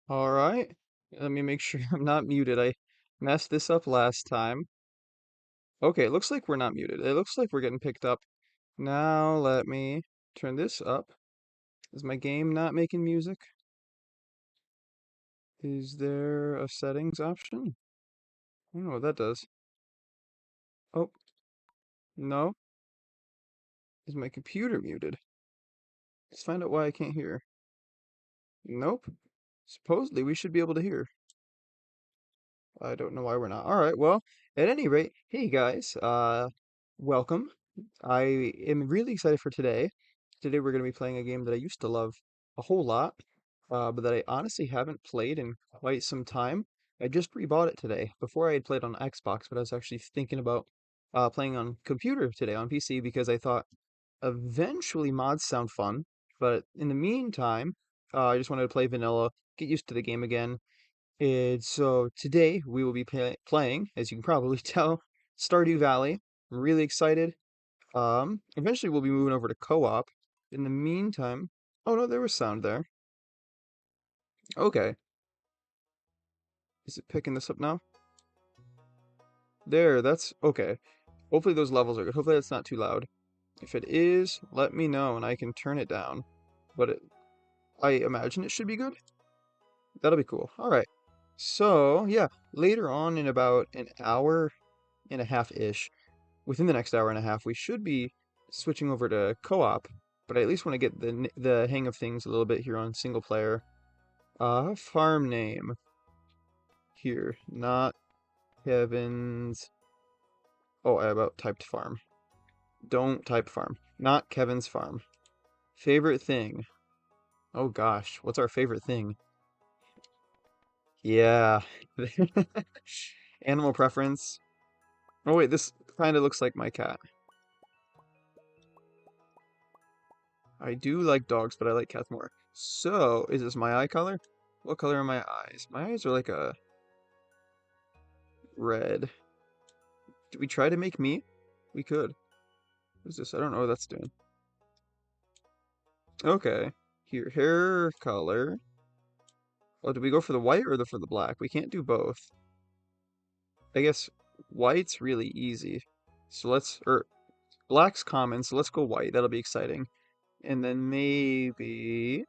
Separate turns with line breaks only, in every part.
All right. Let me make sure I'm not muted. I messed this up last time. Okay, it looks like we're not muted. It looks like we're getting picked up. Now let me turn this up. Is my game not making music? Is there a settings option? I don't know what that does. Oh, no. Is my computer muted? Let's find out why I can't hear. Nope. Supposedly we should be able to hear. I don't know why we're not. All right, well, at any rate, hey guys, welcome. I am really excited for today. Today we're going to be playing a game that I used to love a whole lot, but that I honestly haven't played in quite some time. I just rebought it today. Before I had played on Xbox, but I was actually thinking about playing on computer today on PC because I thought eventually mods sound fun. But in the meantime, I just wanted to play vanilla, get used to the game again. And so today we will be playing, as you can probably tell, Stardew Valley. I'm really excited. Eventually we'll be moving over to co-op. In the meantime, oh no, there was sound there. Okay, is it picking this up now? There, that's okay. Hopefully those levels are good. Hopefully that's not too loud. If it is, let me know and I can turn it down. But I imagine it should be good. That'll be cool. All right. So yeah, later on in about an hour and a half-ish, within the next hour and a half, we should be switching over to co-op, but I at least want to get the hang of things a little bit here on single player. Farm name here, not Kevin's. Oh, I about typed farm. Don't type farm. Not Kevin's farm. Favorite thing. Oh gosh, what's our favorite thing? Yeah. Animal preference. Oh wait, this kind of looks like my cat. I do like dogs, but I like cats more. So, is this my eye color? What color are my eyes? My eyes are like a red. Do we try to make me? We could. What is this? I don't know what that's doing. Okay. Here, hair color. Oh, do we go for the white or for the black? We can't do both. I guess white's really easy. So black's common, so let's go white. That'll be exciting. And then maybe,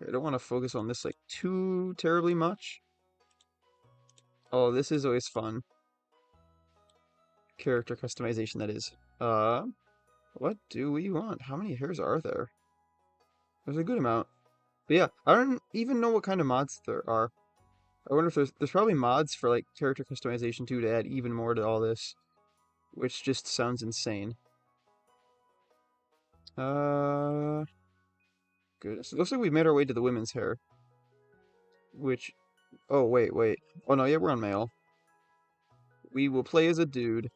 I don't want to focus on this like too terribly much. Oh, this is always fun. Character customization, that is. What do we want? How many hairs are there? There's a good amount. But yeah, I don't even know what kind of mods there are. I wonder if there's probably mods for like character customization too to add even more to all this, which just sounds insane. Uh, Goodness. It looks like we've made our way to the women's hair, which, oh, wait. Oh no, yeah, we're on male. We will play as a dude.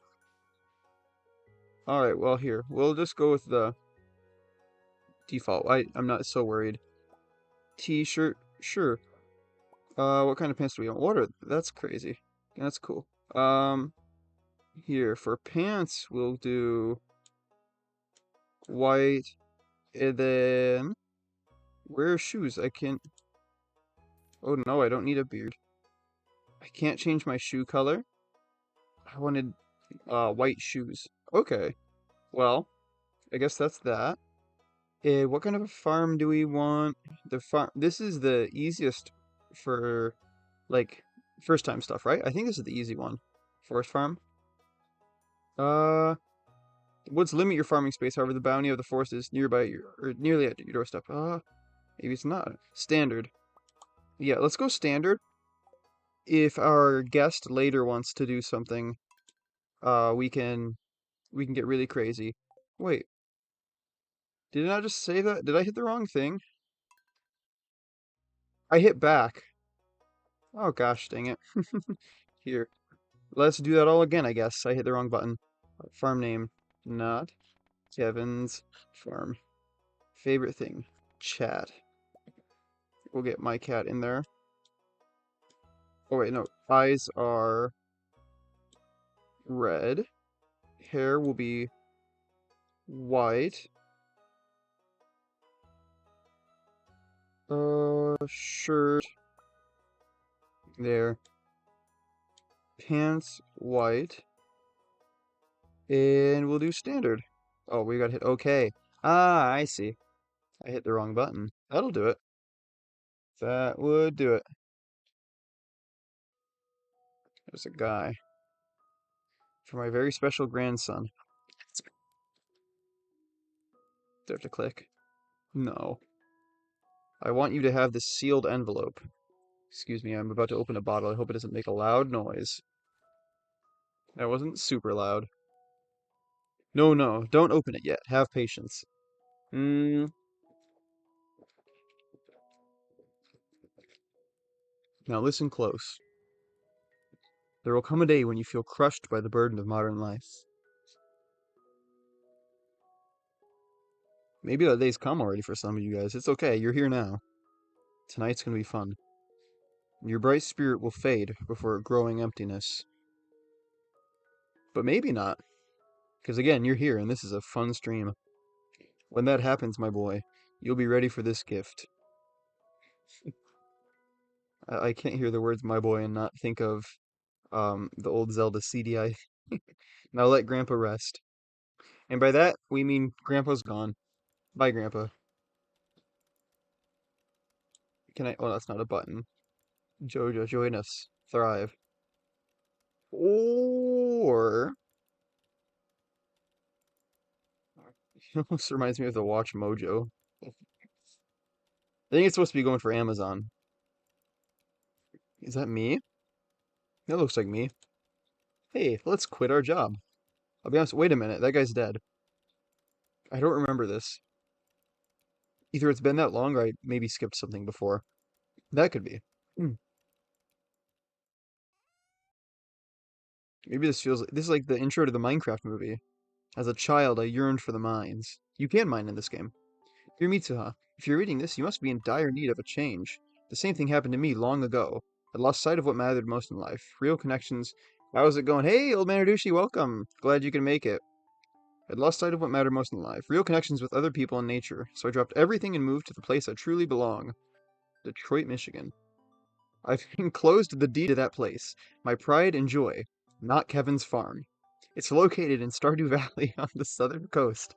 All right, well here, we'll just go with the default. I'm not so worried. T-shirt, sure. What kind of pants do we want? That's crazy. Yeah, that's cool. Um, Here for pants, we'll do white, and then wear shoes. I can't. Oh no, I don't need a beard. I can't change my shoe color. I wanted white shoes. Okay, well, I guess that's that. What kind of a farm do we want? The farm. This is the easiest for like first time stuff, right? I think this is the easy one. Forest farm. Uh, Woods limit your farming space, however, the bounty of the forest is nearby your or nearly at your doorstep. Maybe it's not. Standard. Yeah, let's go standard. If our guest later wants to do something, uh, we can we can get really crazy. Wait, did I not just say that? Did I hit the wrong thing? I hit back. Oh gosh, dang it. Here, let's do that all again, I guess. I hit the wrong button. Farm name, not Kevin's farm. Favorite thing, chat. We'll get my cat in there. Oh wait, no. Eyes are red. Hair will be white. Shirt there. Pants white. And we'll do standard. Oh, we got hit. Okay. Ah, I see. I hit the wrong button. That'll do it. That would do it. There's a guy. For my very special grandson. Do I have to click? No. I want you to have this sealed envelope. Excuse me, I'm about to open a bottle. I hope it doesn't make a loud noise. That wasn't super loud. No, no, don't open it yet. Have patience. Hmm. Now listen close. There will come a day when you feel crushed by the burden of modern life. Maybe that day's come already for some of you guys. It's okay, you're here now. Tonight's gonna be fun. Your bright spirit will fade before a growing emptiness. But maybe not, because again, you're here and this is a fun stream. When that happens, my boy, you'll be ready for this gift. I can't hear the words "my boy" and not think of the old Zelda CDI. Now let Grandpa rest. And by that, we mean Grandpa's gone. Bye, Grandpa. Can I? Oh, that's not a button. Jojo, join us. Thrive. Or it almost reminds me of the Watch Mojo. I think it's supposed to be going for Amazon. Is that me? That looks like me. Hey, let's quit our job. I'll be honest. Wait a minute. That guy's dead. I don't remember this. Either it's been that long or I maybe skipped something before. That could be. Hmm. Maybe this is like the intro to the Minecraft movie. As a child, I yearned for the mines. You can mine in this game. Dear Mitsuha, if you're reading this, you must be in dire need of a change. The same thing happened to me long ago. I lost sight of what mattered most in life. Real connections. How's it going? Hey, old man Ardushi, welcome. Glad you can make it. I'd lost sight of what mattered most in life. Real connections with other people and nature. So I dropped everything and moved to the place I truly belong. Detroit, Michigan. I've enclosed the deed to that place. My pride and joy. Not Kevin's farm. It's located in Stardew Valley on the southern coast.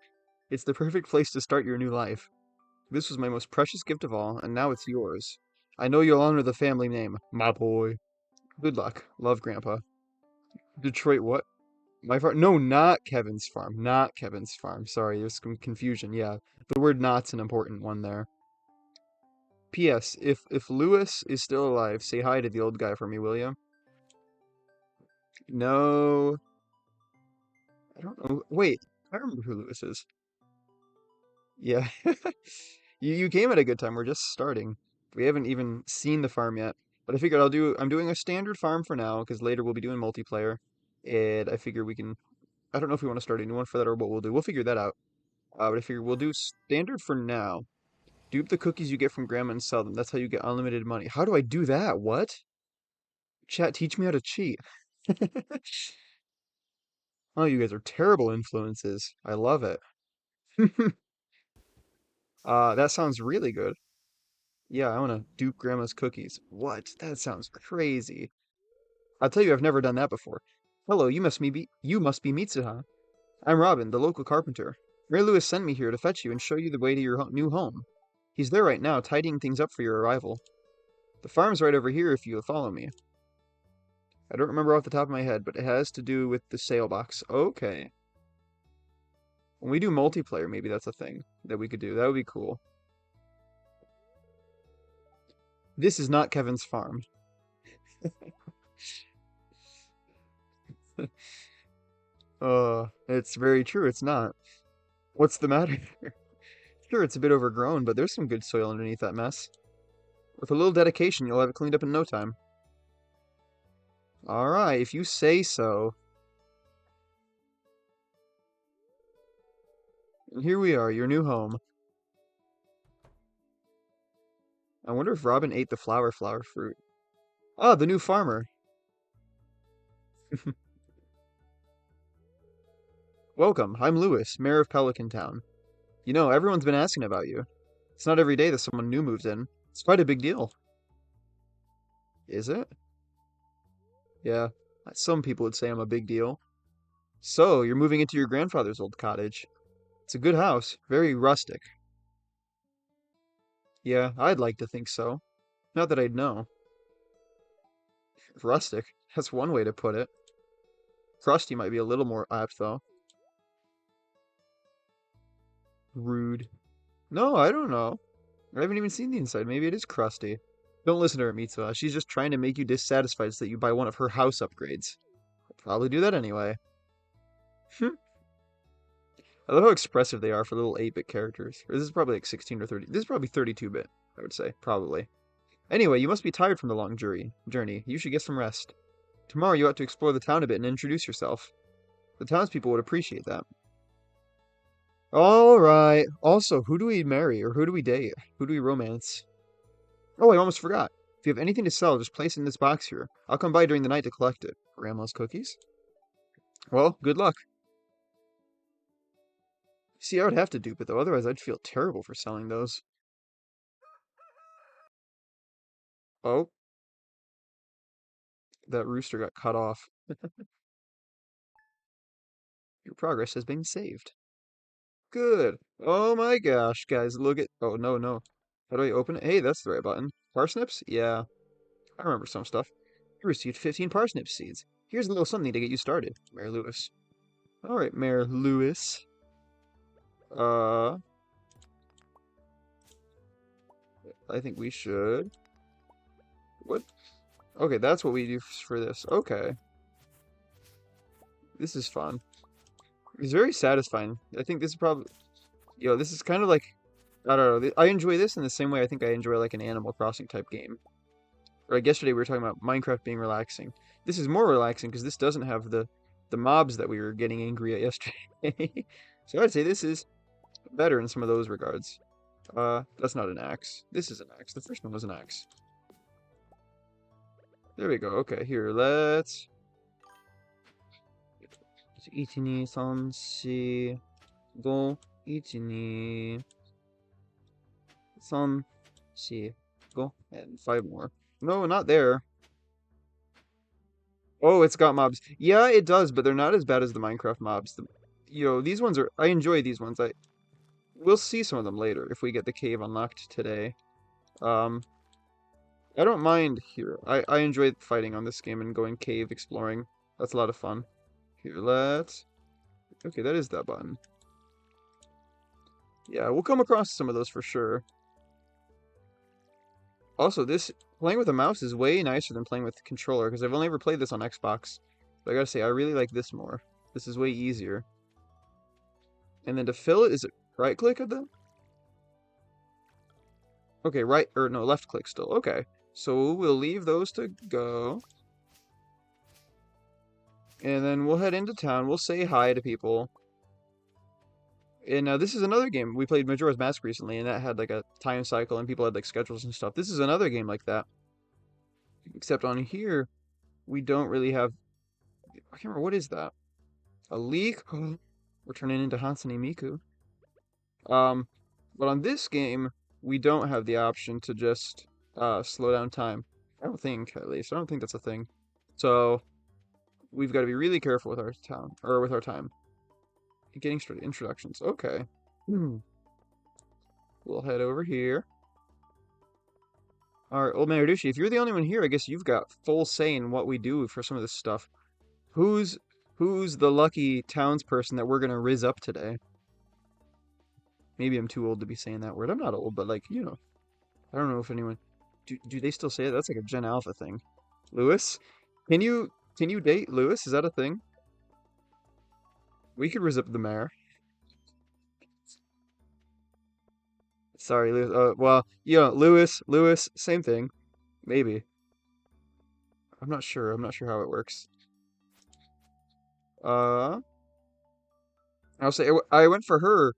It's the perfect place to start your new life. This was my most precious gift of all, and now it's yours. I know you'll honor the family name, my boy. Good luck. Love, Grandpa. Detroit, what? My farm? No, not Kevin's farm. Not Kevin's farm. Sorry, there's some confusion. Yeah, the word "not's" an important one there. P.S. If Lewis is still alive, say hi to the old guy for me, will you? No, I don't know. Wait, I remember who Lewis is. Yeah, you came at a good time. We're just starting. We haven't even seen the farm yet. But I figured I'm doing a standard farm for now, because later we'll be doing multiplayer. And I figure we can, I don't know if we want to start a new one for that or what we'll do. We'll figure that out. But I figure we'll do standard for now. Dupe the cookies you get from Grandma and sell them. That's how you get unlimited money. How do I do that? What? Chat, teach me how to cheat. Oh, you guys are terrible influences. I love it. That sounds really good. Yeah, I want to dupe Grandma's cookies. What? That sounds crazy. I'll tell you, I've never done that before. Hello, you must be Mitsuha. I'm Robin, the local carpenter. Ray Lewis sent me here to fetch you and show you the way to your new home. He's there right now, tidying things up for your arrival. The farm's right over here if you'll follow me. I don't remember off the top of my head, but it has to do with the sale box. Okay. When we do multiplayer, maybe that's a thing that we could do. That would be cool. This is not Kevin's farm. It's very true, it's not. What's the matter? Sure, it's a bit overgrown, but there's some good soil underneath that mess. With a little dedication, you'll have it cleaned up in no time. Alright, if you say so. And here we are, your new home. I wonder if Robin ate the flower fruit. Ah, the new farmer. Welcome, I'm Lewis, mayor of Pelican Town. You know, everyone's been asking about you. It's not every day that someone new moves in. It's quite a big deal. Is it? Yeah. Some people would say I'm a big deal. So, you're moving into your grandfather's old cottage. It's a good house, very rustic. Yeah, I'd like to think so. Not that I'd know. Rustic? That's one way to put it. Crusty might be a little more apt, though. Rude. No, I don't know. I haven't even seen the inside. Maybe it is crusty. Don't listen to her, Mitsuha. She's just trying to make you dissatisfied so that you buy one of her house upgrades. I'll probably do that anyway. I love how expressive they are for little 8-bit characters. Or this is probably like 16 or 30. This is probably 32-bit, I would say. Probably. Anyway, you must be tired from the long journey. You should get some rest. Tomorrow you ought to explore the town a bit and introduce yourself. The townspeople would appreciate that. All right. Also, who do we marry or who do we date? Who do we romance? Oh, I almost forgot. If you have anything to sell, just place it in this box here. I'll come by during the night to collect it. Grandma's cookies? Well, good luck. See, I would have to dupe it though, otherwise I'd feel terrible for selling those. Oh, that rooster got cut off. Your progress has been saved. Good. Oh my gosh, guys, look at... Oh, no, no. How do I open it? Hey, that's the right button. Parsnips? Yeah, I remember some stuff. You received 15 parsnip seeds. Here's a little something to get you started, Mayor Lewis. All right, Mayor Lewis. Uh, I think we should... What? Okay, that's what we do for this. Okay. This is fun. It's very satisfying. I think this is probably... Yo, this is kind of like... I don't know. I enjoy this in the same way I think I enjoy like an Animal Crossing type game. Or like yesterday we were talking about Minecraft being relaxing. This is more relaxing because this doesn't have the mobs that we were getting angry at yesterday. So I'd say this is better in some of those regards. That's not an axe. This is an axe. The first one was an axe. There we go. Okay, here, let's... 1, 2, 3, 4, 5, 1, 2, 3, 4, 5, and 5 more. No, not there. Oh, it's got mobs. Yeah, it does, but they're not as bad as the Minecraft mobs. These ones are... I enjoy these ones. We'll see some of them later if we get the cave unlocked today. Um, I don't mind here. I enjoy fighting on this game and going cave exploring. That's a lot of fun. Here, let's... Okay, that is that button. Yeah, we'll come across some of those for sure. Also, playing with a mouse is way nicer than playing with the controller, because I've only ever played this on Xbox. But I gotta say, I really like this more. This is way easier. And then to fill it, is it right click at the... Okay, right, or no, left click still. Okay, so we'll leave those to go. And then we'll head into town. We'll say hi to people. And this is another game. We played Majora's Mask recently, and that had like a time cycle, and people had like schedules and stuff. This is another game like that. Except on here, we don't really have... I can't remember, what is that? A leak? We're turning into Hatsune Miku. But on this game, we don't have the option to just slow down time. I don't think, at least. I don't think that's a thing. So we've got to be really careful with our town or with our time. Getting started. Introductions. Okay. We'll head over here. All right, old man Radushi, if you're the only one here, I guess you've got full say in what we do for some of this stuff. Who's the lucky townsperson that we're gonna riz up today? Maybe I'm too old to be saying that word. I'm not old, but like, I don't know if anyone... Do they still say it? That's like a Gen Alpha thing. Lewis? Can you date Lewis? Is that a thing? We could riz up the mayor. Sorry, Lewis. Well, Lewis, same thing. Maybe. I'm not sure. I'm not sure how it works. I'll say I went for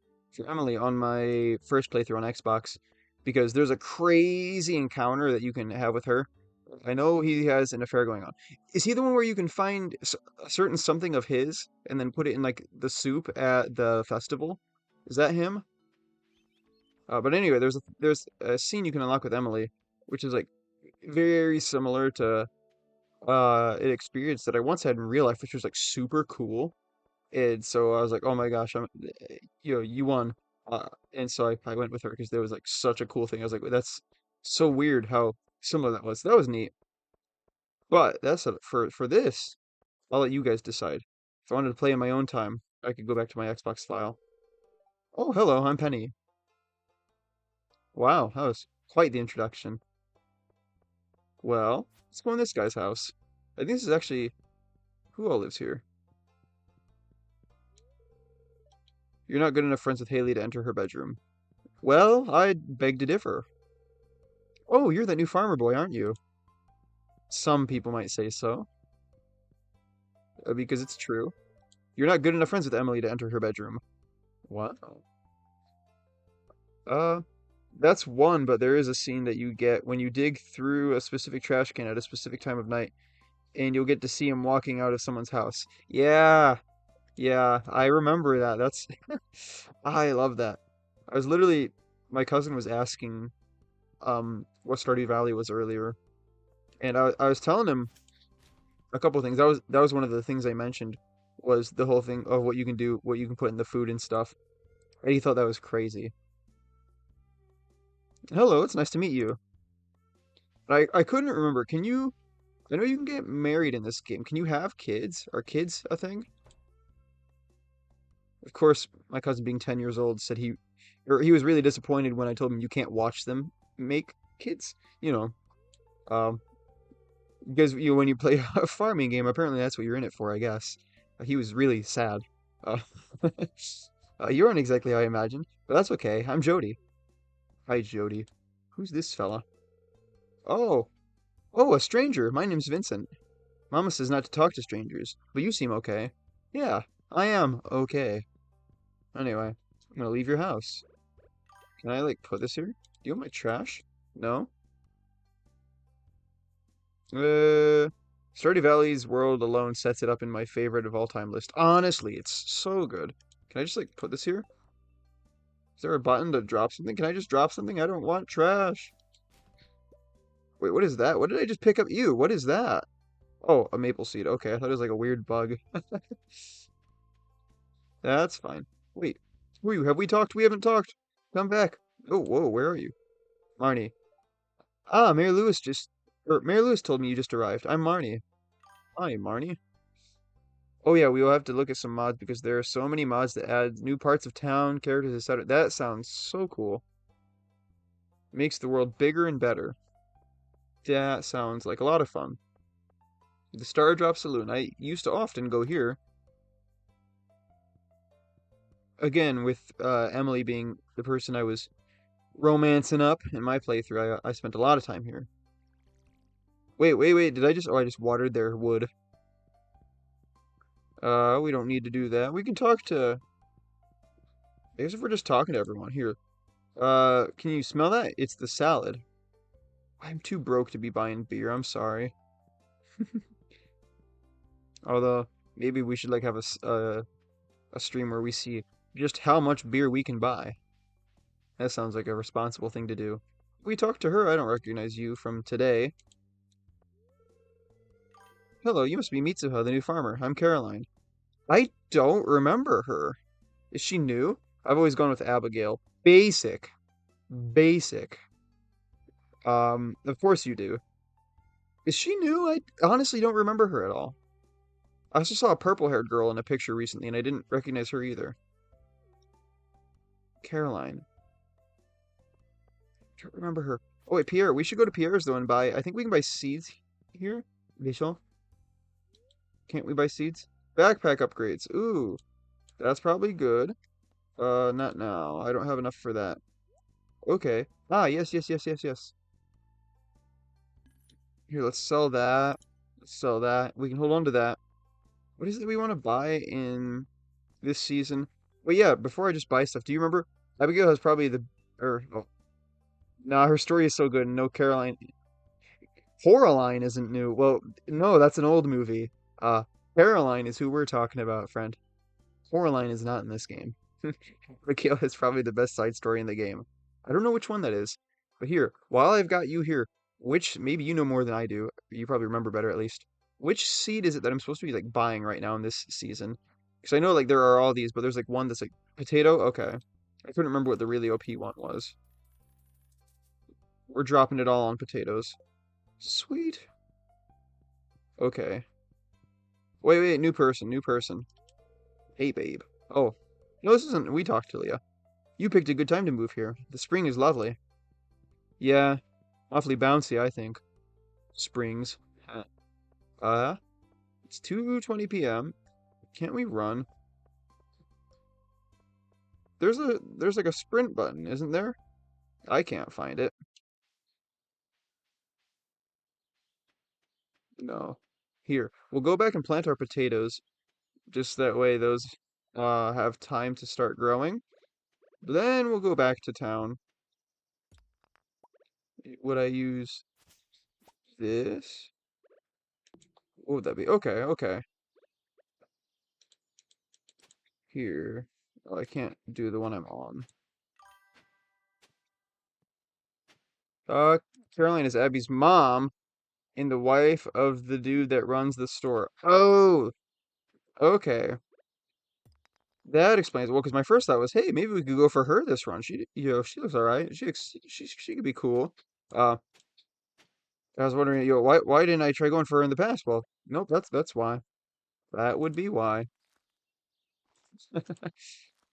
Emily on my first playthrough on Xbox because there's a crazy encounter that you can have with her. I know he has an affair going on. Is he the one where you can find a certain something of his and then put it in like the soup at the festival? Is that him? But anyway, there's a scene you can unlock with Emily, which is like very similar to an experience that I once had in real life, which was like super cool. And so I was like, oh my gosh, you won. And so I went with her because there was like such a cool thing. I was like, that's so weird how similar that was. That was neat. But for this, I'll let you guys decide. If I wanted to play in my own time, I could go back to my Xbox file. Oh, hello, I'm Penny. Wow, that was quite the introduction. Well, let's go in this guy's house. I think this is actually who all lives here. You're not good enough friends with Haley to enter her bedroom. Well, I'd beg to differ. Oh, you're that new farmer boy, aren't you? Some people might say so, because it's true. You're not good enough friends with Emily to enter her bedroom. What? Uh, that's one, but there is a scene that you get when you dig through a specific trash can at a specific time of night, and you'll get to see him walking out of someone's house. Yeah, yeah, I remember that. That's I love that. I was literally my cousin was asking what Stardew Valley was earlier, and I was telling him a couple of things. That was one of the things I mentioned was the whole thing of what you can do, what you can put in the food and stuff. And he thought that was crazy. Hello, it's nice to meet you. I couldn't remember. Can you? I know you can get married in this game. Can you have kids? Are kids a thing? Of course, my cousin being 10 years old said he was really disappointed when I told him you can't watch them make kids. You know, um, because when you play a farming game, apparently that's what you're in it for, I guess. He was really sad. Uh, you aren't exactly how I imagined, but that's okay. I'm Jody. Hi, Jody. Who's this fella? Oh, oh, a stranger. My name's Vincent. Mama says not to talk to strangers, but you seem okay. Yeah, I am okay. Anyway, I'm gonna leave your house. Can I, like, put this here? Do you want my trash? No? Uh, Stardew Valley's world alone sets it up in my favorite of all time list. Honestly, it's so good. Can I just, like, put this here? Is there a button to drop something? Can I just drop something? I don't want trash. Wait, what is that? What did I just pick up? Ew, what is that? Oh, a maple seed. Okay, I thought it was like a weird bug. That's fine. Wait, who are you? Have we talked? We haven't talked. Come back. Oh, whoa, where are you? Marnie. Ah, Mary Lewis told me you just arrived. I'm Marnie. Hi, Marnie. Oh yeah, we will have to look at some mods because there are so many mods that add new parts of town, characters, etc. That sounds so cool. Makes the world bigger and better. That sounds like a lot of fun. The Star Drop Saloon. I used to often go here. Again, with Emily being the person I was romancing up in my playthrough, I spent a lot of time here. Wait, wait, wait. Did I just? Oh, I just watered their wood. We don't need to do that. We can talk to. I guess if we're just talking to everyone here. Can you smell that? It's the salad. I'm too broke to be buying beer. I'm sorry. Although maybe we should like have a stream where we see just how much beer we can buy. That sounds like a responsible thing to do. We talked to her. I don't recognize you from today. Hello, you must be Mitsuha, the new farmer. I'm Caroline. I don't remember her. Is she new? I've always gone with Abigail. Basic. Basic. Of course you do. Is she new? I honestly don't remember her at all. I also saw a purple-haired girl in a picture recently, and I didn't recognize her either. Caroline. I don't remember her. Oh wait, Pierre. We should go to Pierre's though and buy. I think we can buy seeds here. Rachel, can't we buy seeds? Backpack upgrades. Ooh, that's probably good. Not now. I don't have enough for that. Okay. Ah, yes, yes, yes, yes, yes. Here, let's sell that. Let's sell that. We can hold on to that. What is it we want to buy in this season? Well, yeah, before I just buy stuff, do you remember? Abigail has probably the, or, oh, nah, her story is so good. No, Caroline, Coraline isn't new. Well, no, that's an old movie. Uh, Caroline is who we're talking about, friend. Coraline is not in this game. Abigail is probably the best side story in the game. I don't know which one that is. But here, while I've got you here, which maybe you know more than I do. You probably remember better at least. Which seed is it that I'm supposed to be like buying right now in this season? Because I know like there are all these, but there's like one that's like potato. Okay. I couldn't remember what the really OP one was. We're dropping it all on potatoes. Sweet. Okay. Wait, wait, new person, new person. Hey, babe. Oh, no, this isn't. We talked to Leah. You picked a good time to move here. The spring is lovely. Yeah, awfully bouncy, I think. Springs. Huh. Uh, it's 2:20 p.m. Can't we run? There's like a sprint button, isn't there? I can't find it. No. Here, we'll go back and plant our potatoes, just that way those have time to start growing. Then we'll go back to town. Would I use this? What would that be? Okay, okay. Here. Oh, I can't do the one I'm on. Uh, Caroline is Abby's mom and the wife of the dude that runs the store. Oh, okay. That explains well, because my first thought was, hey, maybe we could go for her this run. She looks all right. She could be cool. Uh, I was wondering, why didn't I try going for her in the past? Well, nope, that's why. That would be why.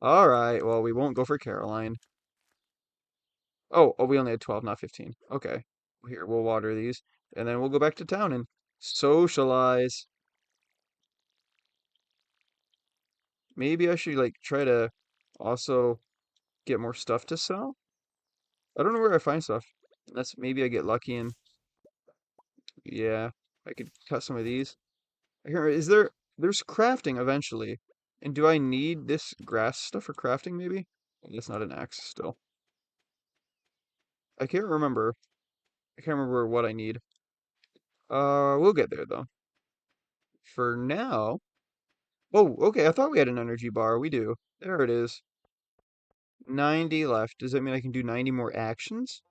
All right, well, we won't go for Caroline. Oh, we only had 12, not 15. Okay. Here, we'll water these, and then we'll go back to town and socialize. Maybe I should like try to also get more stuff to sell. I don't know where I find stuff. That's maybe I get lucky and yeah, I could cut some of these. Here, there's crafting eventually. And do I need this grass stuff for crafting maybe? It's not an axe still. I can't remember. I can't remember what I need. We'll get there though. For now. Oh, okay. I thought we had an energy bar. We do. There it is. 90 left. Does that mean I can do 90 more actions?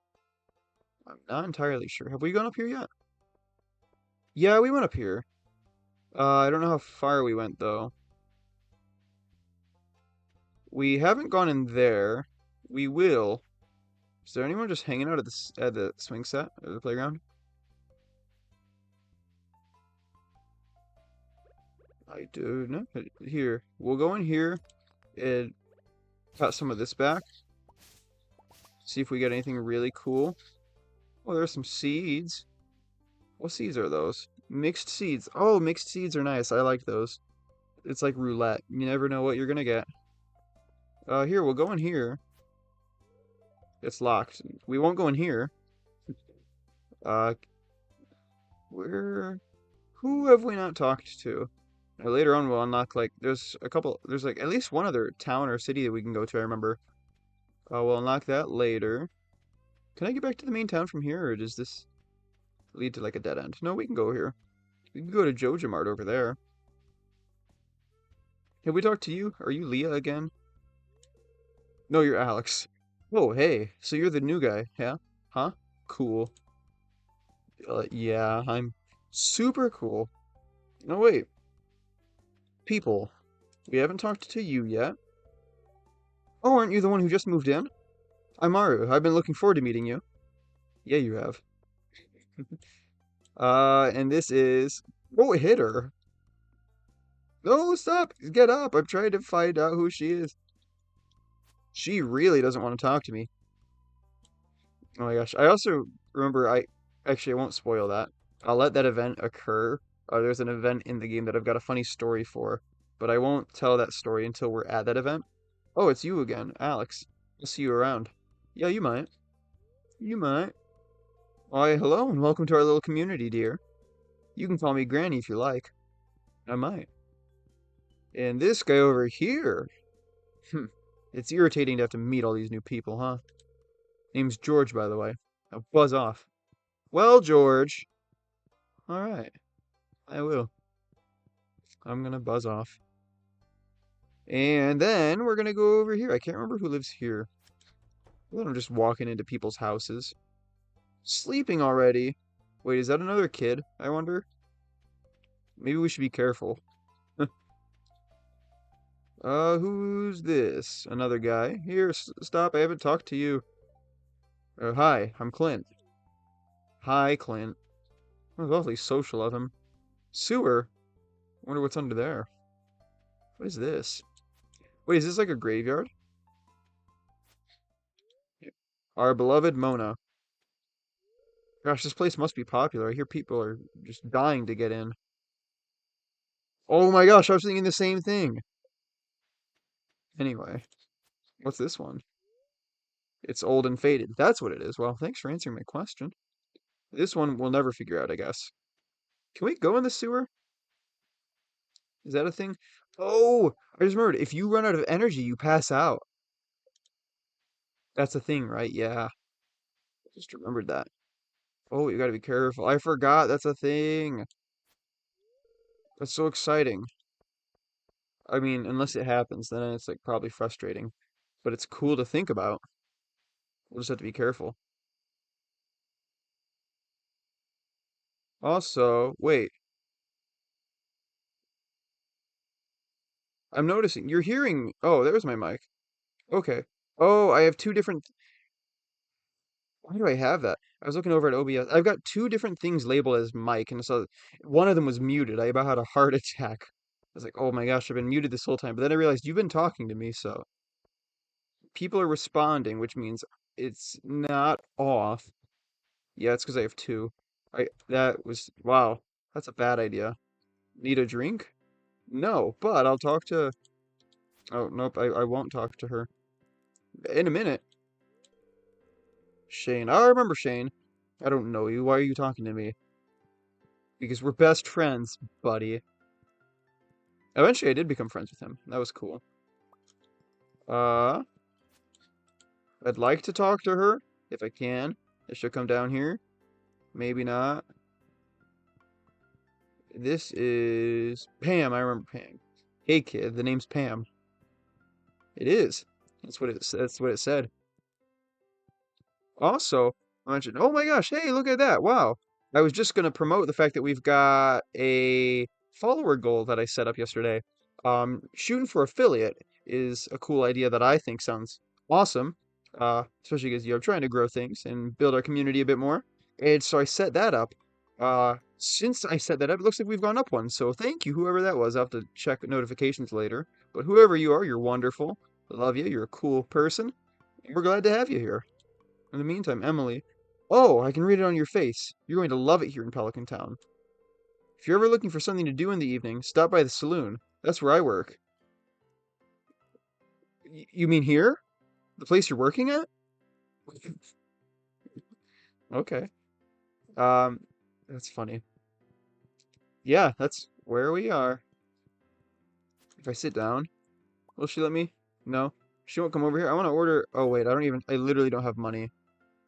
I'm not entirely sure. Have we gone up here yet? Yeah, we went up here. I don't know how far we went though. We haven't gone in there. We will. Is there anyone just hanging out at the swing set or the playground? I do not. Here, we'll go in here and cut some of this back. See if we get anything really cool. Oh, there's some seeds. What seeds are those? Mixed seeds. Oh, mixed seeds are nice. I like those. It's like roulette. You never know what you're gonna get. Here, we'll go in here. It's locked. We won't go in here. Uh, where? Who have we not talked to? Now, later on, we'll unlock like there's like at least one other town or city that we can go to. I remember. We'll unlock that later. Can I get back to the main town from here, or does this lead to like a dead end? No, we can go here. We can go to Joja Mart over there. Have we talked to you? Are you Leah again? No, you're Alex. Oh, hey. So you're the new guy, yeah? Huh? Cool. Yeah, I'm super cool. No, wait. People. We haven't talked to you yet. Oh, aren't you the one who just moved in? I'm Maru. I've been looking forward to meeting you. Yeah, you have. And this is... Oh, it hit her. No, stop. Get up. I'm trying to find out who she is. She really doesn't want to talk to me. Oh my gosh. I also remember I won't spoil that. I'll let that event occur. There's an event in the game that I've got a funny story for, but I won't tell that story until we're at that event. Oh, it's you again, Alex. I'll see you around. Yeah, you might. You might. Why, hello and welcome to our little community, dear. You can call me Granny if you like. I might. And this guy over here. It's irritating to have to meet all these new people, huh? Name's George, by the way. Now buzz off. Well, George. All right. I will. I'm gonna buzz off. And then we're gonna go over here. I can't remember who lives here. Let him just walking into people's houses. Sleeping already. Wait, is that another kid? I wonder. Maybe we should be careful. Who's this? Another guy? Here, stop. I haven't talked to you. Hi, I'm Clint. Hi, Clint. Oh, lovely social of him. Sewer? Wonder what's under there. What is this? Wait, is this like a graveyard? Our beloved Mona. Gosh, this place must be popular. I hear people are just dying to get in. Oh my gosh, I was thinking the same thing. Anyway, what's this one? It's old and faded. That's what it is. Well, thanks for answering my question. This one we'll never figure out, I guess. Can we go in the sewer? Is that a thing? Oh, I just remembered. If you run out of energy, you pass out. That's a thing, right? Yeah. Just remembered that. Oh, you gotta be careful. I forgot that's a thing. That's so exciting. I mean, unless it happens, then it's like probably frustrating. But it's cool to think about. We'll just have to be careful. Also, wait, I'm noticing you're hearing. Oh, there's my mic. Okay. Oh, I have two different. Why do I have that? I was looking over at OBS. I've got two different things labeled as mic, and so one of them was muted. I about had a heart attack. I was like, oh my gosh, I've been muted this whole time. But then I realized you've been talking to me, so people are responding, which means it's not off. Yeah, it's because I have two. That was wow. That's a bad idea. Need a drink? No, but I'll talk to. Oh nope, I won't talk to her in a minute. Shane, I remember Shane. I don't know you. Why are you talking to me? Because we're best friends, buddy. Eventually, I did become friends with him. That was cool. Uh, I'd like to talk to her if I can. If she'll come down here. Maybe not. This is Pam. I remember Pam. Hey kid, the name's Pam. It is. That's what it said. Also, I mentioned, oh my gosh, hey, look at that. Wow. I was just gonna promote the fact that we've got a follower goal that I set up yesterday. Shooting for affiliate is a cool idea that I think sounds awesome. Especially because I'm trying to grow things and build our community a bit more. And so I set that up. Since I set that up, it looks like we've gone up one. So thank you, whoever that was. I'll have to check notifications later. But whoever you are, you're wonderful. I love you. You're a cool person. We're glad to have you here. In the meantime, Emily. Oh, I can read it on your face. You're going to love it here in Pelican Town. If you're ever looking for something to do in the evening, stop by the saloon. That's where I work. You mean here? The place you're working at? Okay. Um, that's funny. Yeah, that's where we are. If I sit down, will she let me? No. She won't come over here. I want to order. Oh, wait, I literally don't have money.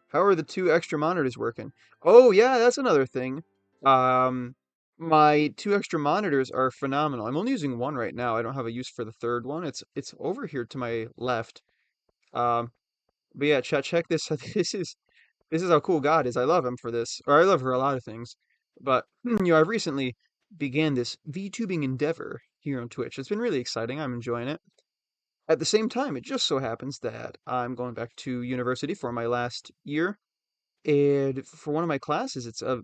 How are the two extra monitors working? Oh, yeah, that's another thing. Um, my two extra monitors are phenomenal. I'm only using one right now. I don't have a use for the third one. It's over here to my left. Um, but yeah, check this. This is how cool God is. I love him for this, or I love her a lot of things. But I've recently began this VTubing endeavor here on Twitch. It's been really exciting. I'm enjoying it. At the same time, it just so happens that I'm going back to university for my last year, and for one of my classes, it's a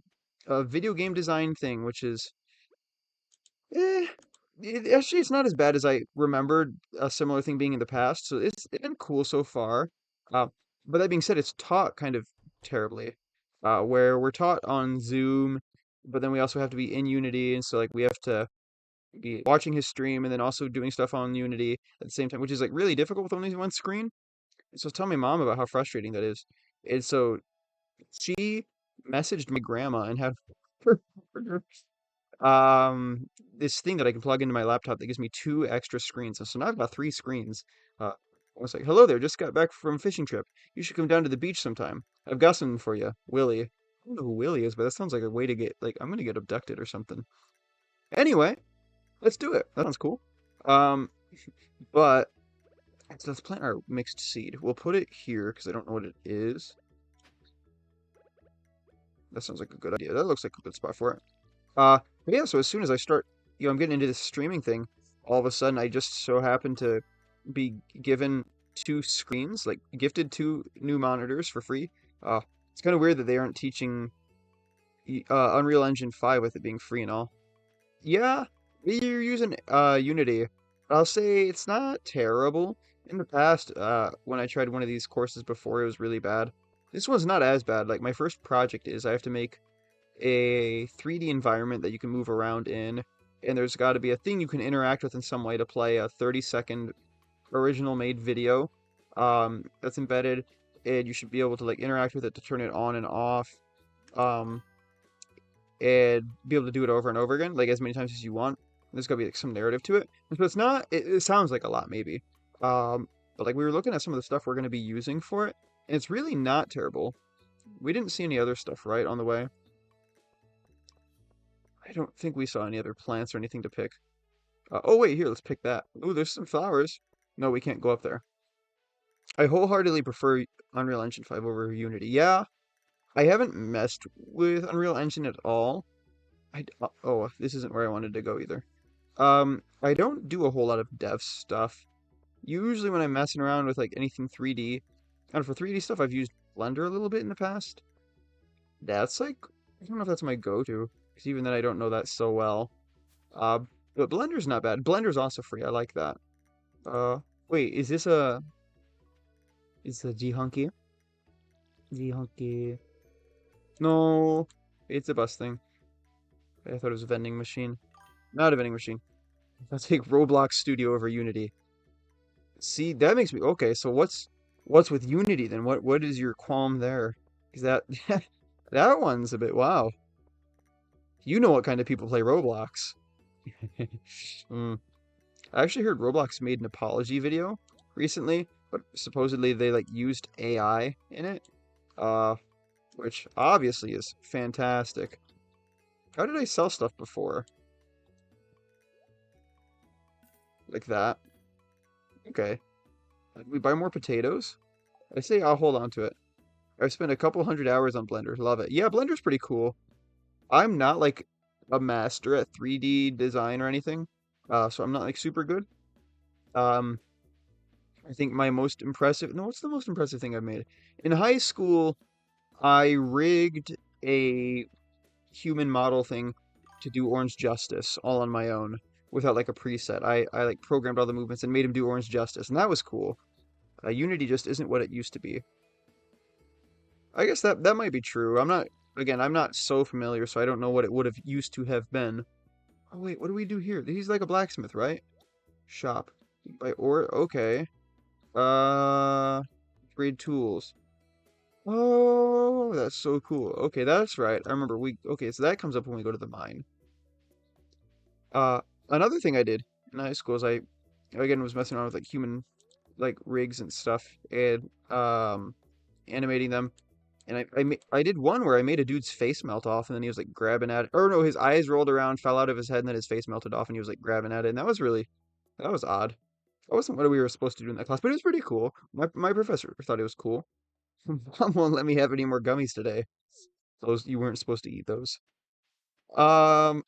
video game design thing, which is eh, actually it's not as bad as I remembered a similar thing being in the past. So it's been cool so far. Uh, but that being said, it's taught kind of terribly, where we're taught on Zoom, but then we also have to be in Unity, and so like we have to be watching his stream and then also doing stuff on Unity at the same time, which is like really difficult with only one screen. And so tell my mom about how frustrating that is. And so she messaged my grandma and had um this thing that I can plug into my laptop that gives me two extra screens. So now I've got three screens. I was like, "Hello there, just got back from a fishing trip. You should come down to the beach sometime. I've got something for you, Willie." I don't know who Willie is, but that sounds like a way to get like I'm gonna get abducted or something. Anyway, let's do it. That sounds cool. Um, but So let's plant our mixed seed. We'll put it here because I don't know what it is. That sounds like a good idea. That looks like a good spot for it. But yeah, so as soon as I start, I'm getting into this streaming thing, all of a sudden I just so happen to be given two screens, like gifted two new monitors for free. Uh, it's kind of weird that they aren't teaching Unreal Engine 5 with it being free and all. Yeah, you're using Unity. I'll say it's not terrible. In the past, when I tried one of these courses before, it was really bad. This one's not as bad. Like my first project is I have to make a 3D environment that you can move around in, and there's got to be a thing you can interact with in some way to play a 30-second original made video that's embedded, and you should be able to like interact with it to turn it on and off. Um, and be able to do it over and over again, like as many times as you want. There's gotta be like some narrative to it. So it's not. It sounds like a lot, maybe. But like we were looking at some of the stuff we're gonna be using for it, and it's really not terrible. We didn't see any other stuff right on the way. I don't think we saw any other plants or anything to pick. Oh wait, here, let's pick that. Oh, there's some flowers. No, we can't go up there. I wholeheartedly prefer Unreal Engine 5 over Unity. Yeah, I haven't messed with Unreal Engine at all. Oh, this isn't where I wanted to go either. I don't do a whole lot of dev stuff. Usually when I'm messing around with like anything 3D, and for 3D stuff, I've used Blender a little bit in the past. That's like, I don't know if that's my go-to, because even then I don't know that so well. Uh, but Blender's not bad. Blender's also free. I like that. Uh, wait, is a G-Hunky? G-Hunky. No, it's a bus thing. I thought it was a vending machine. Not a vending machine. I'll take Roblox Studio over Unity. See, that makes me okay. So what's with Unity then? What is your qualm there? Because that that one's a bit wow. You know what kind of people play Roblox. Mm. I actually heard Roblox made an apology video recently, but supposedly they like used AI in it, uh, which obviously is fantastic. How did I sell stuff before? Like that? Okay. We buy more potatoes? I say I'll hold on to it. I've spent a couple hundred hours on Blender. Love it. Yeah, Blender's pretty cool. I'm not like a master at 3D design or anything, so I'm not like super good. Um, I think my most impressive, no, what's the most impressive thing I've made? In high school, I rigged a human model thing to do Orange Justice all on my own without like a preset. I like programmed all the movements and made him do Orange Justice, and that was cool. Unity just isn't what it used to be. I guess that might be true. I'm not so familiar, so I don't know what it would have used to have been. Oh wait, what do we do here? He's like a blacksmith, right? Shop. By or okay. Uh Trade tools. Oh, that's so cool. Okay, that's right. I remember okay, so that comes up when we go to the mine. Uh Another thing I did in high school is I again was messing around with like human like rigs and stuff and animating them. And I did one where I made a dude's face melt off, and then he was like grabbing at it. Or no, his eyes rolled around, fell out of his head, and then his face melted off, and he was like grabbing at it. And that was odd. That wasn't what we were supposed to do in that class, but it was pretty cool. My professor thought it was cool. Mom won't let me have any more gummies today. Those you weren't supposed to eat those. Um,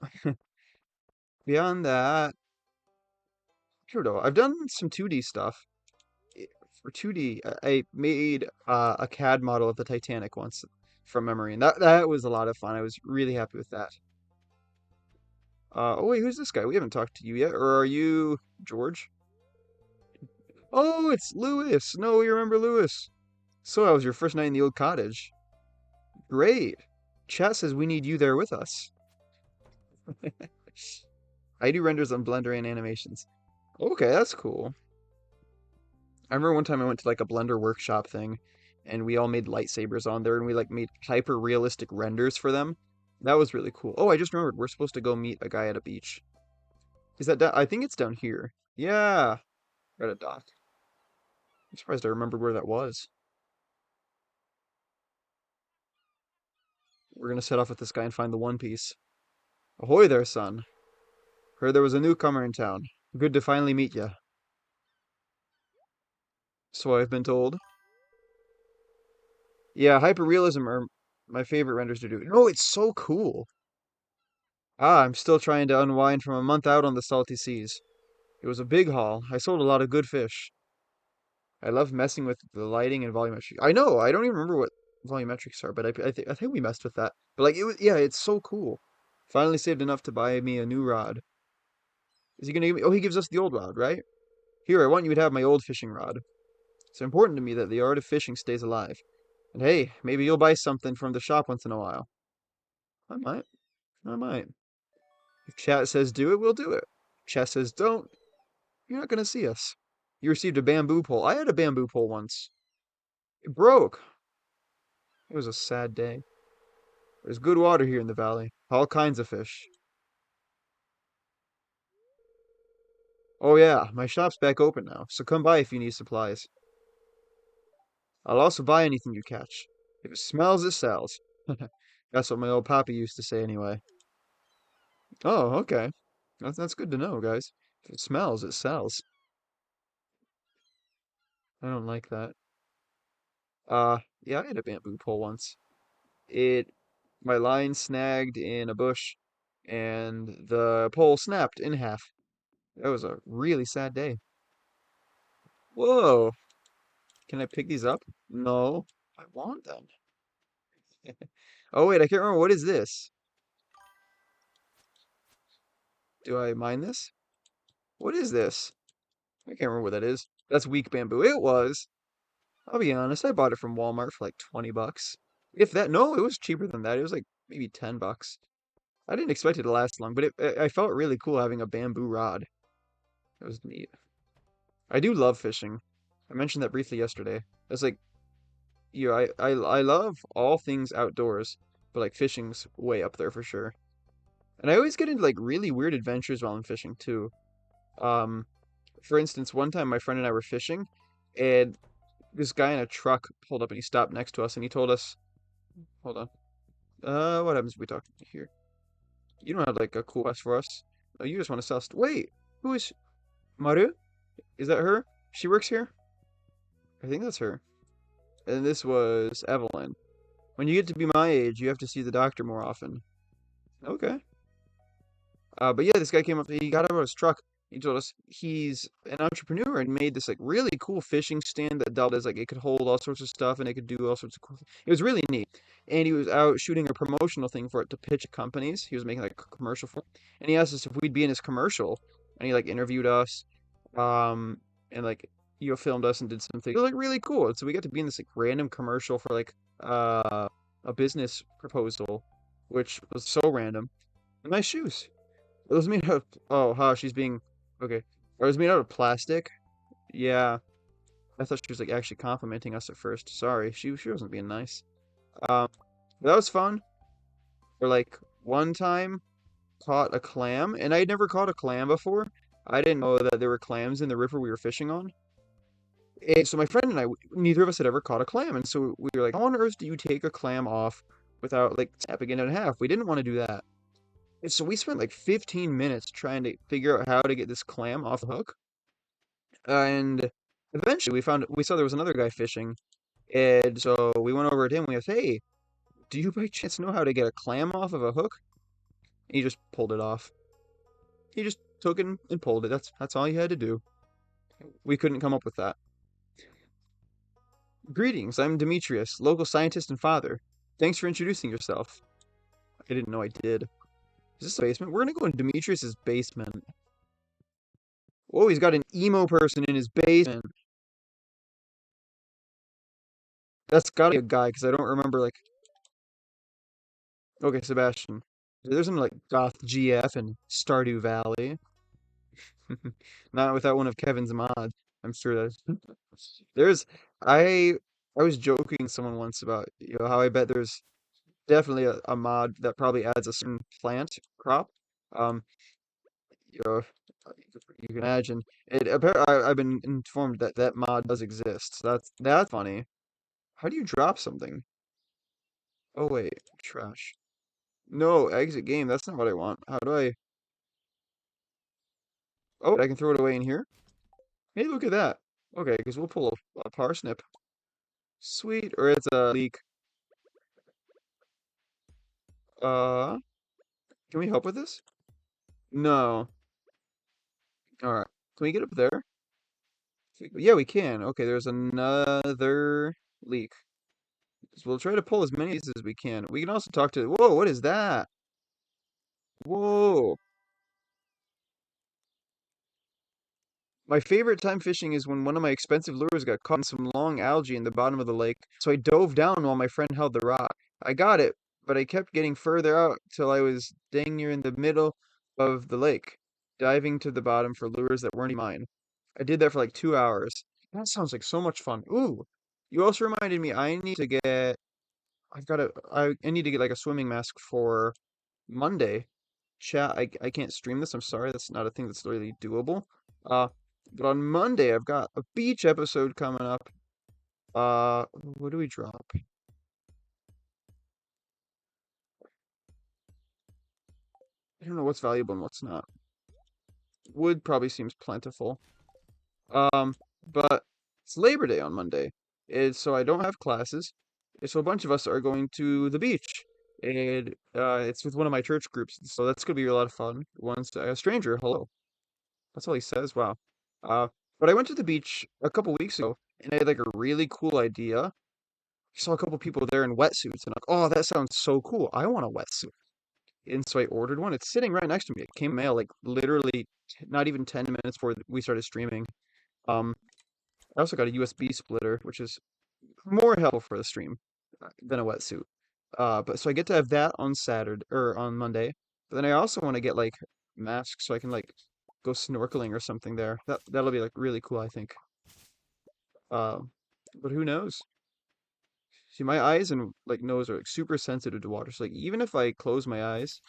Beyond that, I don't know. I've done some 2D stuff. For 2D, I made a CAD model of the Titanic once from memory, and that was a lot of fun. I was really happy with that. Oh wait, who's this guy? We haven't talked to you yet, or are you George? Oh, it's Lewis. No, we remember Lewis. So that was your first night in the old cottage. Great. Chat says we need you there with us. I do renders on Blender and animations. Okay, that's cool. I remember one time I went to like a Blender workshop thing, and we all made lightsabers on there, and we like made hyper realistic renders for them. That was really cool. Oh, I just remembered we're supposed to go meet a guy at a beach. Is that down? I think it's down here. Yeah, we're at a dock. I'm surprised I remembered where that was. We're gonna set off with this guy and find the One Piece. Ahoy there, son. Heard there was a newcomer in town. Good to finally meet ya. So I've been told. Yeah, hyperrealism are my favorite renders to do. No, it's so cool. I'm still trying to unwind from a month out on the salty seas. It was a big haul. I sold a lot of good fish. I love messing with the lighting and volumetric. I know, I don't even remember what volumetrics are, but I think we messed with that. But like it was, yeah, it's so cool. Finally saved enough to buy me a new rod. Is he gonna give me? Oh, he gives us the old rod, right? Here, I want you to have my old fishing rod. It's important to me that the art of fishing stays alive. And hey, maybe you'll buy something from the shop once in a while. I might. I might. If chat says do it, we'll do it. Chat says don't, you're not gonna see us. You received a bamboo pole. I had a bamboo pole once. It broke. It was a sad day. There's good water here in the valley. All kinds of fish. Oh yeah, my shop's back open now, so come by if you need supplies. I'll also buy anything you catch. If it smells, it sells. That's what my old pappy used to say anyway. Oh, okay. That's good to know, guys. If it smells, it sells. I don't like that. Yeah, I had a bamboo pole once. It, my line snagged in a bush, and the pole snapped in half. That was a really sad day. Whoa, can I pick these up? No, I want them. Oh wait, I can't remember. What is this? Do I mine this? What is this? I can't remember what that is. That's weak bamboo. It was. I'll be honest, I bought it from Walmart for like 20 bucks. If that, no, it was cheaper than that. It was like maybe 10 bucks. I didn't expect it to last long, but I felt really cool having a bamboo rod. It was neat. I do love fishing. I mentioned that briefly yesterday. It's like, I love all things outdoors, but like fishing's way up there for sure. And I always get into like really weird adventures while I'm fishing too. Um, for instance, one time my friend and I were fishing, and this guy in a truck pulled up and he stopped next to us and he told us, hold on. What happens if we talk here? You don't have like a cool quest for us. Oh, you just want to sell st Wait, who is Maru? Is that her? She works here? I think that's her. And this was Evelyn. When you get to be my age, you have to see the doctor more often. Okay. But yeah, this guy came up. He got out of his truck. He told us he's an entrepreneur and made this like really cool fishing stand that dealt as like it could hold all sorts of stuff and it could do all sorts of cool. It was really neat. And he was out shooting a promotional thing for it to pitch at companies. He was making like a commercial for, it. And he asked us if we'd be in his commercial. And he like interviewed us, um, and like filmed us and did some things. It was like really cool. And so we got to be in this like random commercial for like a business proposal, which was so random. And nice shoes. It was made out of, oh, how she's being, okay. It was made out of plastic. Yeah. I thought she was like actually complimenting us at first. Sorry, she wasn't being nice. Um, but that was fun. Or like one time caught a clam, and I had never caught a clam before. I didn't know that there were clams in the river we were fishing on. And so my friend and I, neither of us had ever caught a clam, and so we were like, how on earth do you take a clam off without like snapping it in half? We didn't want to do that. And so we spent like 15 minutes trying to figure out how to get this clam off the hook. And eventually we saw there was another guy fishing. And so we went over to him. We asked, "Hey, do you by chance know how to get a clam off of a hook?" And he just pulled it off. He just took it and pulled it. That's all he had to do. We couldn't come up with that. Greetings, I'm Demetrius, local scientist and father. Thanks for introducing yourself. I didn't know I did. Is this a basement? We're gonna go in Demetrius's basement. Whoa, he's got an emo person in his basement. That's gotta be a guy, because I don't remember, like... Okay, Sebastian. There's some, like, Goth GF and Stardew Valley. Not without one of Kevin's mods. I'm sure that... There's... I... I was joking with someone once about, how I bet there's definitely a mod that probably adds a certain plant crop. Um, you know, you can imagine. Apparently, I've been informed that that mod does exist. So that's funny. How do you drop something? Oh wait, trash. No, exit game. That's not what I want. How do I? Oh, I can throw it away in here. Hey, look at that. Okay, because we'll pull a parsnip. Sweet, or it's a leek. Uh, can we help with this? No. All right. Can we get up there? Yeah, we can. Okay, there's another leek. So we'll try to pull as many of these as we can. We can also talk to. Whoa, what is that? Whoa. My favorite time fishing is when one of my expensive lures got caught in some long algae in the bottom of the lake, so I dove down while my friend held the rock. I got it, but I kept getting further out till I was dang near in the middle of the lake, diving to the bottom for lures that weren't mine. I did that for like 2 hours. That sounds like so much fun. Ooh, you also reminded me I need to get, I need to get like a swimming mask for Monday. Chat, I can't stream this. I'm sorry. That's not a thing that's really doable. Uh, but on Monday, I've got a beach episode coming up. What do we drop? I don't know what's valuable and what's not. Wood probably seems plentiful. Um, but it's Labor Day on Monday. So I don't have classes. So a bunch of us are going to the beach. And it's with one of my church groups. So that's gonna be a lot of fun. Once a stranger, hello. That's all he says. Wow. Uh, but I went to the beach a couple weeks ago, and I had like a really cool idea. I saw a couple people there in wetsuits, and I'm like, oh, that sounds so cool. I want a wetsuit. And so I ordered one. It's sitting right next to me. It came in mail like literally not even 10 minutes before we started streaming. Um, I also got a USB splitter, which is more helpful for the stream than a wetsuit. But so I get to have that on Saturday or on Monday. But then I also want to get like masks so I can like go snorkeling or something there. That'll be like really cool, I think. Um, but who knows? See, my eyes and like nose are like super sensitive to water. So like even if I close my eyes,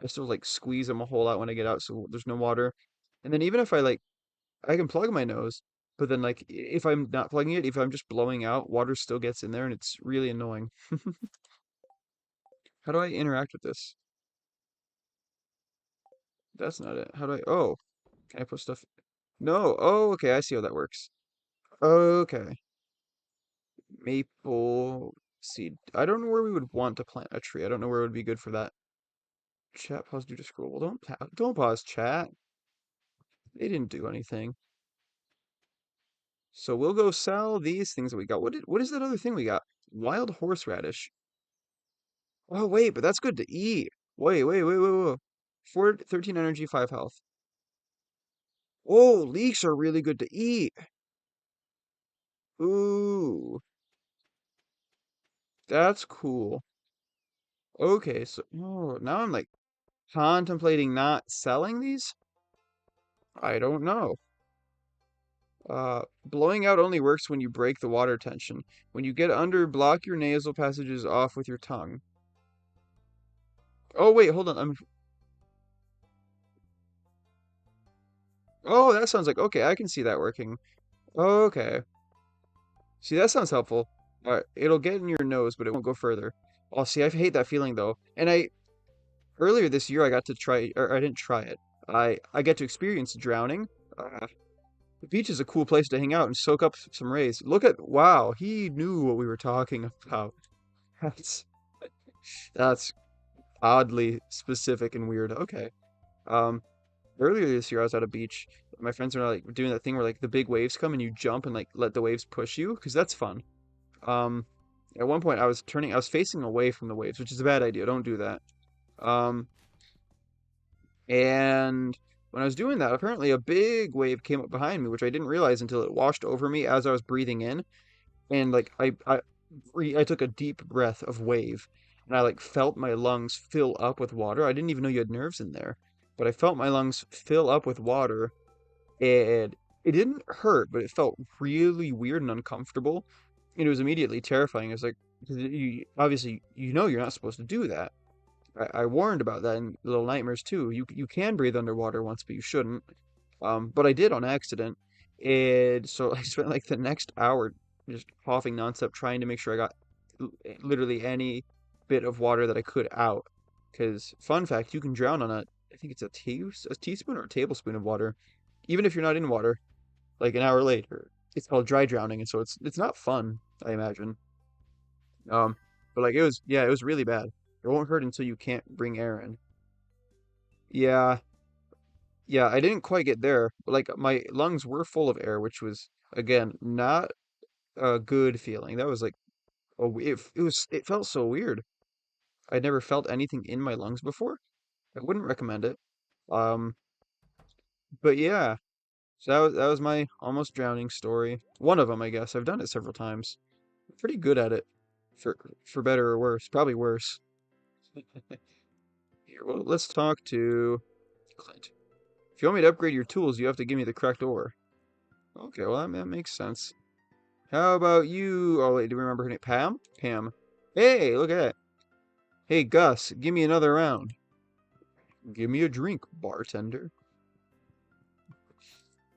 I still like squeeze them a whole lot when I get out, so there's no water. And then even if I can plug my nose, but then like if I'm not plugging it, if I'm just blowing out, water still gets in there, and it's really annoying. How do I interact with this? That's not it. How do I? Oh, can I put stuff? No. Oh, okay. I see how that works. Okay. Maple seed. I don't know where we would want to plant a tree. I don't know where it would be good for that. Chat pause due to scroll. Don't pause chat. They didn't do anything. So we'll go sell these things that we got. What is that other thing we got? Wild horseradish. Oh wait, but that's good to eat. Wait. 13 energy, 5 health. Oh, leeks are really good to eat. Ooh, that's cool. Okay, so oh, now I'm like contemplating not selling these. I don't know. Blowing out only works when you break the water tension. When you get under, block your nasal passages off with your tongue. Oh wait, hold on. Oh, that sounds like okay. I can see that working. Okay. See, that sounds helpful. It'll get in your nose, but it won't go further. Oh, see, I hate that feeling though. And I earlier this year I got to try, or I didn't try it. I get to experience drowning. The beach is a cool place to hang out and soak up some rays. Look at wow, he knew what we were talking about. That's that's oddly specific and weird. Okay. Um, Earlier this year I was at a beach. My friends are like doing that thing where like the big waves come and you jump and like let the waves push you because that's fun. Um, at one point I was facing away from the waves, which is a bad idea. Don't do that. Um, and when I was doing that, apparently a big wave came up behind me, which I didn't realize until it washed over me as I was breathing in. And like I took a deep breath of wave, and I like felt my lungs fill up with water. I didn't even know you had nerves in there, but I felt my lungs fill up with water, and it didn't hurt, but it felt really weird and uncomfortable, and it was immediately terrifying. It was like, 'cause you obviously you know you're not supposed to do that. I warned about that in Little Nightmares too. You can breathe underwater once, but you shouldn't. But I did on accident, and so I spent like the next hour just coughing nonstop, trying to make sure I got literally any bit of water that I could out. Because fun fact, you can drown on I think it's a teaspoon or a tablespoon of water, even if you're not in water, like an hour later. it's called dry drowning, and so it's not fun, I imagine. Um, but like it was, yeah, it was really bad. It won't hurt until you can't bring air in. Yeah, yeah, I didn't quite get there, but like my lungs were full of air, which was again not a good feeling. That was like it felt so weird. I'd never felt anything in my lungs before. I wouldn't recommend it. Um, but yeah, so that was my almost drowning story. One of them, I guess. I've done it several times. I'm pretty good at it, for for better or worse. Probably worse. Here, well, let's talk to Clint. If you want me to upgrade your tools, you have to give me the correct ore. Okay, well that makes sense. How about you? Oh wait, do you remember her name? Pam? Pam. Hey, look at that. Hey Gus, give me another round. Give me a drink, bartender.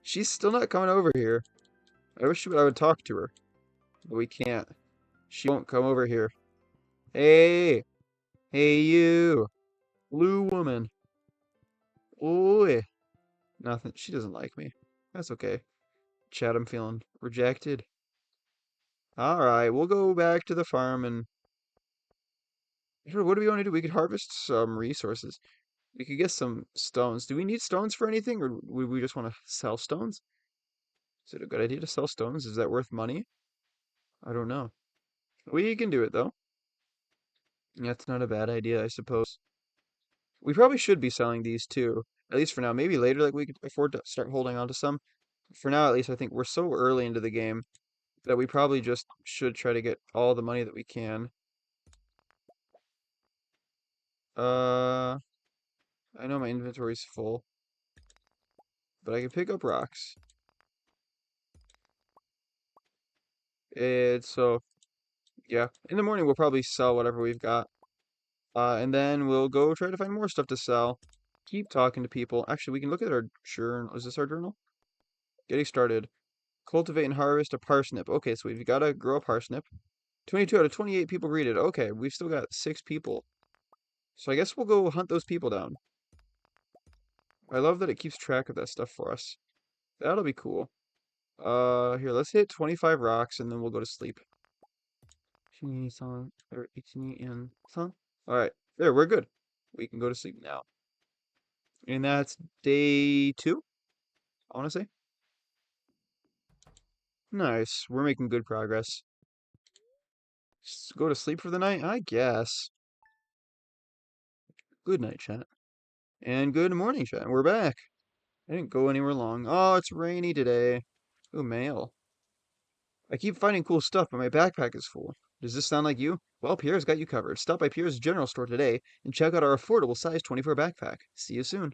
She's still not coming over here. I wish I would talk to her, but we can't. She won't come over here. Hey, hey you, blue woman. Oi. Nothing. She doesn't like me. That's okay. Chad, I'm feeling rejected. All right, we'll go back to the farm and what do we want to do? We could harvest some resources. We could get some stones. Do we need stones for anything, or would we just want to sell stones? Is it a good idea to sell stones? Is that worth money? I don't know. We can do it though. That's not a bad idea, I suppose. We probably should be selling these too, at least for now. Maybe later, like we could afford to start holding on to some. For now, at least, I think we're so early into the game that we probably just should try to get all the money that we can. Uh, I know my inventory's full, but I can pick up rocks. It's so yeah. In the morning, we'll probably sell whatever we've got. And then we'll go try to find more stuff to sell. Keep talking to people. Actually, we can look at our journal. Is this our journal? Getting started. Cultivate and harvest a parsnip. Okay, so we've got to grow a parsnip. 22 out of 28 people greeted. Okay, we've still got 6 people. So I guess we'll go hunt those people down. I love that it keeps track of that stuff for us. That'll be cool. Here, let's hit 25 rocks and then we'll go to sleep. Alright, there, we're good. We can go to sleep now. And that's day 2, I want to say. Nice, we're making good progress. Go to sleep for the night? I guess. Good night, chat. And good morning, chat. We're back. I didn't go anywhere long. Oh, it's rainy today. Ooh, mail. I keep finding cool stuff, but my backpack is full. Does this sound like you? Well, Pierre's got you covered. Stop by Pierre's general store today and check out our affordable size 24 backpack. See you soon.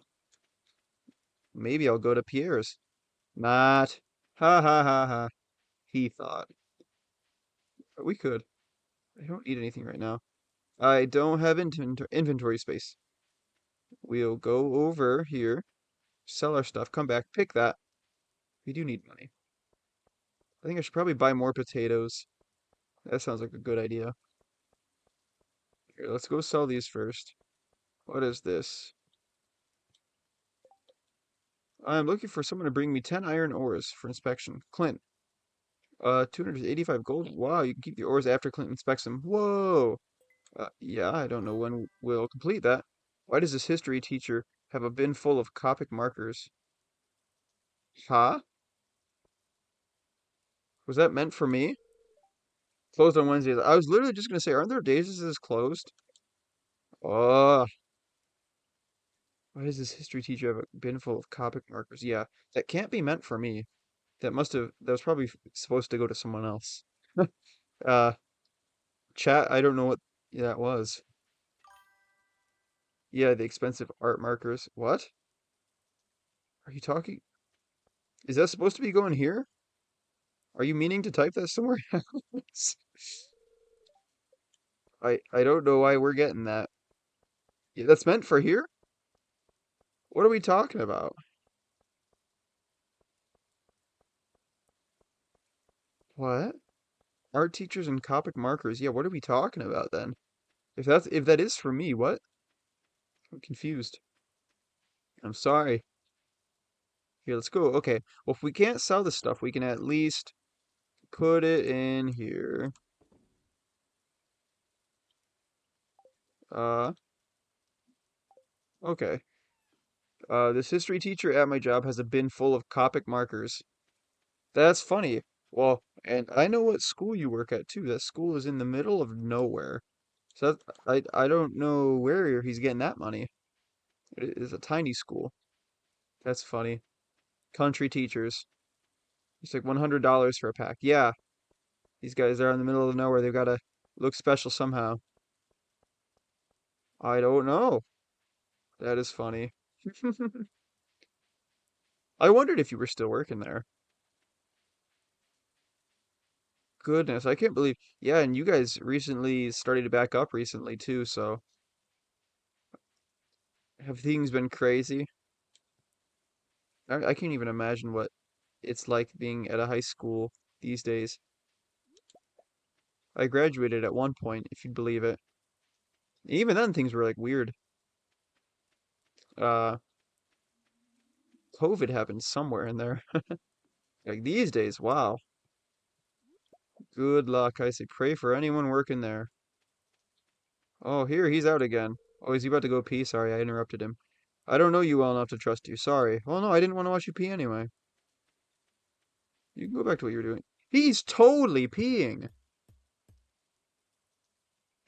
Maybe I'll go to Pierre's. Not. Ha ha ha ha. He thought. But we could. I don't need anything right now. I don't have inventory space. We'll go over here, sell our stuff, come back, pick that. We do need money. I think I should probably buy more potatoes. That sounds like a good idea. Here, let's go sell these first. What is this? I'm looking for someone to bring me 10 iron ores for inspection. Clint. 285 gold. Wow, you can keep the ores after Clint inspects them. Whoa. Yeah, I don't know when we'll complete that. Why does this history teacher have a bin full of Copic markers? Huh? Was that meant for me? Closed on Wednesdays. I was literally just gonna say, aren't there days this is closed? Oh, why does this history teacher have a bin full of Copic markers? Yeah, that can't be meant for me. That was probably supposed to go to someone else. Uh, chat, I don't know what that was. Yeah, the expensive art markers. What? Are you talking? Is that supposed to be going here? Are you meaning to type that somewhere else? I don't know why we're getting that. Yeah, that's meant for here? What are we talking about? What? Art teachers and Copic markers. Yeah, what are we talking about then? If that is for me, what? I'm confused. I'm sorry. Here, let's go. Okay. Well, if we can't sell this stuff, we can at least put it in here. Uh, okay. This history teacher at my job has a bin full of Copic markers. That's funny. Well, and I know what school you work at too. That school is in the middle of nowhere. So I don't know where he's getting that money. It is a tiny school. That's funny. Country teachers. It's like $100 for a pack. Yeah, these guys are in the middle of nowhere. They've got to look special somehow. I don't know. That is funny. I wondered if you were still working there. Goodness, I can't believe. Yeah, and you guys recently started to back up recently too, so have things been crazy? I can't even imagine what it's like being at a high school these days. I graduated at one point, if you'd believe it. Even then, things were like weird. Uh, COVID happened somewhere in there. Like these days, wow. Good luck. I say pray for anyone working there. Oh, here, he's out again. Oh, is he about to go pee? Sorry, I interrupted him. I don't know you well enough to trust you. Sorry. Well, no, I didn't want to watch you pee anyway. You can go back to what you were doing. He's totally peeing.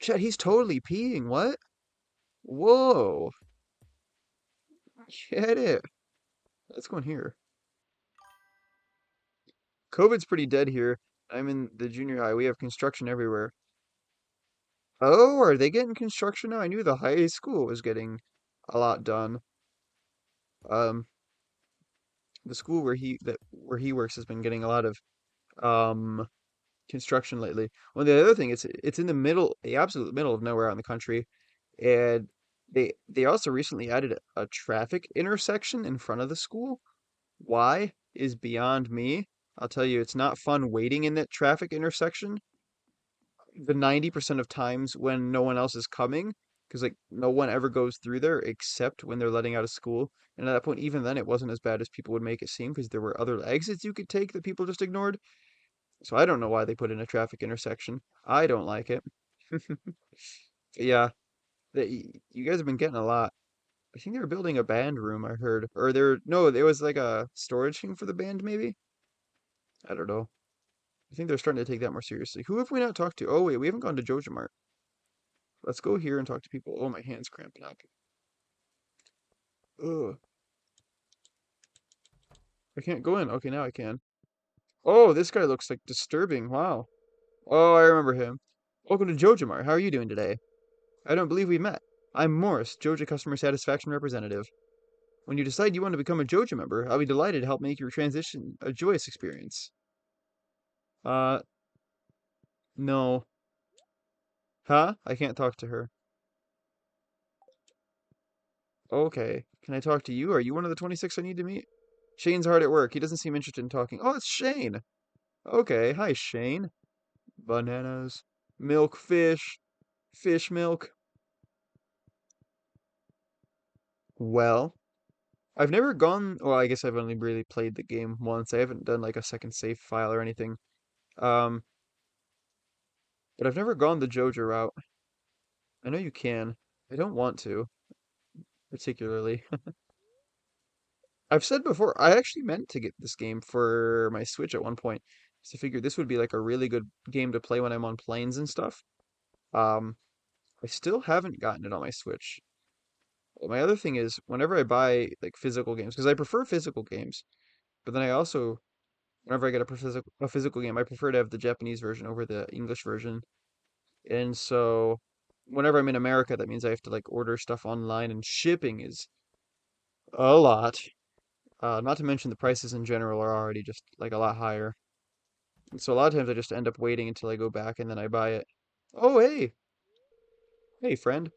Chet, he's totally peeing. What? Whoa. Get it. Let's go in here. COVID's pretty dead here. I'm in the junior high. We have construction everywhere. Oh, are they getting construction now? I knew the high school was getting a lot done. Um, the school where he works has been getting a lot of um construction lately. Well, the other thing is it's in the absolute middle of nowhere out in the country, and they also recently added a traffic intersection in front of the school. Why is beyond me. I'll tell you, it's not fun waiting in that traffic intersection the 90% of times when no one else is coming, because like no one ever goes through there except when they're letting out of school. And at that point, even then, it wasn't as bad as people would make it seem because there were other exits you could take that people just ignored. So I don't know why they put in a traffic intersection. I don't like it. Yeah, you guys have been getting a lot. I think they were building a band room, I heard. Or there, no, there was like a storage thing for the band, maybe? I don't know. I think they're starting to take that more seriously. Who have we not talked to? Oh, wait, we haven't gone to Joja Mart. Let's go here and talk to people. Oh, my hand's cramping up. Ugh. I can't go in. Okay, now I can. Oh, this guy looks like disturbing. Wow. Oh, I remember him. Welcome to Joja Mart. How are you doing today? I don't believe we met. I'm Morris, Joja Customer Satisfaction Representative. When you decide you want to become a Joja member, I'll be delighted to help make your transition a joyous experience. Uh, no. Huh? I can't talk to her. Okay. Can I talk to you? Are you one of the 26 I need to meet? Shane's hard at work. He doesn't seem interested in talking. Oh, it's Shane. Okay. Hi, Shane. Bananas. Milk, fish. Fish milk. Well, I've never gone. Well, I guess I've only really played the game once. I haven't done like a second save file or anything. Um, but I've never gone the Joja route. I know you can. I don't want to, particularly. I've said before, I actually meant to get this game for my Switch at one point. So I figured this would be like a really good game to play when I'm on planes and stuff. Um, I still haven't gotten it on my Switch. My other thing is, whenever I buy like physical games, because I prefer physical games, but then I also, whenever I get a physical game, I prefer to have the Japanese version over the English version. And so, whenever I'm in America, that means I have to like order stuff online, and shipping is a lot. Not to mention the prices in general are already just like a lot higher. And so a lot of times I just end up waiting until I go back and then I buy it. Oh, hey, hey, friend.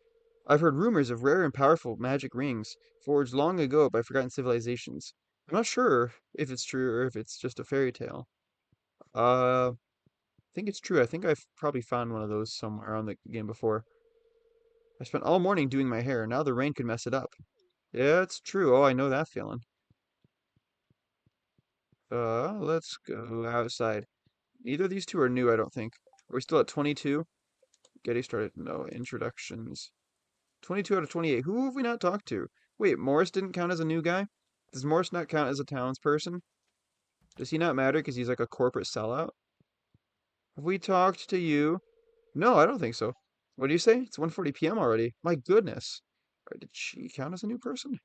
I've heard rumors of rare and powerful magic rings forged long ago by forgotten civilizations. I'm not sure if it's true or if it's just a fairy tale. I think it's true. I think I've probably found one of those somewhere on the game before. I spent all morning doing my hair. Now the rain could mess it up. Yeah, it's true. Oh, I know that feeling. Let's go outside. Neither of these two are new, I don't think. Are we still at 22? Getting started. No, introductions. 22 out of 28. Who have we not talked to? Wait, Morris didn't count as a new guy? Does Morris not count as a townsperson? Does he not matter because he's like a corporate sellout? Have we talked to you? No, I don't think so. What do you say? It's 1:40 p.m. already. My goodness. Did she count as a new person?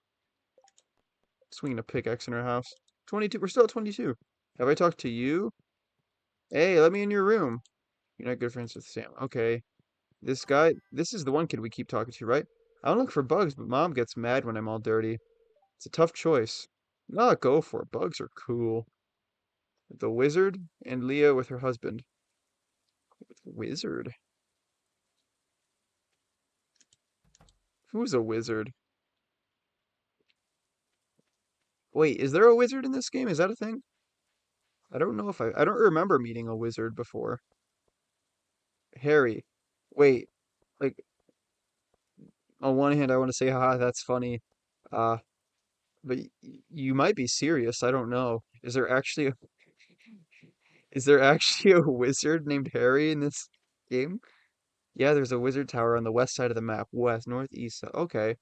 Swinging a pickaxe in her house. 22. We're still at 22. Have I talked to you? Hey, let me in your room. You're not good friends with Sam. Okay. This guy, this is the one kid we keep talking to, right? I don't look for bugs, but mom gets mad when I'm all dirty. It's a tough choice. No, go for it. Bugs are cool. The wizard and Leah with her husband. Wizard? Who's a wizard? Wait, is there a wizard in this game? Is that a thing? I don't know if I don't remember meeting a wizard before. Harry. Wait, like on one hand I want to say haha that's funny. Uh but you might be serious. I don't know. Is there actually a wizard named Harry in this game? Yeah, there's a wizard tower on the west side of the map. West, north, east. Okay.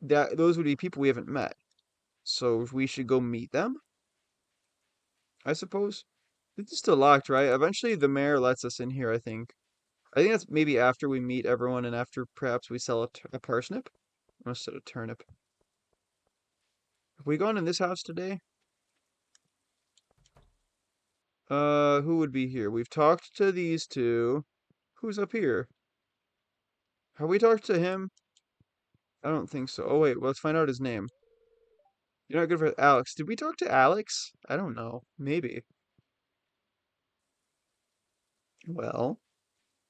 Those would be people we haven't met. So we should go meet them, I suppose. This is still locked, right? Eventually the mayor lets us in here, I think. I think that's maybe after we meet everyone and after perhaps we sell a parsnip. I almost said a turnip. Have we gone in this house today? Who would be here? We've talked to these two. Who's up here? Have we talked to him? I don't think so. Oh wait, well, let's find out his name. You're not good for Alex. Did we talk to Alex? I don't know. Maybe. Well,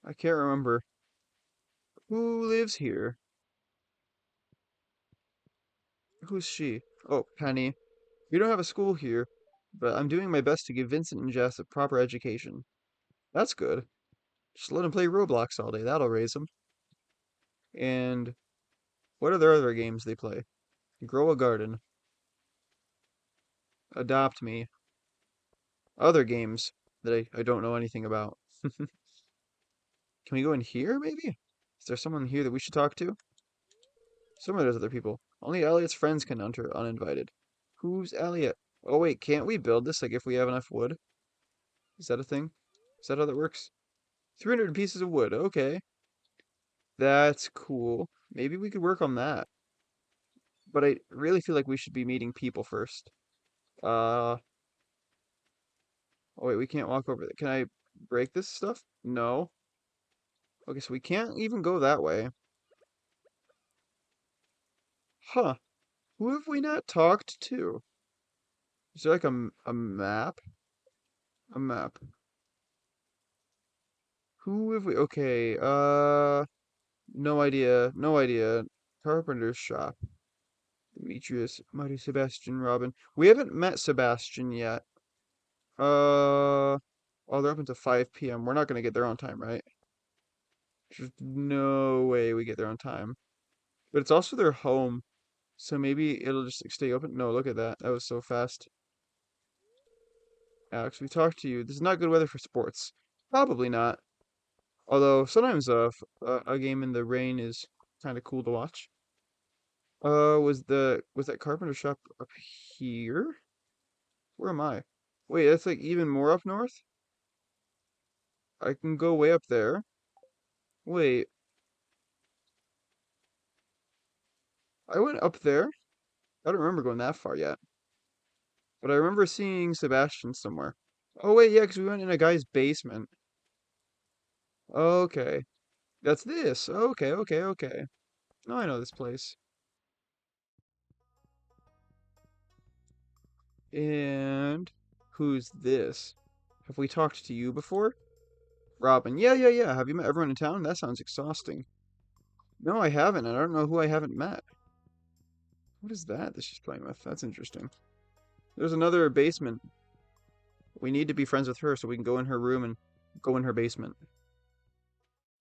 I can't remember. Who lives here? Who's she? Oh, Penny. We don't have a school here, but I'm doing my best to give Vincent and Jess a proper education. That's good. Just let them play Roblox all day. That'll raise them. And what are their other games they play? Grow a garden. Adopt me. Other games that I don't know anything about. Can we go in here, maybe? Is there someone here that we should talk to? Some of those other people. Only Elliot's friends can enter uninvited. Who's Elliot? Oh wait, can't we build this like if we have enough wood? Is that a thing? Is that how that works? 300 pieces of wood. Okay. That's cool. Maybe we could work on that. But I really feel like we should be meeting people first. Uh, oh wait, we can't walk over there. Can I break this stuff? No. Okay, so we can't even go that way. Huh. Who have we not talked to? Is there like a map? A map. Who have we? Okay, no idea. No idea. Carpenter's shop. Demetrius, Mighty Sebastian, Robin. We haven't met Sebastian yet. Oh, they're open to 5 p.m. We're not gonna get there on time, right? There's no way we get there on time. But it's also their home, so maybe it'll just like, stay open. No, look at that. That was so fast. Alex, we talked to you. This is not good weather for sports. Probably not. Although sometimes a game in the rain is kind of cool to watch. Was that carpenter shop up here? Where am I? Wait, that's like even more up north? I can go way up there. Wait, I went up there. I don't remember going that far yet. But I remember seeing Sebastian somewhere. Oh wait, yeah, because we went in a guy's basement. Okay. That's this. Okay, okay, okay. Now I know this place. And who's this? Have we talked to you before? Robin. Yeah, yeah, yeah. Have you met everyone in town? That sounds exhausting. No, I haven't, and I don't know who I haven't met. What is that she's playing with? That's interesting. There's another basement. We need to be friends with her so we can go in her room and go in her basement.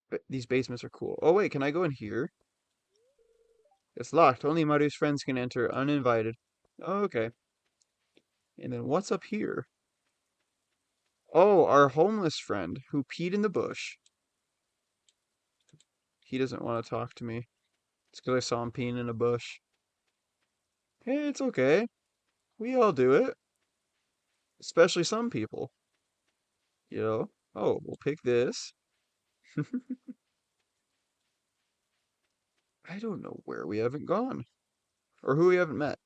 But these basements are cool. Oh wait, can I go in here? It's locked. Only Maru's friends can enter, uninvited. Oh, okay. And then what's up here? Oh, our homeless friend who peed in the bush. He doesn't want to talk to me. It's because I saw him peeing in a bush. Hey, it's okay. We all do it. Especially some people. You know? Oh, we'll pick this. I don't know where we haven't gone. Or who we haven't met.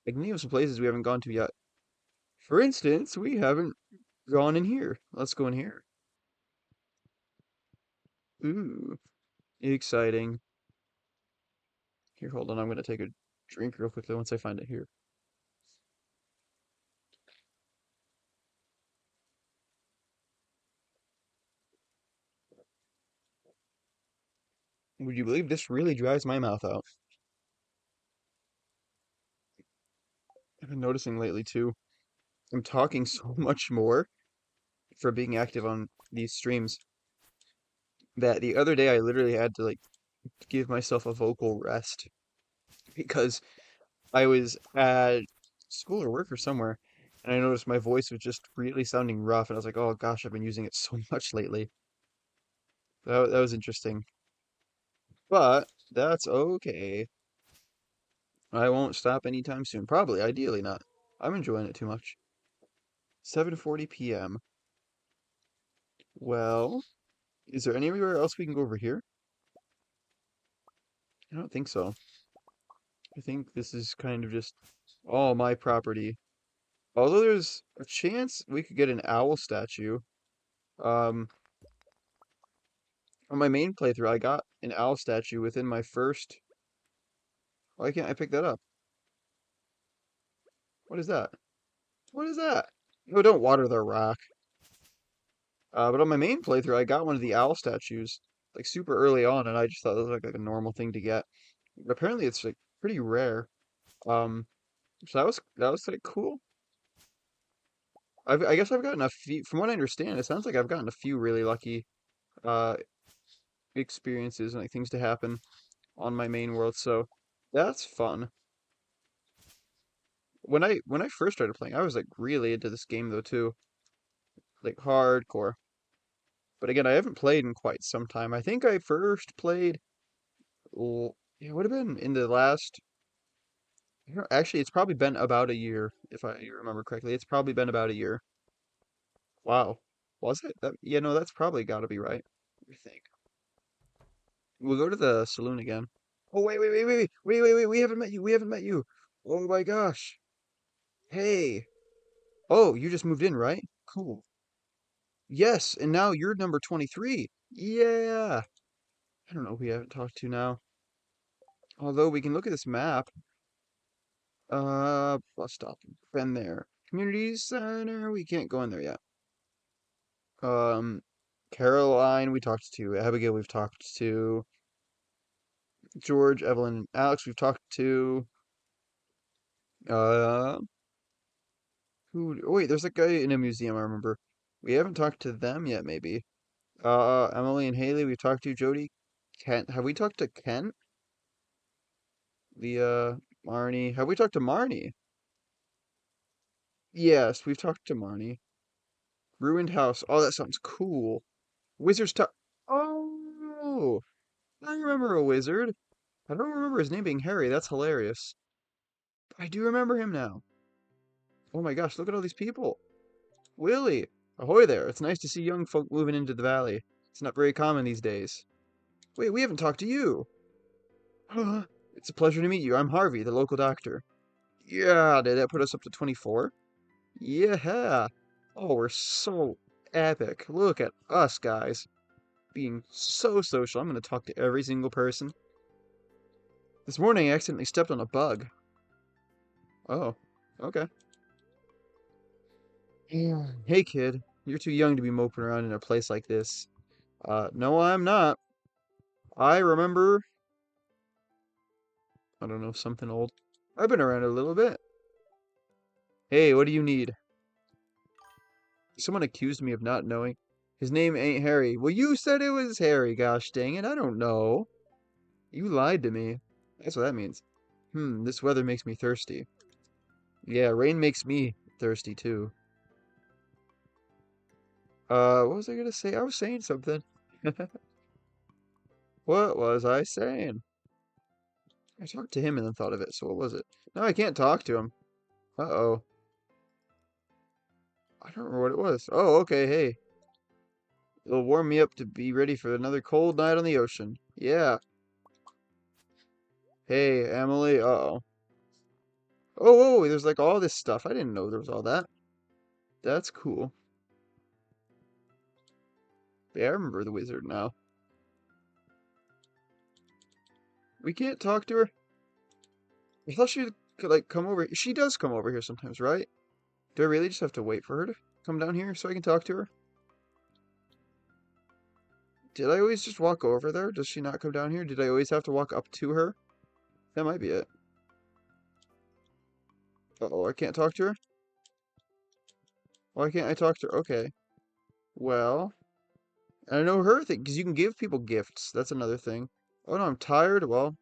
I can name some places we haven't gone to yet. For instance, we haven't gone in here. Let's go in here. Ooh, exciting. Here, hold on. I'm going to take a drink real quickly once I find it here. Would you believe this really dries my mouth out? I've been noticing lately too. I'm talking so much more for being active on these streams that the other day I literally had to like give myself a vocal rest because I was at school or work or somewhere and I noticed my voice was just really sounding rough and I was like, "Oh gosh, I've been using it so much lately." That was interesting. But that's okay. I won't stop anytime soon. Probably, ideally not. I'm enjoying it too much. 7:40 p.m. Well, is there anywhere else we can go over here? I don't think so. I think this is kind of just all my property. Although there's a chance we could get an owl statue. Um, on my main playthrough, I got an owl statue within my first. Why can't I pick that up? What is that? What is that? No, don't water the rock. But on my main playthrough, I got one of the owl statues like super early on, and I just thought it was like a normal thing to get. But apparently, it's like pretty rare. Um, so that was like cool. I guess I've gotten a few. From what I understand, it sounds like I've gotten a few really lucky uh experiences and like things to happen on my main world. So that's fun. When I first started playing, I was like really into this game though too, like hardcore. But again, I haven't played in quite some time. I think I first played. Yeah, it would have been in the last. Actually, it's probably been about a year if I remember correctly. It's probably been about a year. Wow, was it? Yeah, no, that's probably got to be right. I think. We'll go to the saloon again. Oh wait, we haven't met you. We haven't met you. Oh my gosh. Hey. Oh, you just moved in, right? Cool. Yes, and now you're number 23. Yeah. I don't know who we haven't talked to now. Although we can look at this map. Bus stop. Been there. Community center. We can't go in there yet. Um, Caroline, we talked to. Abigail, we've talked to. George, Evelyn, Alex, we've talked to. Uh, who? Oh, wait, there's a guy in a museum, I remember. We haven't talked to them yet, maybe. Emily and Haley, we've talked to. Jody, Kent. Have we talked to Kent? Marnie. Have we talked to Marnie? Yes, we've talked to Marnie. Ruined house. Oh, that sounds cool. Wizard's Tower. Oh, I remember a wizard. I don't remember his name being Harry. That's hilarious. I do remember him now. Oh my gosh, look at all these people. Willie. Ahoy there. It's nice to see young folk moving into the valley. It's not very common these days. Wait, we haven't talked to you. It's a pleasure to meet you. I'm Harvey, the local doctor. Yeah, did that put us up to 24? Yeah. Oh, we're so epic. Look at us, guys. Being so social. I'm going to talk to every single person. This morning, I accidentally stepped on a bug. Oh, okay. Yeah. Hey, kid. You're too young to be moping around in a place like this. No, I'm not. I remember, I don't know, something old. I've been around a little bit. Hey, what do you need? Someone accused me of not knowing. His name ain't Harry. Well, you said it was Harry, gosh dang it. I don't know. You lied to me. That's what that means. This weather makes me thirsty. Yeah, rain makes me thirsty too. What was I gonna say? I was saying something. What was I saying? I talked to him and then thought of it, so what was it? No, I can't talk to him. Uh-oh. I don't remember what it was. Oh, okay, hey. It'll warm me up to be ready for another cold night on the ocean. Yeah. Hey, Emily. Uh-oh. Oh, whoa, there's like all this stuff. I didn't know there was all that. That's cool. Yeah, I remember the wizard now. We can't talk to her. I thought she could like come over. She does come over here sometimes, right? Do I really just have to wait for her to come down here so I can talk to her? Did I always just walk over there? Does she not come down here? Did I always have to walk up to her? That might be it. Uh-oh, I can't talk to her? Why can't I talk to her? Okay. Well, and I know her thing, because you can give people gifts. That's another thing. Oh no, I'm tired. Well,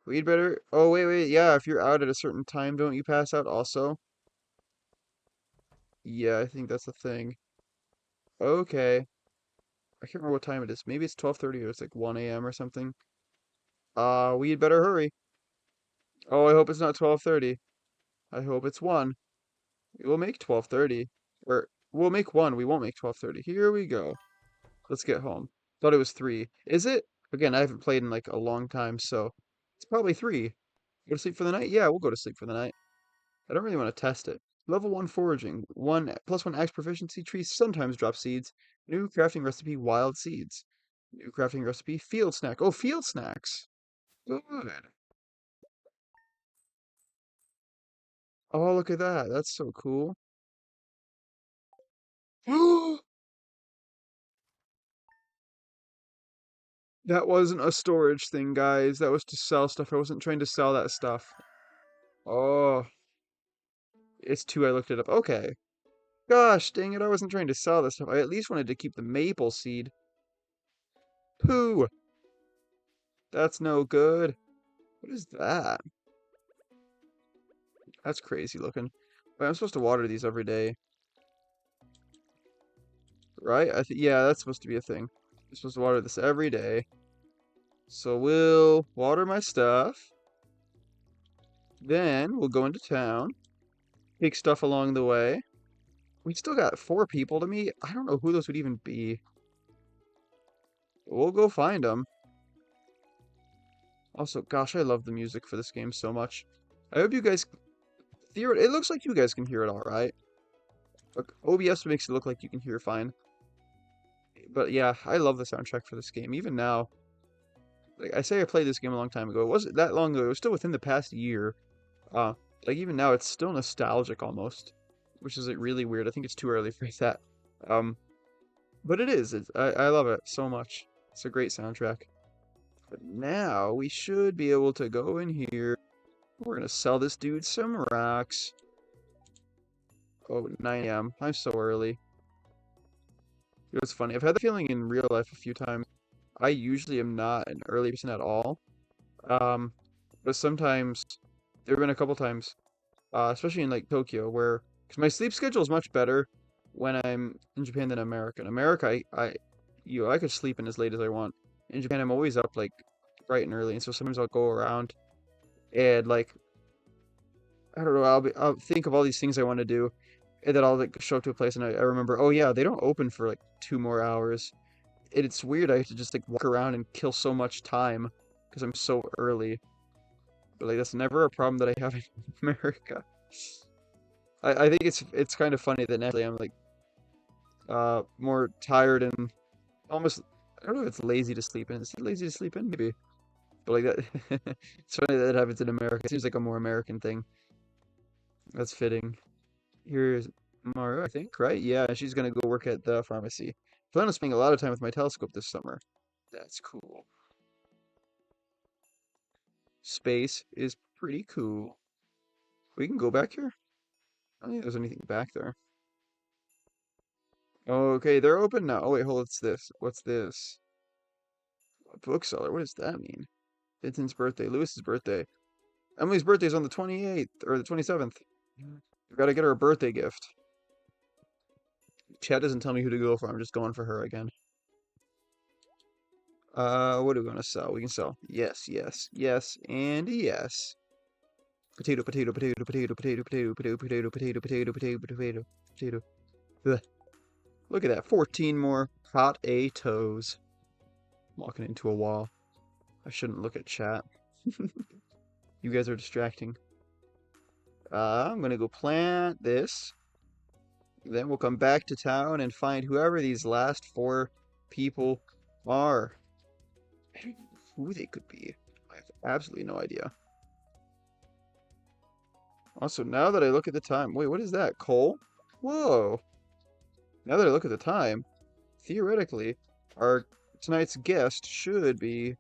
we'd better... Oh, wait. Yeah, if you're out at a certain time, don't you pass out also? Yeah, I think that's the thing. Okay. I can't remember what time it is. Maybe it's 12:30 or it's like 1 a.m. or something. We'd better hurry. Oh, I hope it's not 12:30. I hope it's 1. We'll make 12:30. Or we'll make 1. We won't make 12:30. Here we go. Let's get home. Thought it was 3. Is it? Again, I haven't played in like a long time, so it's probably 3. Go to sleep for the night? Yeah, we'll go to sleep for the night. I don't really want to test it. Level 1 foraging. 1 +1 axe proficiency. Trees sometimes drop seeds. New crafting recipe, wild seeds. New crafting recipe, field snack. Oh, field snacks. Good. Oh, look at that. That's so cool. That wasn't a storage thing, guys. That was to sell stuff. I wasn't trying to sell that stuff. Oh, it's 2. I looked it up. Okay. Gosh, dang it. I wasn't trying to sell this stuff. I at least wanted to keep the maple seed. Pooh. That's no good. What is that? That's crazy looking. Wait, I'm supposed to water these every day, right? Yeah, that's supposed to be a thing. I'm supposed to water this every day. So we'll water my stuff. Then we'll go into town. Take stuff along the way. We still got 4 people to meet. I don't know who those would even be. We'll go find them. Also, gosh, I love the music for this game so much. I hope you guys... It looks like you guys can hear it all right. Look, OBS makes it look like you can hear fine. But yeah, I love the soundtrack for this game. Even now, like I say I played this game a long time ago. It wasn't that long ago. It was still within the past year. Uh, like even now, it's still nostalgic almost, which is like really weird. I think it's too early for that. Um, but it is. I love it so much. It's a great soundtrack. But now we should be able to go in here. We're gonna sell this dude some rocks. Oh, 9 a.m. I'm so early. It was funny. I've had the feeling in real life a few times. I usually am not an early person at all. Um, but sometimes there have been a couple times, especially in like Tokyo, where because my sleep schedule is much better when I'm in Japan than America. In America, I could sleep in as late as I want. In Japan, I'm always up like bright and early, and so sometimes I'll go around and like I don't know, I'll think of all these things I want to do, and then I'll like show up to a place and I remember, oh yeah, they don't open for like 2 more hours. And it's weird. I have to just like walk around and kill so much time because I'm so early. But like that's never a problem that I have in America. I think it's kind of funny that naturally I'm like more tired and almost I don't know if it's lazy to sleep in. Is it lazy to sleep in? Maybe. But like that it's funny that it happens in America. It seems like a more American thing. That's fitting. Here's Maru, I think, right? Yeah, she's gonna go work at the pharmacy. Plan on spending a lot of time with my telescope this summer. That's cool. Space is pretty cool. We can go back here? I don't think there's anything back there. Okay, they're open now. Oh wait, hold, what's this? What's this? A bookseller, what does that mean? Vincent's birthday, Lewis's birthday. Emily's birthday is on the 28th, or the 27th. We gotta get her a birthday gift. Chat doesn't tell me who to go for. I'm just going for her again. What are we gonna sell? We can sell yes, yes, yes, and yes. Potato, potato, potato, potato, potato, potato, potato, potato, potato, potato, potato, potato, potato. Ugh. Look at that. 14 more potatoes. Walking into a wall. I shouldn't look at chat. You guys are distracting. I'm gonna go plant this. Then we'll come back to town and find whoever these last four people are. I don't know who they could be. I have absolutely no idea. Also, now that I look at the time, wait, what is that? Coal? Whoa. Now that I look at the time, theoretically, our tonight's guest should be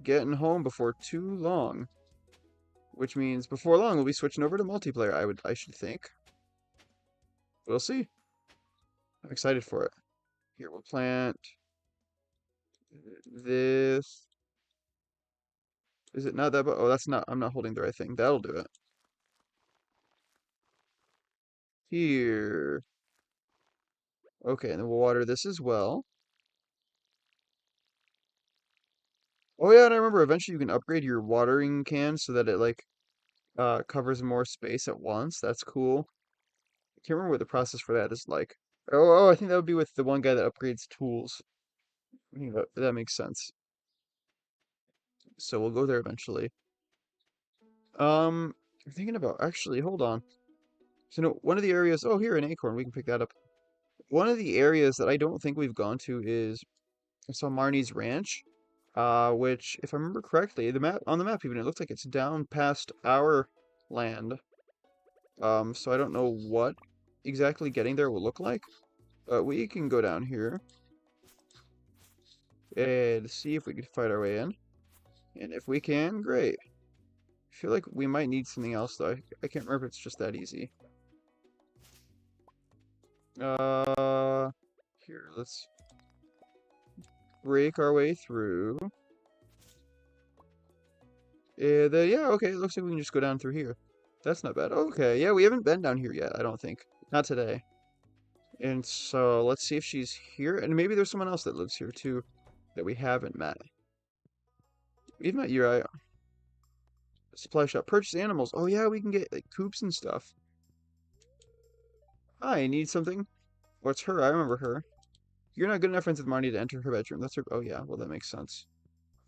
getting home before too long. Which means before long we'll be switching over to multiplayer, I should think. We'll see. I'm excited for it. Here, we'll plant this. Is it not that? Oh, that's not. I'm not holding the right thing. That'll do it. Here. Okay, and then we'll water this as well. Oh yeah, and I remember eventually you can upgrade your watering can so that it like covers more space at once. That's cool. I can't remember what the process for that is like. I think that would be with the one guy that upgrades tools. I think that makes sense. So we'll go there eventually. I'm thinking about actually, hold on. So no, one of the areas, oh here, an acorn, we can pick that up. One of the areas that I don't think we've gone to is I saw Marnie's Ranch, which, if I remember correctly, the map on the map even it looks like it's down past our land. So I don't know what exactly getting there will look like, but we can go down here and see if we can fight our way in. And if we can, great. I feel like we might need something else though. I can't remember if it's just that easy. Uh, Here, let's break our way through. Yeah, okay, it looks like we can just go down through here. That's not bad. Okay, yeah, we haven't been down here yet, I don't think. Not today. And so, let's see if she's here. And maybe there's someone else that lives here, too, that we haven't met. We've met Uri. Supply shop. Purchase animals. Oh, yeah, we can get, like, coops and stuff. I need something. What's her? I remember her. You're not good enough friends with Marnie to enter her bedroom. That's her. Oh, yeah, well, that makes sense.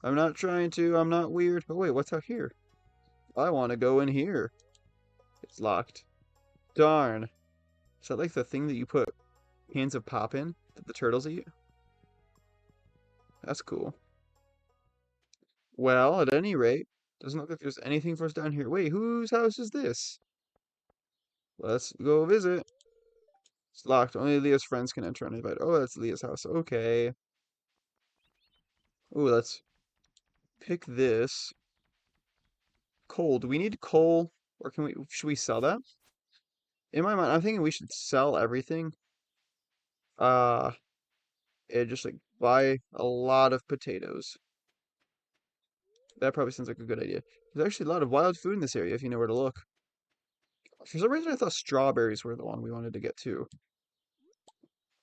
I'm not trying to. I'm not weird. Oh, wait, what's out here? I want to go in here. It's locked. Darn. Is that like the thing that you put cans of pop in that the turtles eat? That's cool. Well, at any rate, doesn't look like there's anything for us down here. Wait, whose house is this? Let's go visit. It's locked. Only Leah's friends can enter uninvited. Oh, that's Leah's house. Okay. Oh, let's pick this. Coal. Do we need coal? Or should we sell that? In my mind, I'm thinking we should sell everything. Uh, and just like buy a lot of potatoes. That probably sounds like a good idea. There's actually a lot of wild food in this area if you know where to look. For some reason, I thought strawberries were the one we wanted to get to.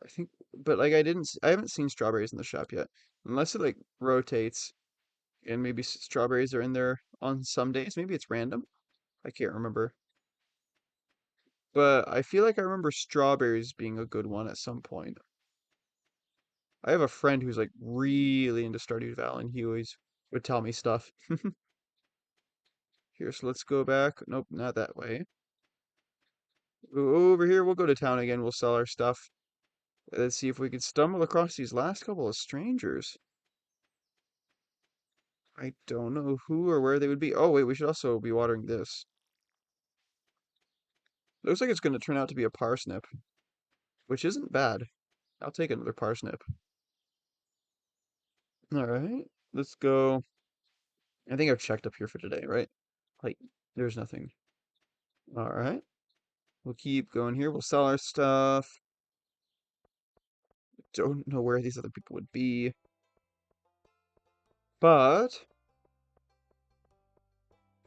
I think, but like I haven't seen strawberries in the shop yet. Unless it like rotates and maybe strawberries are in there on some days. Maybe it's random. I can't remember. But I feel like I remember strawberries being a good one at some point. I have a friend who's like really into Stardew Valley and he always would tell me stuff. Here, so let's go back. Nope, not that way. Over here, we'll go to town again. We'll sell our stuff. Let's see if we can stumble across these last couple of strangers. I don't know who or where they would be. Oh, wait, we should also be watering this. Looks like it's going to turn out to be a parsnip, which isn't bad. I'll take another parsnip. All right, let's go. I think I've checked up here for today, right? Like, there's nothing. All right, we'll keep going here. We'll sell our stuff. Don't know where these other people would be, but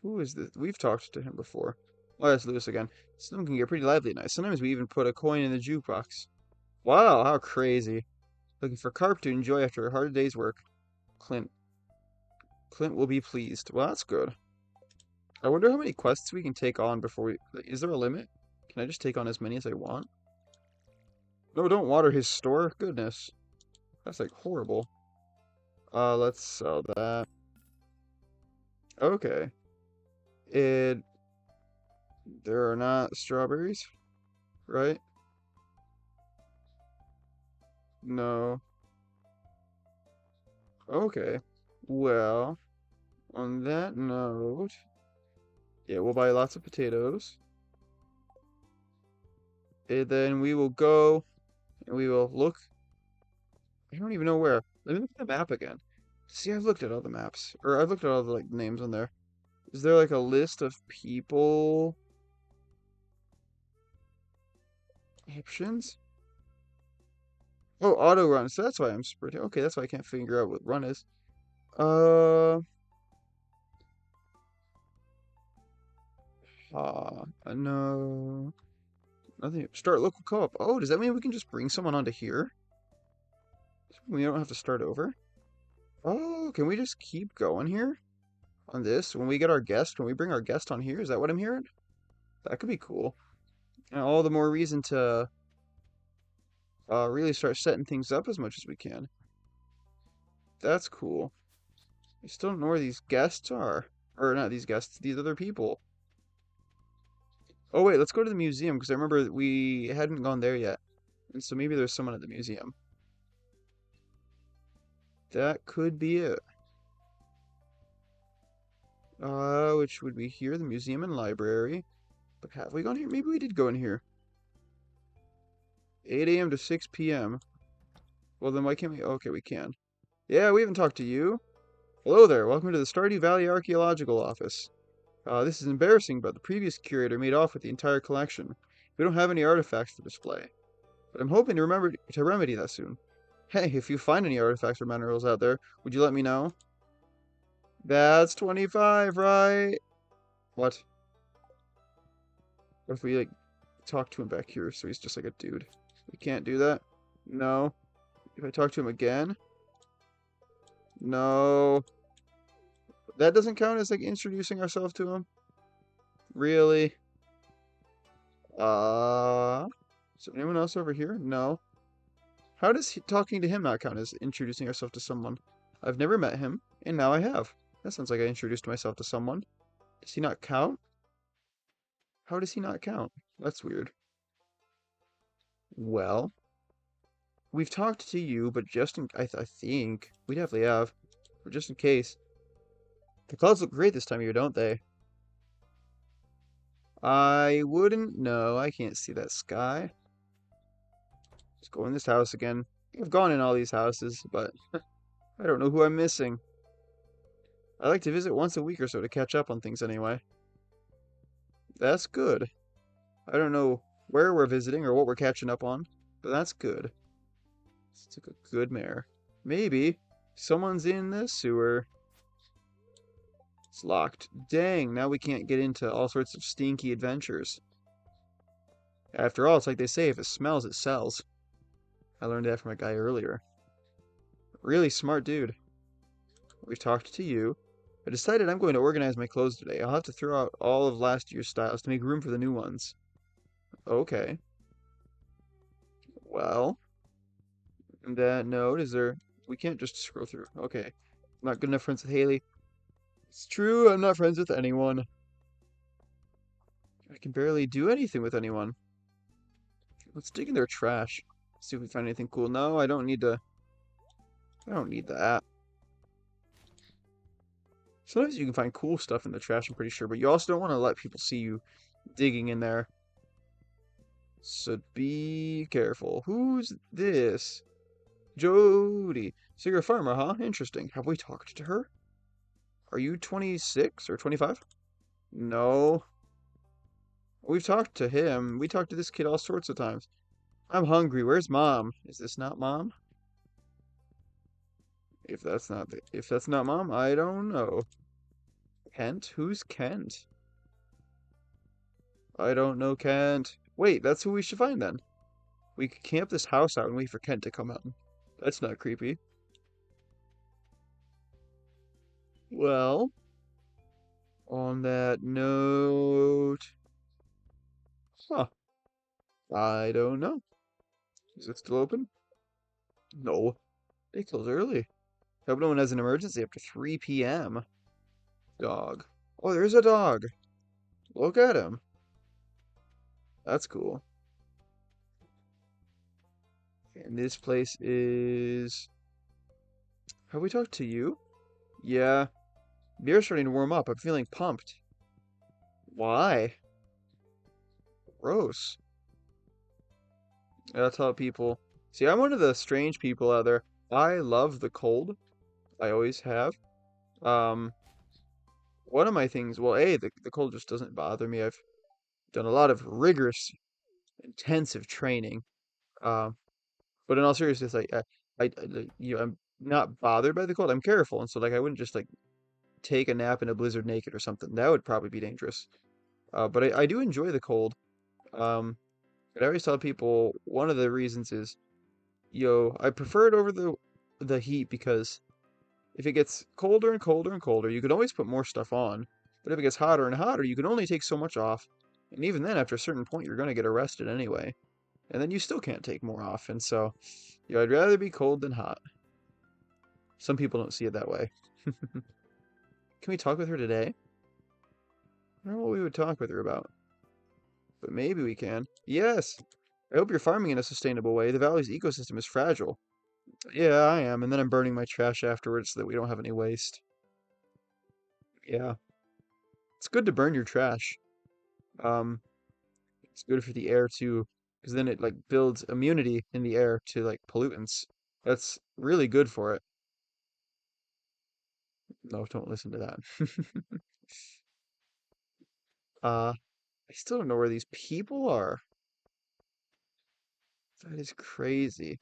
Who is this? We've talked to him before. Oh, that's Lewis again. Some can get pretty lively at night. Sometimes we even put a coin in the jukebox. Wow, how crazy. Looking for carp to enjoy after a hard day's work. Clint. Clint will be pleased. Well, that's good. I wonder how many quests we can take on before we... Is there a limit? Can I just take on as many as I want? No, don't water his store. Goodness. That's like horrible. Let's sell that. Okay. It... There are not strawberries, right? No. Okay. Well, on that note, yeah, we'll buy lots of potatoes. And then we will go and we will look. I don't even know where. Let me look at the map again. See, I've looked at all the maps. Or I've looked at all the like names on there. Is there like a list of people options? Oh, auto run. So that's why I'm sprinting. Okay, that's why I can't figure out what run is. Uh, no. Nothing. Start local co-op. Oh, does that mean we can just bring someone onto here? We don't have to start over? Oh, can we just keep going here? On this? When we get our guest, when we bring our guest on here? Is that what I'm hearing? That could be cool. And all the more reason to really start setting things up as much as we can. That's cool. I still don't know where these guests are. Or not these guests, these other people. Oh wait, let's go to the museum because I remember we hadn't gone there yet. And so maybe there's someone at the museum. That could be it. Which would be here, the museum and library. But have we gone here? Maybe we did go in here. 8 a.m. to 6 p.m. Well, then why can't we? Okay, we can. Yeah, we haven't talked to you. Hello there. Welcome to the Stardew Valley Archaeological Office. This is embarrassing, but the previous curator made off with the entire collection. We don't have any artifacts to display. But I'm hoping to remember to remedy that soon. Hey, if you find any artifacts or minerals out there, would you let me know? That's 25, right? What? What if we, like, talk to him back here so he's just like a dude? We can't do that? No. If I talk to him again? No. That doesn't count as, like, introducing ourselves to him? Really? Is there anyone else over here? No. How does talking to him not count as introducing ourselves to someone? I've never met him, and now I have. That sounds like I introduced myself to someone. Does he not count? How does he not count? That's weird. Well, we've talked to you, but just in... I think. We definitely have. But just in case. The clouds look great this time of year, don't they? I wouldn't know. I can't see that sky. Let's go in this house again. I've gone in all these houses, but I don't know who I'm missing. I like to visit once a week or so to catch up on things anyway. That's good. I don't know where we're visiting or what we're catching up on, but that's good. It's like a good mare. Maybe someone's in the sewer. It's locked. Dang, now we can't get into all sorts of stinky adventures. After all, it's like they say, if it smells, it sells. I learned that from a guy earlier. Really smart dude. We've talked to you. I decided I'm going to organize my clothes today. I'll have to throw out all of last year's styles to make room for the new ones. Okay. Well, on that note, is there... We can't just scroll through. Okay. I'm not good enough friends with Haley. It's true, I'm not friends with anyone. I can barely do anything with anyone. Let's dig in their trash. See if we find anything cool. No, I don't need to... I don't need that. Sometimes you can find cool stuff in the trash, I'm pretty sure, but you also don't want to let people see you digging in there. So be careful. Who's this? Jody. So you're a farmer, huh? Interesting. Have we talked to her? Are you 26 or 25? No. We've talked to him. We talked to this kid all sorts of times. I'm hungry. Where's mom? Is this not mom? If that's not mom, I don't know. Kent? Who's Kent? I don't know Kent. Wait, that's who we should find then. We could camp this house out and wait for Kent to come out. That's not creepy. Well, on that note, huh, I don't know. Is it still open? No, they close early. Hope no one has an emergency after 3 p.m. Dog. Oh, there's a dog. Look at him. That's cool. And this place is... Have we talked to you? Yeah. Beer's starting to warm up. I'm feeling pumped. Why? Gross. That's how people... See, I'm one of the strange people out there. I love the cold. I always have. Um, one of my things, well, the cold just doesn't bother me. I've done a lot of rigorous, intensive training. Um, but in all seriousness, I'm not bothered by the cold. I'm careful, and so like I wouldn't just like take a nap in a blizzard naked or something. That would probably be dangerous. But I do enjoy the cold. Um, and I always tell people one of the reasons is, I prefer it over the heat because if it gets colder and colder and colder, you can always put more stuff on. But if it gets hotter and hotter, you can only take so much off. And even then, after a certain point, you're going to get arrested anyway. And then you still can't take more off. And so, I'd rather be cold than hot. Some people don't see it that way. Can we talk with her today? I don't know what we would talk with her about. But maybe we can. Yes! I hope you're farming in a sustainable way. The valley's ecosystem is fragile. Yeah, I am. And then I'm burning my trash afterwards so that we don't have any waste. Yeah. It's good to burn your trash. Um, it's good for the air too, because then it like builds immunity in the air to like pollutants. That's really good for it. No, don't listen to that. I still don't know where these people are. That is crazy.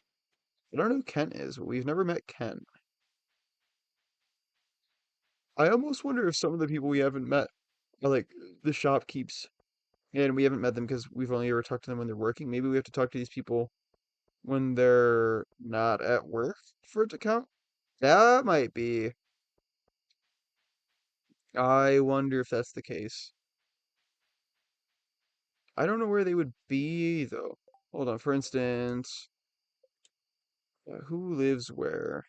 I don't know who Kent is. We've never met Kent. I almost wonder if some of the people we haven't met are like the shopkeeps, and we haven't met them because we've only ever talked to them when they're working. Maybe we have to talk to these people when they're not at work for it to count. That might be. I wonder if that's the case. I don't know where they would be though. Hold on, for instance, who lives where?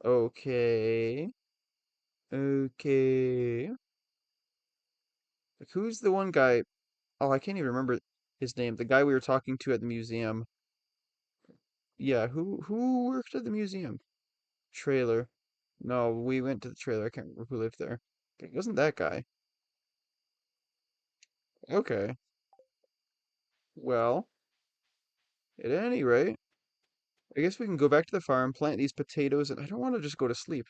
Okay. Okay. Like, who's the one guy? Oh, I can't even remember his name. The guy we were talking to at the museum. Yeah, who worked at the museum? Trailer. No, we went to the trailer. I can't remember who lived there. It wasn't that guy. Okay. Well, at any rate, I guess we can go back to the farm, plant these potatoes, and I don't want to just go to sleep.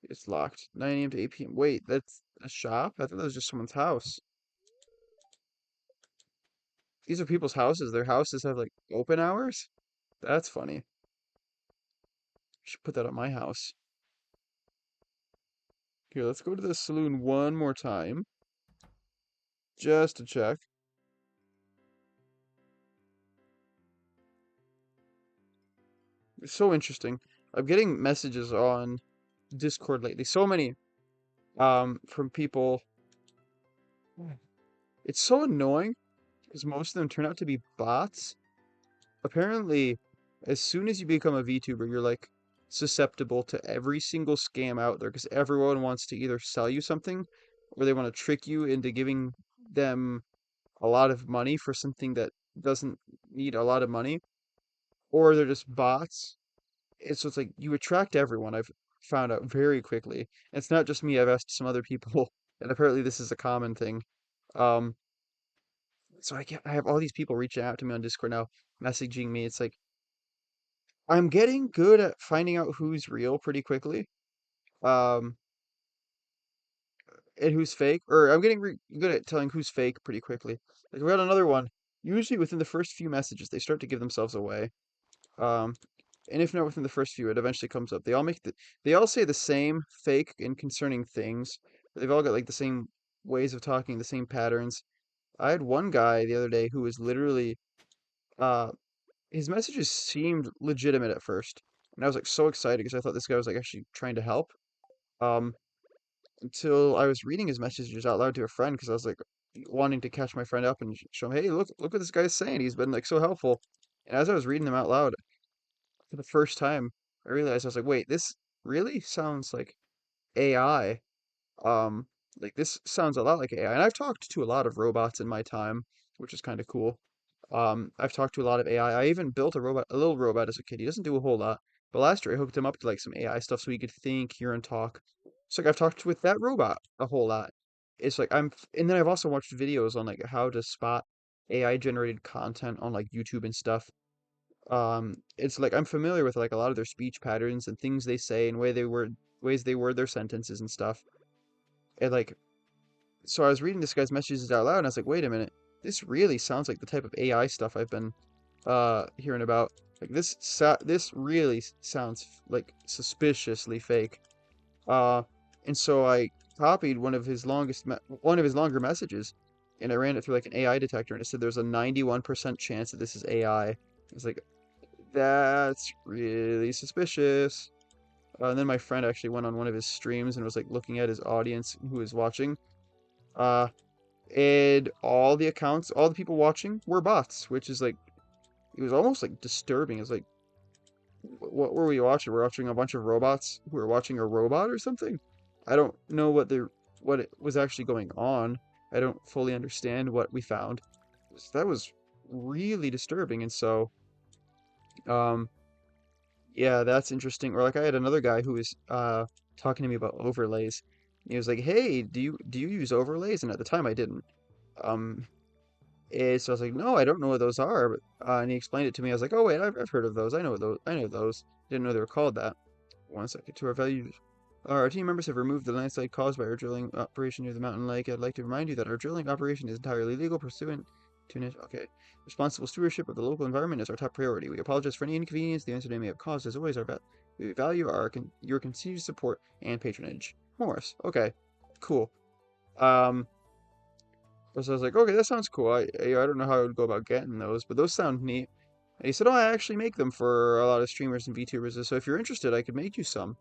It's locked. 9 a.m. to 8 p.m. Wait, that's a shop? I thought that was just someone's house. These are people's houses. Their houses have like open hours? That's funny. Should put that on my house. Here, let's go to the saloon one more time. Just to check. It's so interesting. I'm getting messages on Discord lately. So many from people. It's so annoying because most of them turn out to be bots. Apparently, as soon as you become a VTuber, you're like susceptible to every single scam out there because everyone wants to either sell you something or they want to trick you into giving them a lot of money for something that doesn't need a lot of money, or they're just bots. So it's like you attract everyone. I've found out very quickly. And it's not just me. I've asked some other people, and apparently this is a common thing. Um, so I have all these people reaching out to me on Discord now, messaging me. It's like I'm getting good at finding out who's real pretty quickly, um, and who's fake. Or I'm getting good at telling who's fake pretty quickly. Like we got another one. Usually within the first few messages, they start to give themselves away. Um, and if not within the first few, it eventually comes up. They all say the same fake and concerning things. They've all got like the same ways of talking, the same patterns. I had one guy the other day who was literally uh his messages seemed legitimate at first. And I was like so excited because I thought this guy was like actually trying to help. Um until I was reading his messages out loud to a friend because I was like wanting to catch my friend up and show him, hey, look what this guy's saying. He's been like so helpful. And as I was reading them out loud for the first time, I realized I was like, wait, this really sounds like AI. Um, like this sounds a lot like AI. And I've talked to a lot of robots in my time, which is kind of cool. I've talked to a lot of AI. I even built a little robot as a kid. He doesn't do a whole lot, but last year I hooked him up to like some AI stuff so he could think, hear, and talk. So like I've talked with that robot a whole lot. It's like and then I've also watched videos on like how to spot AI generated content on like YouTube and stuff. It's like I'm familiar with like a lot of their speech patterns and things they say and ways they word their sentences and stuff. And like so I was reading this guy's messages out loud and I was like, wait a minute, this really sounds like the type of AI stuff I've been hearing about. Like this really sounds like suspiciously fake. Uh and so I copied one of his longer messages and I ran it through like an AI detector and it said there's a 91% chance that this is AI. I was like, that's really suspicious. And then my friend actually went on one of his streams and was like looking at his audience who was watching. Uh, and all the accounts, all the people watching were bots, which is like, it was almost like disturbing. It's like, what were we watching? We're watching a bunch of robots who were watching a robot or something. I don't know what it was actually going on. I don't fully understand what we found. That was really disturbing. And so, um, yeah, that's interesting. Or like I had another guy who was talking to me about overlays. He was like, "Hey, do you use overlays?" And at the time I didn't. Um, so I was like, "No, I don't know what those are." But, and he explained it to me. I was like, "Oh wait, I've heard of those. I know those. I know those. Didn't know they were called that." One second. To our values, our team members have removed the landslide caused by our drilling operation near the mountain lake. I'd like to remind you that our drilling operation is entirely legal pursuant to okay. Responsible stewardship of the local environment is our top priority. We apologize for any inconvenience the incident may have caused. As always, we value your continued support and patronage. Morris. Okay. Cool. Um, so I was like, okay, that sounds cool. I don't know how I would go about getting those, but those sound neat. And he said, oh, I actually make them for a lot of streamers and VTubers, so if you're interested, I could make you some.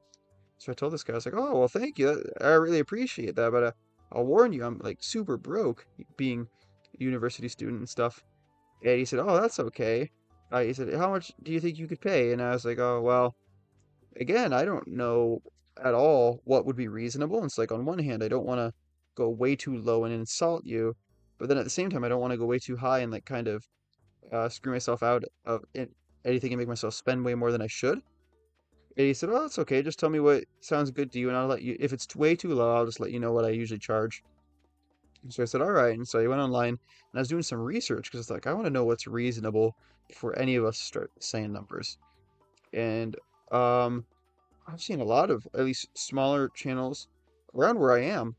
So I told this guy, I was like, oh, well, thank you. I really appreciate that, but I'll warn you, I'm like super broke being a university student and stuff. And he said, oh, that's okay. He said, how much do you think you could pay? And I was like, oh, well, again, I don't know at all what would be reasonable. And it's like, on one hand, I don't want to go way too low and insult you, but then at the same time, I don't want to go way too high and like kind of screw myself out of anything and make myself spend way more than I should. And he said, "Oh, it's okay. Just tell me what sounds good to you, and I'll let you. If it's way too low, I'll just let you know what I usually charge." And so I said, "All right." And so I went online and I was doing some research because it's like I want to know what's reasonable before any of us start saying numbers. And um, I've seen a lot of at least smaller channels around where I am.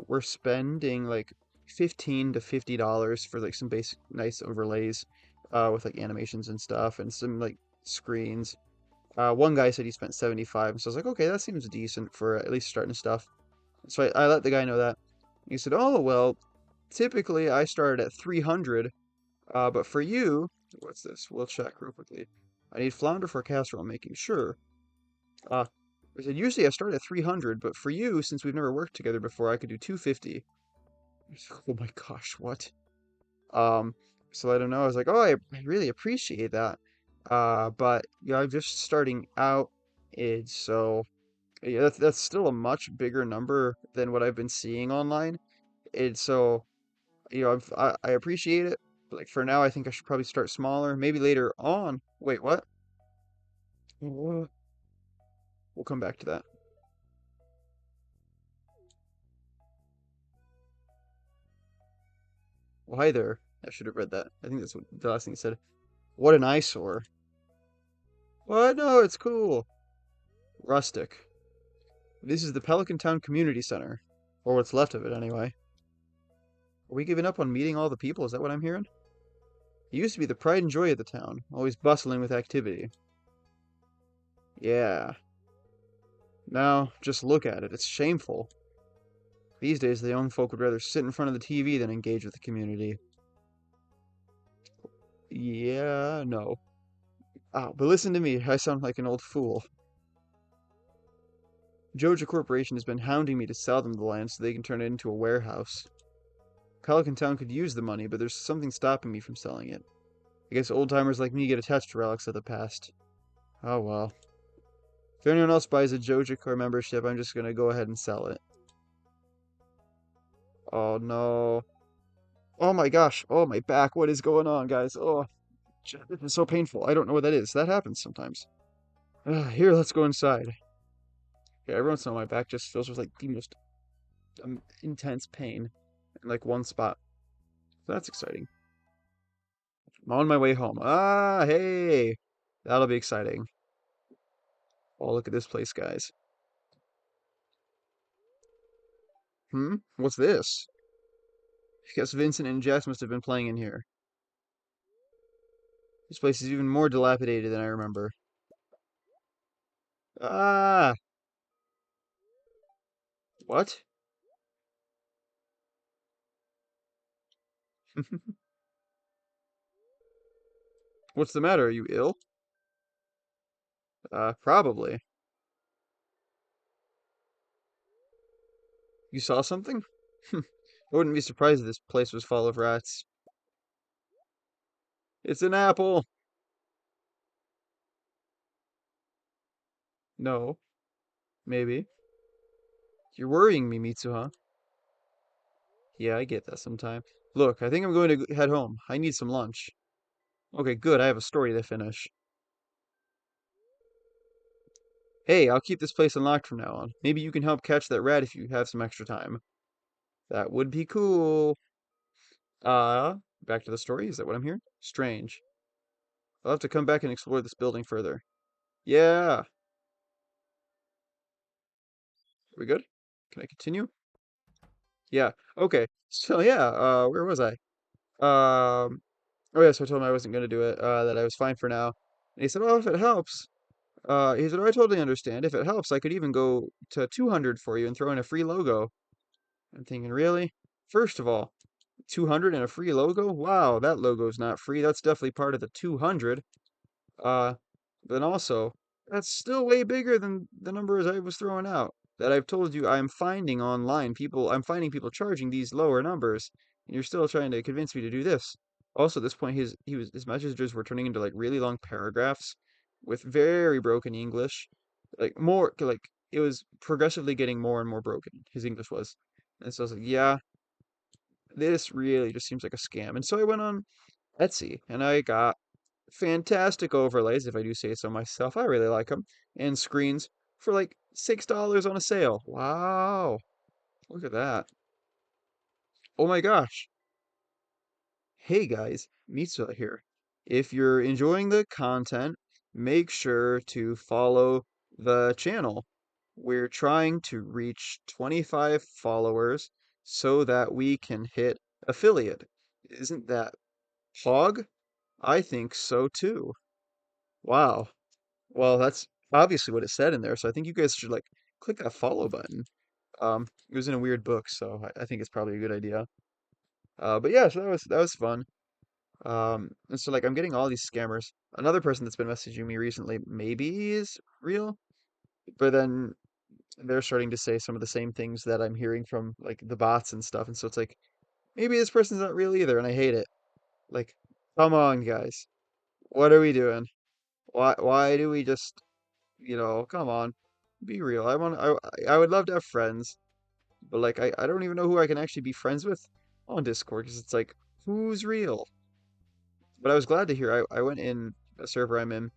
We're spending like $15 to $50 for like some basic nice overlays, with like animations and stuff and some like screens. One guy said he spent 75, so I was like, okay, that seems decent for at least starting stuff. So I let the guy know that. He said, oh, well, typically I started at 300, but for you, what's this? We'll check real quickly. I need flounder for casserole making, sure. Uh, I said, usually I start at 300, but for you, since we've never worked together before, I could do 250. Oh my gosh, what? Um, so I don't know. I was like, oh, I really appreciate that. But yeah, I'm just starting out. It's so yeah, that's still a much bigger number than what I've been seeing online. It's so I appreciate it, but like for now, I think I should probably start smaller. Maybe later on. Wait, what? Uh, We'll come back to that. Well, hi there. I should have read that. I think that's what the last thing he said. What an eyesore. What? No, it's cool. Rustic. This is the Pelican Town Community Center. Or what's left of it, anyway. Are we giving up on meeting all the people? Is that what I'm hearing? It used to be the pride and joy of the town, always bustling with activity. Yeah. Now, just look at it. It's shameful. These days, the young folk would rather sit in front of the TV than engage with the community. Yeah, no. Ah, but listen to me. I sound like an old fool. Joja Corporation has been hounding me to sell them the land so they can turn it into a warehouse. Pelican Town could use the money, but there's something stopping me from selling it. I guess old-timers like me get attached to relics of the past. Oh well. If anyone else buys a Joja Core membership, I'm just gonna go ahead and sell it. Oh no. Oh my gosh. Oh my back. What is going on, guys? Oh, this is so painful. I don't know what that is. That happens sometimes. Here, let's go inside. Yeah, every once in a while my back just feels with like the most intense pain in like one spot. So that's exciting. I'm on my way home. Ah, hey. That'll be exciting. Oh, look at this place, guys. What's this? I guess Vincent and Jess must have been playing in here. This place is even more dilapidated than I remember. Ah, what? What's the matter? Are you ill? Probably. You saw something? I wouldn't be surprised if this place was full of rats. It's an apple! No, maybe. You're worrying me, Mitsuha. Yeah, I get that sometime. Look, I think I'm going to head home. I need some lunch. Okay, good. I have a story to finish. Hey, I'll keep this place unlocked from now on. Maybe you can help catch that rat if you have some extra time. That would be cool. Back to the story. Is that what I'm hearing? Strange. I'll have to come back and explore this building further. Yeah. Are we good? Can I continue? Yeah. Okay. So yeah, where was I? Oh yeah, so I told him I wasn't gonna do it, that I was fine for now. And he said, "Oh, if it helps." He said, "Oh, I totally understand. If it helps, I could even go to 200 for you and throw in a free logo." I'm thinking, really? First of all, 200 and a free logo? Wow, that logo's not free. That's definitely part of the 200. Uh, then also, that's still way bigger than the numbers I was throwing out. That I've told you I'm finding online. I'm finding people charging these lower numbers, and you're still trying to convince me to do this. Also, at this point, his messages were turning into like really long paragraphs with very broken English, like it was progressively getting more and more broken. His English was, and so I was like, yeah, this really just seems like a scam. And so I went on Etsy and I got fantastic overlays, if I do say so myself. I really like them. And screens for like $6 on a sale. Wow. Look at that. Oh my gosh. Hey guys, Mitsuha here. If you're enjoying the content, make sure to follow the channel. We're trying to reach 25 followers so that we can hit affiliate. Isn't that hog? I think so too. Wow. Well, that's obviously what it said in there, so I think you guys should like click that follow button. It was in a weird book, so I think it's probably a good idea. But yeah, so that was fun. And so like I'm getting all these scammers. Another person that's been messaging me recently maybe is real, but then they're starting to say some of the same things that I'm hearing from like the bots and stuff, and so it's like maybe this person's not real either, and I hate it. Like, come on, guys, what are we doing? Why do we just come on, be real. I would love to have friends, but like I don't even know who I can actually be friends with on Discord because it's like who's real. But I was glad to hear. I went in a server I'm in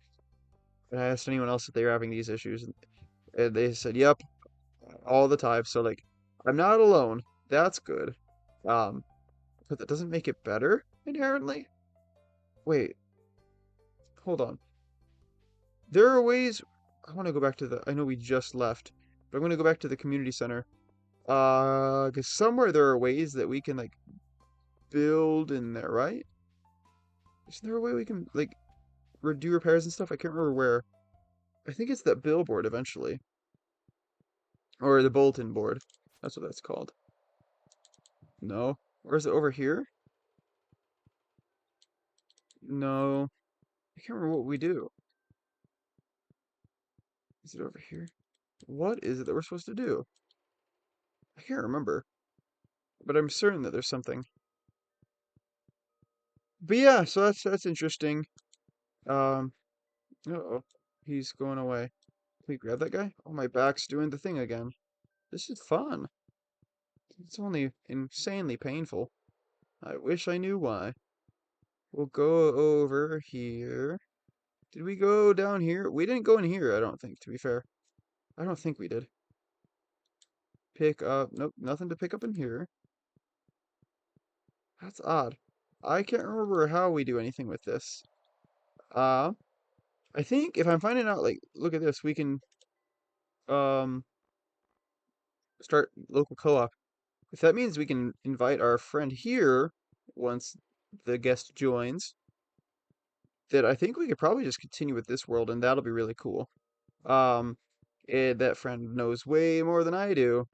and I asked anyone else if they were having these issues, and they said, "Yep, all the time." So like, I'm not alone. That's good. Um, but that doesn't make it better inherently. Wait, hold on. There are ways. I want to go back to the. I know we just left, but I'm going to go back to the community center. 'Cause somewhere there are ways that we can like build in there, right? Is there a way we can like do repairs and stuff? I can't remember where. I think it's that billboard eventually. Or the bulletin board. That's what that's called. No. Or is it over here? No. I can't remember what we do. Is it over here? What is it that we're supposed to do? I can't remember. But I'm certain that there's something. But yeah, so that's interesting. Um, uh-oh. He's going away. Can we grab that guy? Oh, my back's doing the thing again. This is fun. It's only insanely painful. I wish I knew why. We'll go over here. Did we go down here? We didn't go in here, I don't think, to be fair. I don't think we did. Pick up. Nope, nothing to pick up in here. That's odd. I can't remember how we do anything with this. Uh, I think if I'm finding out, like, look at this, we can, um, start local co-op. If that means we can invite our friend here once the guest joins, then I think we could probably just continue with this world, and that'll be really cool. Um, that friend knows way more than I do.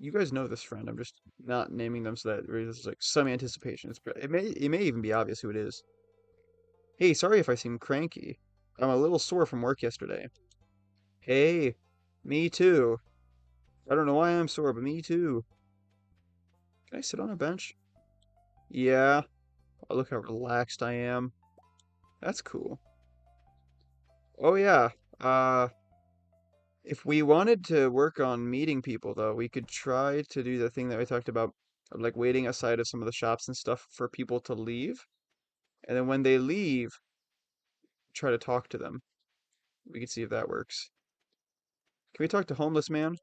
You guys know this friend. I'm just not naming them so that there's like some anticipation. It may even be obvious who it is. Hey, sorry if I seem cranky. I'm a little sore from work yesterday. Hey, me too. I don't know why I'm sore, but me too. Can I sit on a bench? Yeah. Oh, look how relaxed I am. That's cool. Oh yeah. Uh, if we wanted to work on meeting people though, we could try to do the thing that we talked about, of like waiting outside of some of the shops and stuff for people to leave. And then when they leave, try to talk to them. We can see if that works. Can we talk to homeless man?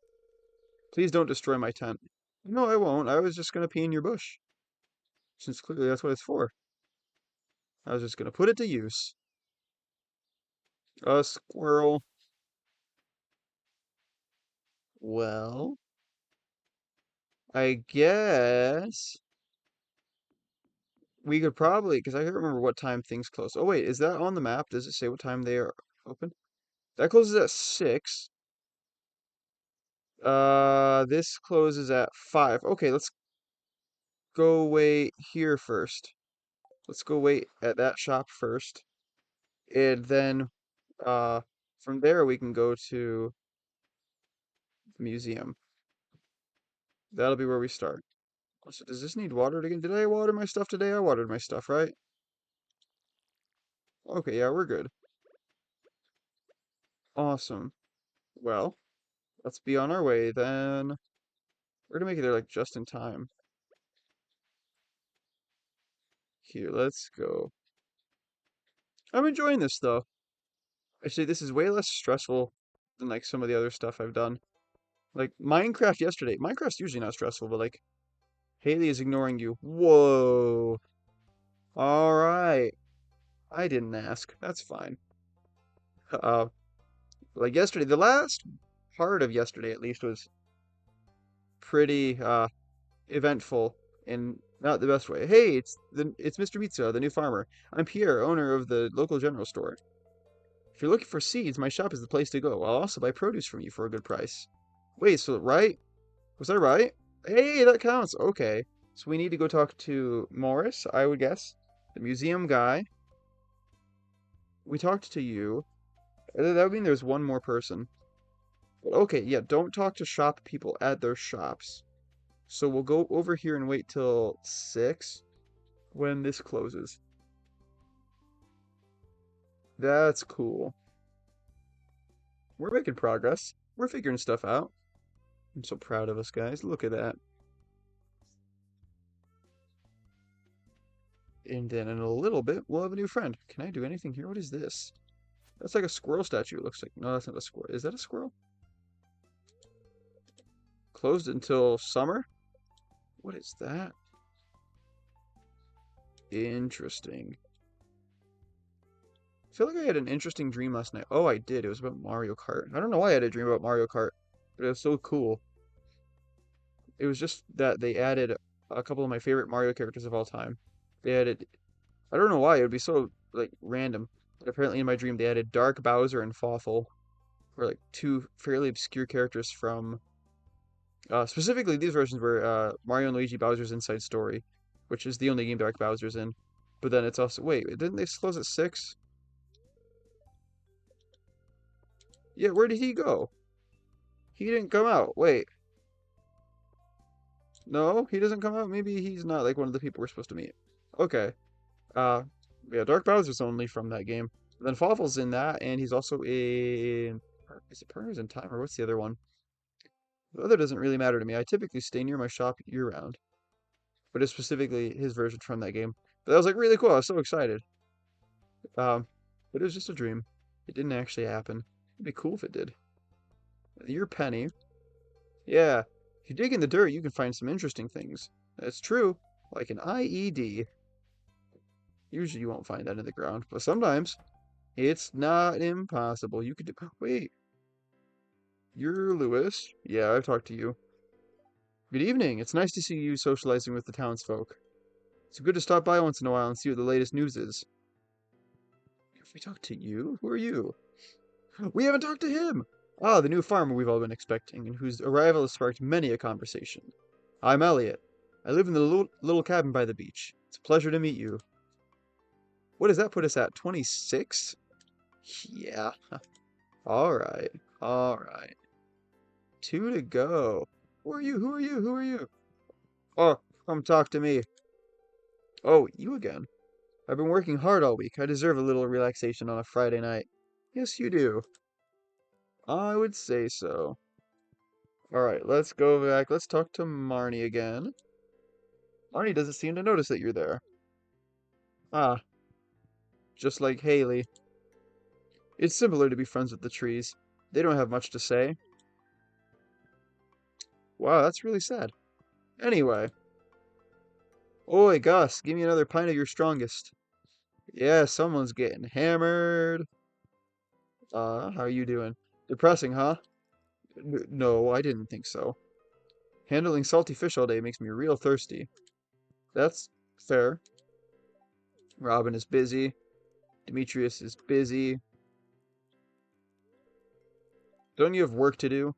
Please don't destroy my tent. No, I won't. I was just gonna pee in your bush. Since clearly that's what it's for. I was just gonna put it to use. A squirrel. Well, I guess we could probably, because I can't remember what time things close. Oh wait, is that on the map? Does it say what time they are open? That closes at 6. This closes at 5. Okay, let's go wait here first. Let's go wait at that shop first. And then uh from there we can go to the museum. That'll be where we start. So does this need watered again? Did I water my stuff today? I watered my stuff, right? Okay, yeah, we're good. Awesome. Well, let's be on our way then. We're gonna make it there like just in time. Here, let's go. I'm enjoying this though. Actually, this is way less stressful than like some of the other stuff I've done. Like Minecraft yesterday. Minecraft's usually not stressful, but like Haley is ignoring you. Whoa. All right. I didn't ask. That's fine. Uh, like yesterday, the last part of yesterday at least was pretty eventful in not the best way. Hey, it's Mr. Mitsuha, the new farmer. I'm Pierre, owner of the local general store. If you're looking for seeds, my shop is the place to go. I'll also buy produce from you for a good price. Wait, so right? Was I right? Hey, that counts. Okay. So we need to go talk to Morris, I would guess. The museum guy. We talked to you. That would mean there's one more person. But okay, yeah, don't talk to shop people at their shops. So we'll go over here and wait till 6 when this closes. That's cool. We're making progress. We're figuring stuff out. I'm so proud of us, guys. Look at that. And then in a little bit, we'll have a new friend. Can I do anything here? What is this? That's like a squirrel statue, it looks like. No, that's not a squirrel. Is that a squirrel? Closed until summer? What is that? Interesting. I feel like I had an interesting dream last night. Oh, I did. It was about Mario Kart. I don't know why I had a dream about Mario Kart, but it was so cool. It was just that they added a couple of my favorite Mario characters of all time. They added, I don't know why, it would be so, like, random. But apparently in my dream they added Dark Bowser and Fawful, were like two fairly obscure characters from specifically these versions were Mario and Luigi Bowser's Inside Story, which is the only game Dark Bowser's in. But then it's also wait, didn't they close at 6? Yeah, where did he go? He didn't come out. Wait, no, he doesn't come out. Maybe he's not like one of the people we're supposed to meet. Okay. Uh, yeah, Dark Bowser's only from that game. Then Fawful's in that, and he's also in. Is it Partners in Time, or what's the other one? The other doesn't really matter to me. I typically stay near my shop year round, but it's specifically his version from that game. But that was like really cool. I was so excited. Um, but it was just a dream. It didn't actually happen. It'd be cool if it did. Your penny. Yeah. If you dig in the dirt, you can find some interesting things. That's true. Like an IED. Usually you won't find that in the ground, but sometimes it's not impossible. You could do. Wait, you're Lewis? Yeah, I've talked to you. Good evening. It's nice to see you socializing with the townsfolk. It's good to stop by once in a while and see what the latest news is. Have we talked to you? Who are you? We haven't talked to him! Ah, the new farmer we've all been expecting, and whose arrival has sparked many a conversation. I'm Elliot. I live in the little cabin by the beach. It's a pleasure to meet you. What does that put us at? 26? Yeah. Alright. Alright. 2 to go. Who are you? Who are you? Who are you? Oh, come talk to me. Oh, you again. I've been working hard all week. I deserve a little relaxation on a Friday night. Yes, you do. I would say so. Alright, let's go back. Let's talk to Marnie again. Marnie doesn't seem to notice that you're there. Ah, just like Haley. It's similar to be friends with the trees. They don't have much to say. Wow, that's really sad. Anyway. Oi, Gus, give me another pint of your strongest. Yeah, someone's getting hammered. How are you doing? Depressing, huh? No, I didn't think so. Handling salty fish all day makes me real thirsty. That's fair. Robin is busy. Demetrius is busy. Don't you have work to do?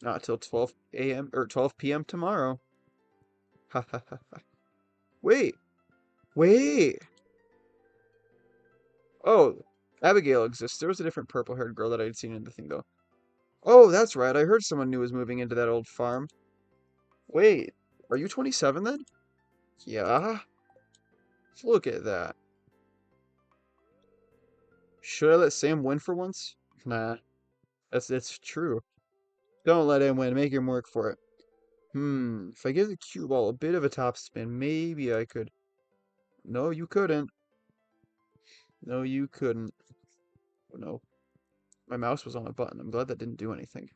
Not till 12 a.m. or 12 p.m. tomorrow. Ha ha ha ha. Wait, wait. Oh, Abigail exists. There was a different purple-haired girl that I'd seen in the thing, though. Oh, that's right. I heard someone new was moving into that old farm. Wait, are you 27 then? Yeah. Look at that. Should I let Sam win for once? Nah, that's true. Don't let him win. Make him work for it. If I give the cue ball a bit of a top spin, maybe I could. No, you couldn't. No, you couldn't. Oh, no. My mouse was on a button. I'm glad that didn't do anything.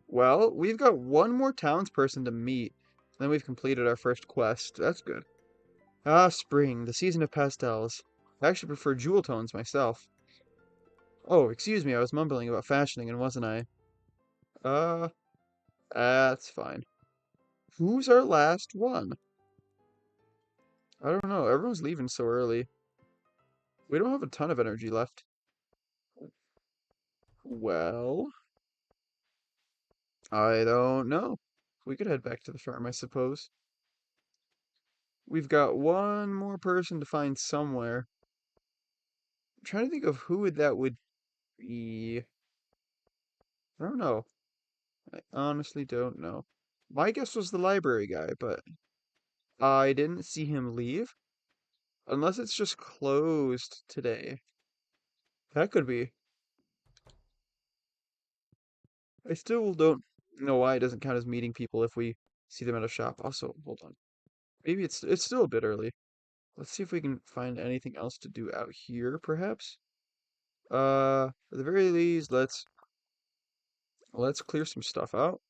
Well, we've got one more townsperson to meet. Then we've completed our first quest. That's good. Ah, spring, the season of pastels. I actually prefer jewel tones myself. Oh, excuse me, I was mumbling about fashioning, and wasn't I? Uh, that's fine. Who's our last one? I don't know. Everyone's leaving so early. We don't have a ton of energy left. Well, I don't know. We could head back to the farm, I suppose. We've got one more person to find somewhere. I'm trying to think of who that would be. I don't know. I honestly don't know. My guess was the library guy, but I didn't see him leave. Unless it's just closed today. That could be. I still don't know why it doesn't count as meeting people if we see them at a shop. Also, hold on. Maybe it's still a bit early. Let's see if we can find anything else to do out here, perhaps. At the very least, let's clear some stuff out.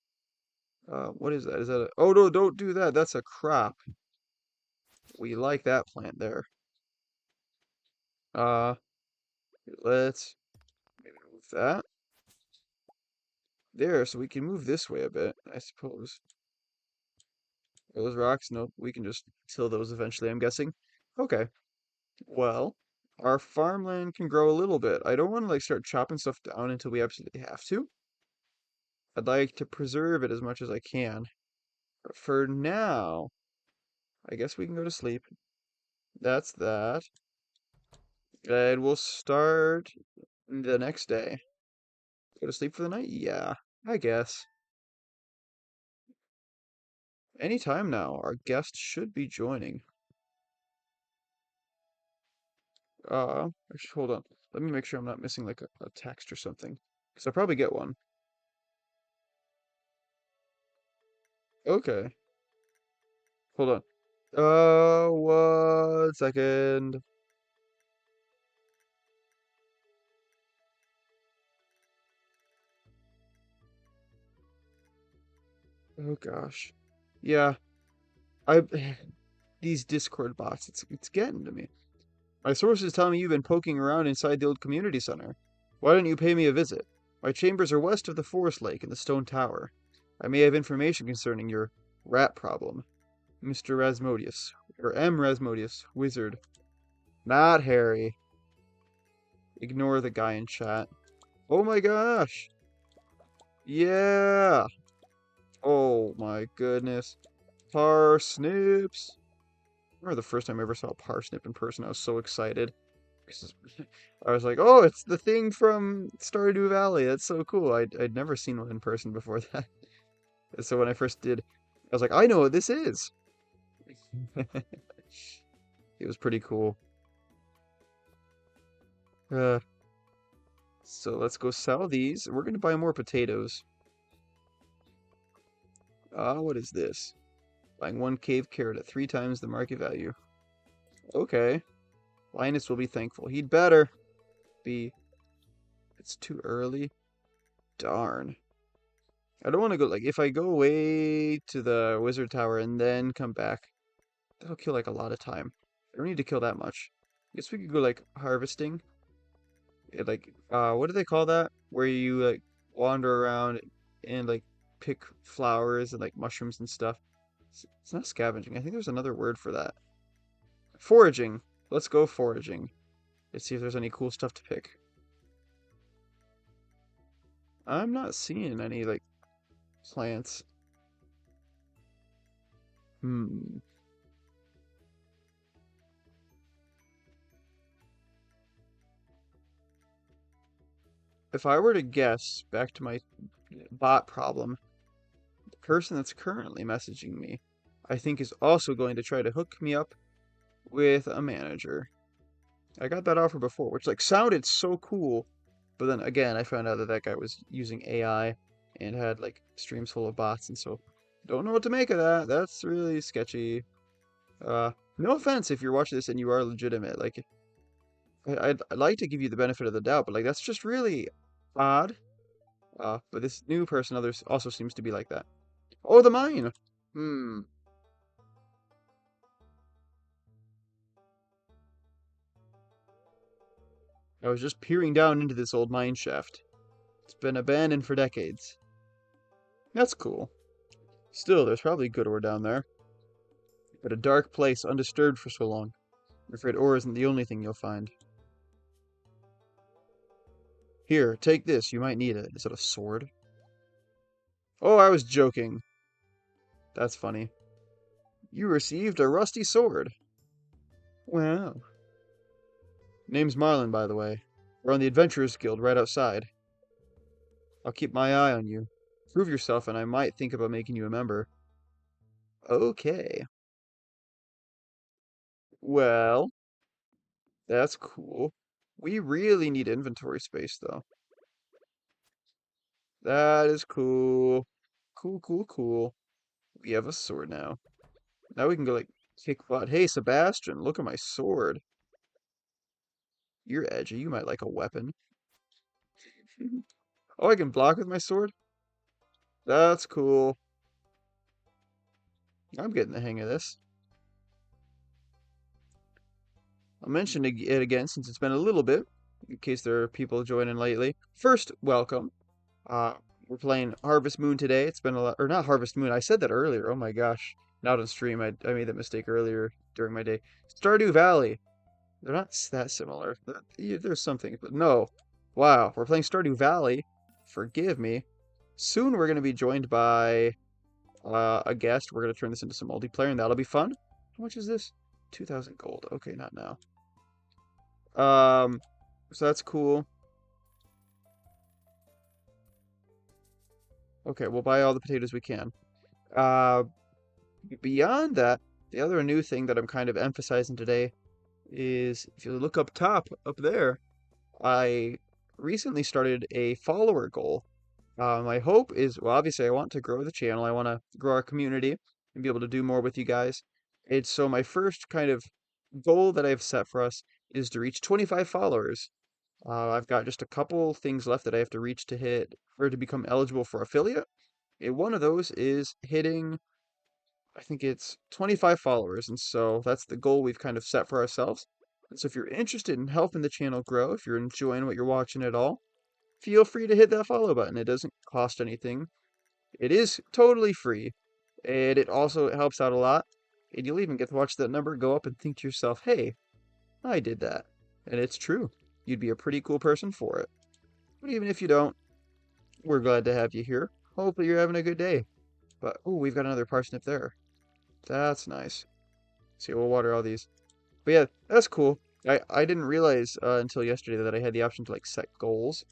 What is that? Is that a... Oh, no, don't do that. That's a crop. We like that plant there. Uh, let's maybe move that there so we can move this way a bit, I suppose. Those rocks? Nope, we can just till those eventually, I'm guessing. Okay. Well, Our farmland can grow a little bit. I don't want to like start chopping stuff down until we absolutely have to. I'd like to preserve it as much as I can. But for now, I guess we can go to sleep. That's that. And we'll start the next day. Go to sleep for the night? Yeah, I guess. Anytime now, our guest should be joining. Actually, hold on. Let me make sure I'm not missing like a text or something. Because I'll probably get one. Okay. Hold on. 1 second. Oh gosh. Yeah, I these Discord bots, it's getting to me. My sources tell me you've been poking around inside the old community center. Why don't you pay me a visit? My chambers are west of the forest lake and the stone tower. I may have information concerning your rat problem. Mr. Rasmodius, or M. Rasmodius, wizard. Not Harry. Ignore the guy in chat. Oh my gosh! Yeah! Oh my goodness. Parsnips! I remember the first time I ever saw a parsnip in person, I was so excited. 'Cause I was like, oh, it's the thing from Stardew Valley. That's so cool. I'd never seen one in person before that. And so when I first did, I was like, I know what this is. It was pretty cool. Uh, so let's go sell these. We're gonna buy more potatoes. What is this? Buying 1 cave carrot at 3 times the market value. Okay. Linus will be thankful. He'd better be. It's too early. Darn. I don't want to go, like, if I go away to the wizard tower and then come back, that'll kill, like, a lot of time. I don't need to kill that much. I guess we could go, like, harvesting. Like, what do they call that? Where you, like, wander around and, like, pick flowers and, like, mushrooms and stuff. It's not scavenging. I think there's another word for that. Foraging. Let's go foraging. Let's see if there's any cool stuff to pick. I'm not seeing any, like, plants. Hmm. If I were to guess, back to my bot problem, the person that's currently messaging me, I think is also going to try to hook me up with a manager. I got that offer before, which like sounded so cool, but then again, I found out that that guy was using AI and had like streams full of bots, and so don't know what to make of that. That's really sketchy. No offense if you're watching this and you are legitimate. Like, I'd like to give you the benefit of the doubt, but like that's just really odd. But this new person others also seems to be like that. Oh, the mine! Hmm. I was just peering down into this old mine shaft. It's been abandoned for decades. That's cool. Still, there's probably good ore down there. But a dark place, undisturbed for so long. I'm afraid ore isn't the only thing you'll find. Here, take this. You might need it. Is it a sword? Oh, I was joking. That's funny. You received a rusty sword. Wow. Name's Marlin, by the way. We're on the Adventurers Guild right outside. I'll keep my eye on you. Prove yourself, and I might think about making you a member. Okay. Well, that's cool. We really need inventory space, though. That is cool. Cool, cool, cool. We have a sword now. Now we can go, like, kick butt. Hey, Sebastian, look at my sword. You're edgy. You might like a weapon. Oh, I can block with my sword? That's cool. I'm getting the hang of this. I'll mention it again since it's been a little bit, in case there are people joining lately. First, welcome. Uh, we're playing Harvest Moon today. It's been a lot, or not Harvest Moon. I said that earlier. Oh my gosh. Not on stream. I made that mistake earlier during my day. Stardew Valley. They're not that similar. There's something, but no. Wow, we're playing Stardew Valley. Forgive me. Soon we're going to be joined by a guest. We're going to turn this into some multiplayer, and that'll be fun. How much is this? 2,000 gold. Okay, not now. Um, so that's cool. Okay, we'll buy all the potatoes we can. Uh, Beyond that, the other new thing that I'm kind of emphasizing today is if you look up top, up there, I recently started a follower goal. My hope is, well, obviously, I want to grow the channel. I want to grow our community and be able to do more with you guys. It's so my first kind of goal that I've set for us is to reach 25 followers. I've got just a couple things left that I have to reach to hit or to become eligible for affiliate. And one of those is hitting, I think it's 25 followers. And so that's the goal we've kind of set for ourselves. And so if you're interested in helping the channel grow, if you're enjoying what you're watching at all, feel free to hit that follow button. It doesn't cost anything. It is totally free, and it also helps out a lot. And you'll even get to watch that number go up and think to yourself, hey, I did that. And it's true. You'd be a pretty cool person for it. But even if you don't, we're glad to have you here. Hopefully you're having a good day. But, oh, we've got another parsnip there. That's nice. See, we'll water all these. But yeah, that's cool. I didn't realize until yesterday that I had the option to like set goals.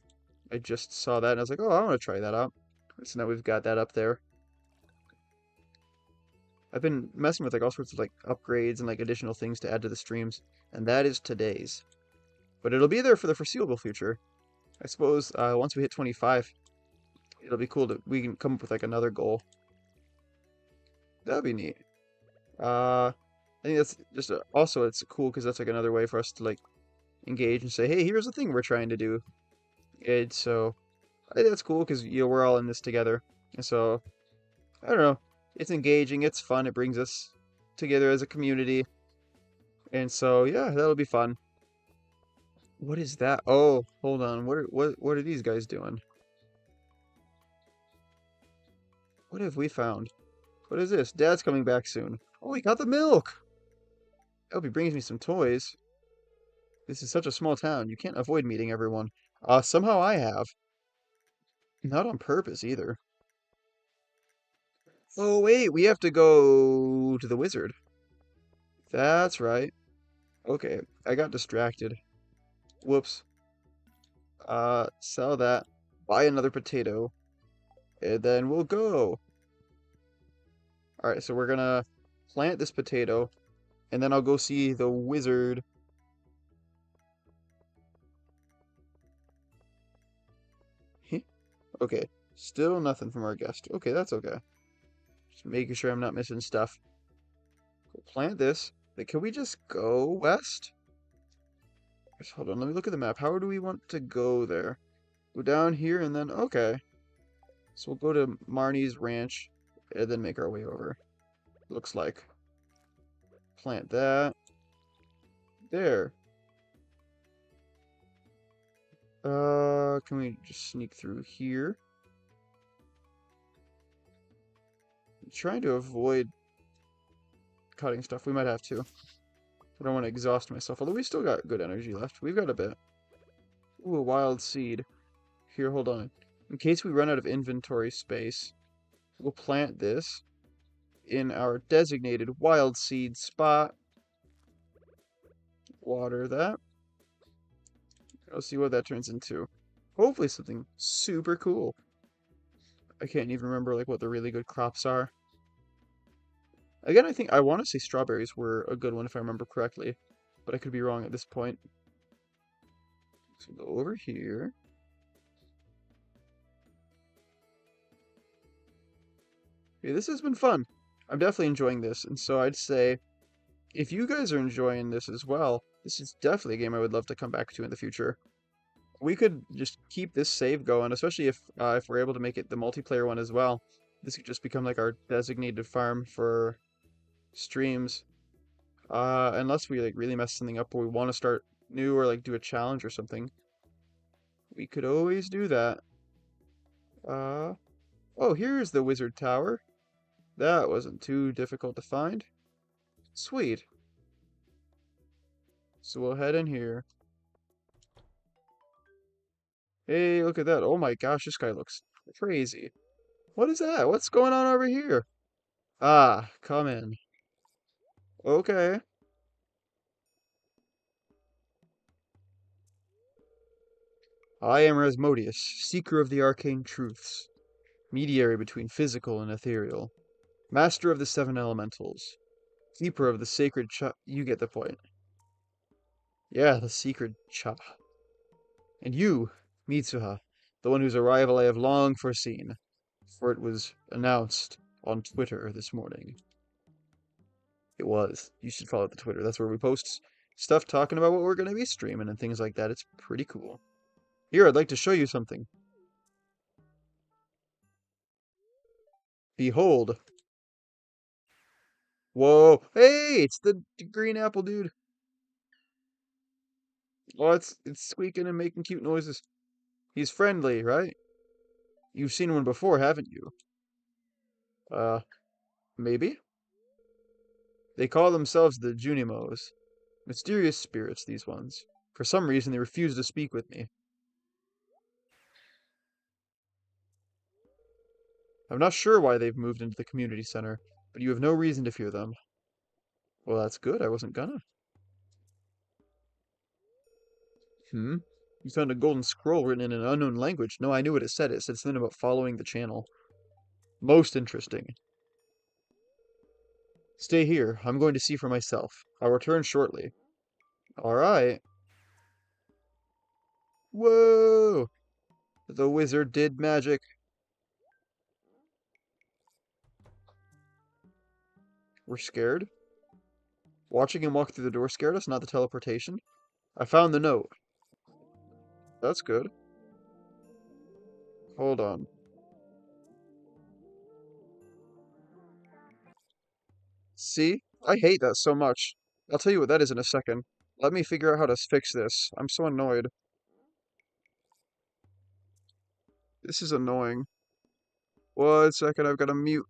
I just saw that and I was like, oh, I want to try that out. So now we've got that up there. I've been messing with like all sorts of like upgrades and like additional things to add to the streams, and that is today's. But it'll be there for the foreseeable future. I suppose once we hit 25, it'll be cool to we can come up with like another goal. That'd be neat. I think that's just also it's cool because that's like another way for us to like engage and say, hey, here's the thing we're trying to do. And so I think that's cool because we're all in this together. And so I don't know. It's engaging. It's fun. It brings us together as a community. And so, yeah, that'll be fun. What is that? Oh, hold on. What are these guys doing? What have we found? What is this? Dad's coming back soon. Oh, he got the milk. I hope he brings me some toys. This is such a small town. You can't avoid meeting everyone. Somehow I have. Not on purpose either. Oh, wait, we have to go to the wizard. That's right. Okay, I got distracted. Whoops. Sell that. Buy another potato. And then we'll go. Alright, so we're gonna plant this potato. And then I'll go see the wizard. Okay. Still nothing from our guest. Okay, that's okay. Just making sure I'm not missing stuff. We'll plant this. But can we just go west? Hold on, let me look at the map. How do we want to go there? Go down here and then... Okay. So we'll go to Marnie's ranch and then make our way over. Looks like. Plant that. There. Can we just sneak through here? I'm trying to avoid cutting stuff. We might have to. I don't want to exhaust myself, although we still got good energy left. We've got a bit. Ooh, a wild seed. Here, hold on. In case we run out of inventory space, we'll plant this in our designated wild seed spot. Water that. I'll see what that turns into. Hopefully something super cool. I can't even remember like what the really good crops are. Again, I want to say strawberries were a good one if I remember correctly, but I could be wrong at this point. So go over here. Okay, this has been fun. I'm definitely enjoying this, and so I'd say if you guys are enjoying this as well, this is definitely a game I would love to come back to in the future. We could just keep this save going, especially if we're able to make it the multiplayer one as well. This could just become like our designated farm for streams. Unless we like really mess something up or we want to start new or like do a challenge or something. We could always do that. Uh, oh, here's the wizard tower. That wasn't too difficult to find. Sweet. So we'll head in here. Hey, look at that. Oh my gosh, this guy looks crazy. What is that? What's going on over here? Ah, come in. Okay. I am Rasmodius, seeker of the arcane truths, mediator between physical and ethereal, master of the seven elementals, keeper of the sacred cha. You get the point. Yeah, the secret cha. And you, Mitsuha, the one whose arrival I have long foreseen, for it was announced on Twitter this morning. It was. You should follow the Twitter. That's where we post stuff talking about what we're going to be streaming and things like that. It's pretty cool. Here, I'd like to show you something. Behold. Whoa. Hey, it's the green apple dude. Oh, it's squeaking and making cute noises. He's friendly, right? You've seen one before, haven't you? Uh, maybe? They call themselves the Junimos. Mysterious spirits, these ones. For some reason, they refuse to speak with me. I'm not sure why they've moved into the community center, but you have no reason to fear them. Well, that's good. I wasn't gonna. Hmm? You found a golden scroll written in an unknown language. No, I knew what it said. It said something about following the channel. Most interesting. Stay here. I'm going to see for myself. I'll return shortly. Alright. Whoa! The wizard did magic. We're scared. Watching him walk through the door scared us, not the teleportation. I found the note. That's good. Hold on. See? I hate that so much. I'll tell you what that is in a second. Let me figure out how to fix this. I'm so annoyed. This is annoying. 1 second, I've got to mute.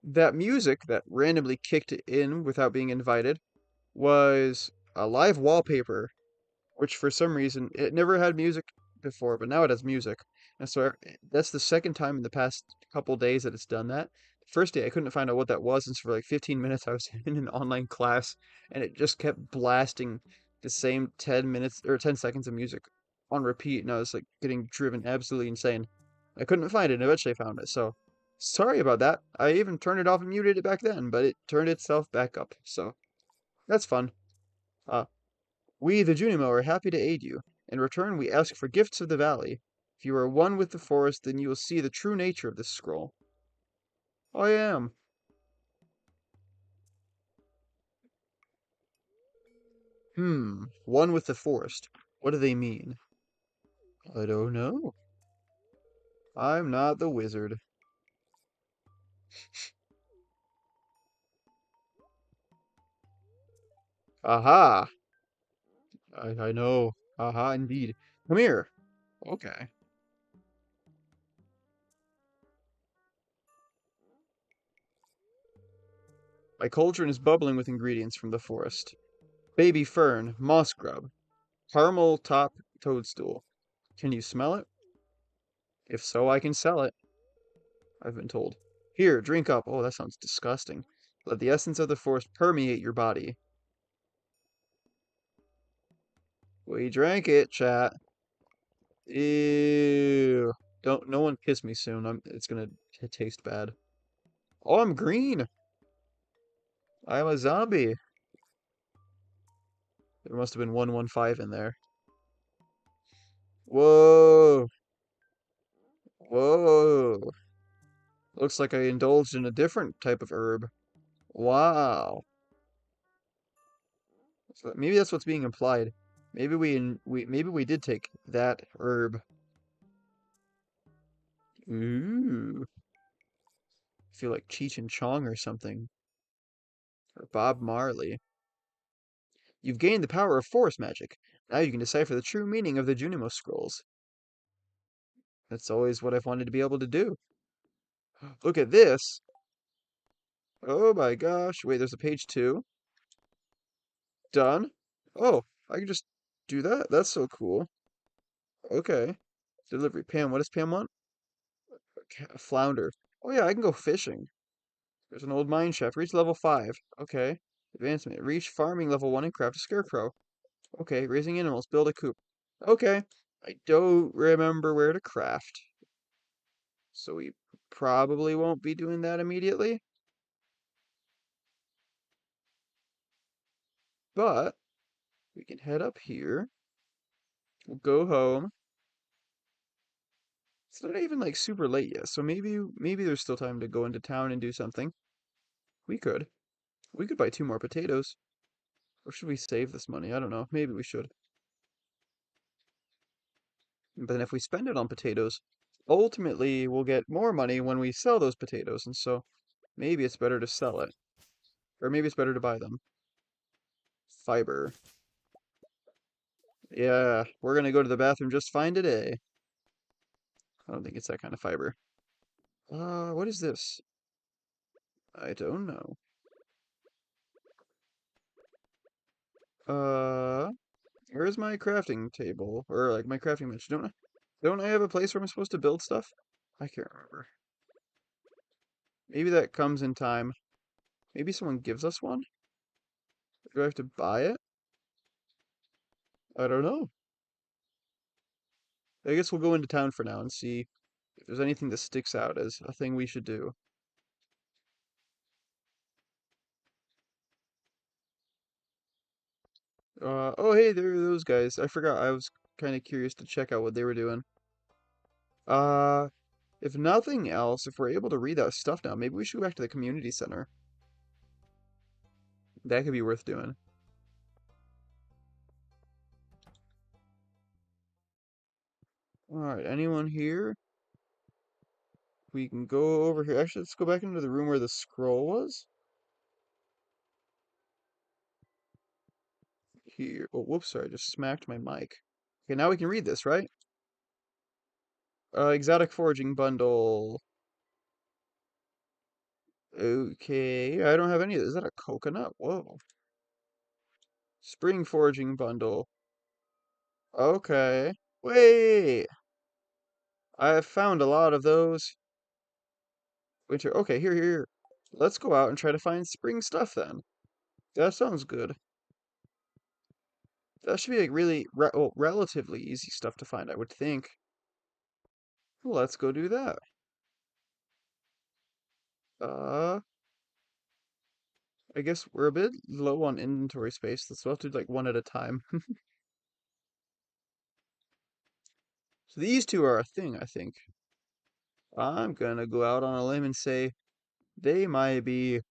That music that randomly kicked in without being invited was a live wallpaper, which for some reason it never had music before, but now it has music. And so that's the second time in the past couple days that it's done that. The first day I couldn't find out what that was, and so for like 15 minutes I was in an online class, and it just kept blasting the same 10 minutes or 10 seconds of music on repeat, and I was like getting driven absolutely insane. I couldn't find it, and eventually I found it. So sorry about that. I even turned it off and muted it back then, but it turned itself back up. So that's fun. Uh, we, the Junimo, are happy to aid you. In return, we ask for gifts of the valley. If you are one with the forest, then you will see the true nature of this scroll. I am. One with the forest. What do they mean? I don't know. I'm not the wizard. Aha! I know. Aha, indeed. Come here. Okay. My cauldron is bubbling with ingredients from the forest. Baby fern, moss grub, caramel top toadstool. Can you smell it? If so, I can sell it. I've been told. Here, drink up. Oh, that sounds disgusting. Let the essence of the forest permeate your body. We drank it, chat. Ew. Don't, no one kiss me soon. It's gonna taste bad. Oh, I'm green. I'm a zombie. There must have been 115 in there. Whoa. Whoa. Looks like I indulged in a different type of herb. Wow. So maybe that's what's being implied. Maybe maybe we did take that herb. Ooh. I feel like Cheech and Chong or something. Or Bob Marley. You've gained the power of forest magic. Now you can decipher the true meaning of the Junimo scrolls. That's always what I've wanted to be able to do. Look at this. Oh my gosh. Wait, there's a page 2. Done? Oh, I can just do that? That's so cool. Okay. Delivery. Pam, what does Pam want? A flounder. Oh yeah, I can go fishing. There's an old mine shaft. Reach level 5. Okay. Advancement. Reach farming level 1 and craft a scarecrow. Okay. Raising animals. Build a coop. Okay. I don't remember where to craft. So we probably won't be doing that immediately. But we can head up here. We'll go home. It's not even like super late yet, so maybe there's still time to go into town and do something. We could. We could buy 2 more potatoes. Or should we save this money? I don't know. Maybe we should. But then if we spend it on potatoes, ultimately we'll get more money when we sell those potatoes, and so maybe it's better to sell it. Or maybe it's better to buy them. Fiber. Yeah, we're gonna go to the bathroom just fine today. I don't think it's that kind of fiber. What is this? I don't know. Uh, where's my crafting table? Or like my crafting bench? Don't I have a place where I'm supposed to build stuff? I can't remember. Maybe that comes in time. Maybe someone gives us one? Do I have to buy it? I don't know. I guess we'll go into town for now and see if there's anything that sticks out as a thing we should do. Oh hey, there are those guys. I forgot. I was kind of curious to check out what they were doing. Uh, if nothing else, if we're able to read that stuff now, maybe we should go back to the community center. That could be worth doing. Alright, anyone here? We can go over here. Actually, let's go back into the room where the scroll was. Here. Oh, whoops, sorry, I just smacked my mic. Okay, now we can read this, right? Exotic foraging bundle. Okay, I don't have any of this. Is that a coconut? Whoa. Spring foraging bundle. Okay. Wait! I have found a lot of those. Winter. Okay, here. Let's go out and try to find spring stuff then. That sounds good. That should be like well, relatively easy stuff to find, I would think. Let's go do that. Uh, I guess we're a bit low on inventory space. Let's have to do like one at a time. So these two are a thing, I think. I'm gonna go out on a limb and say they might be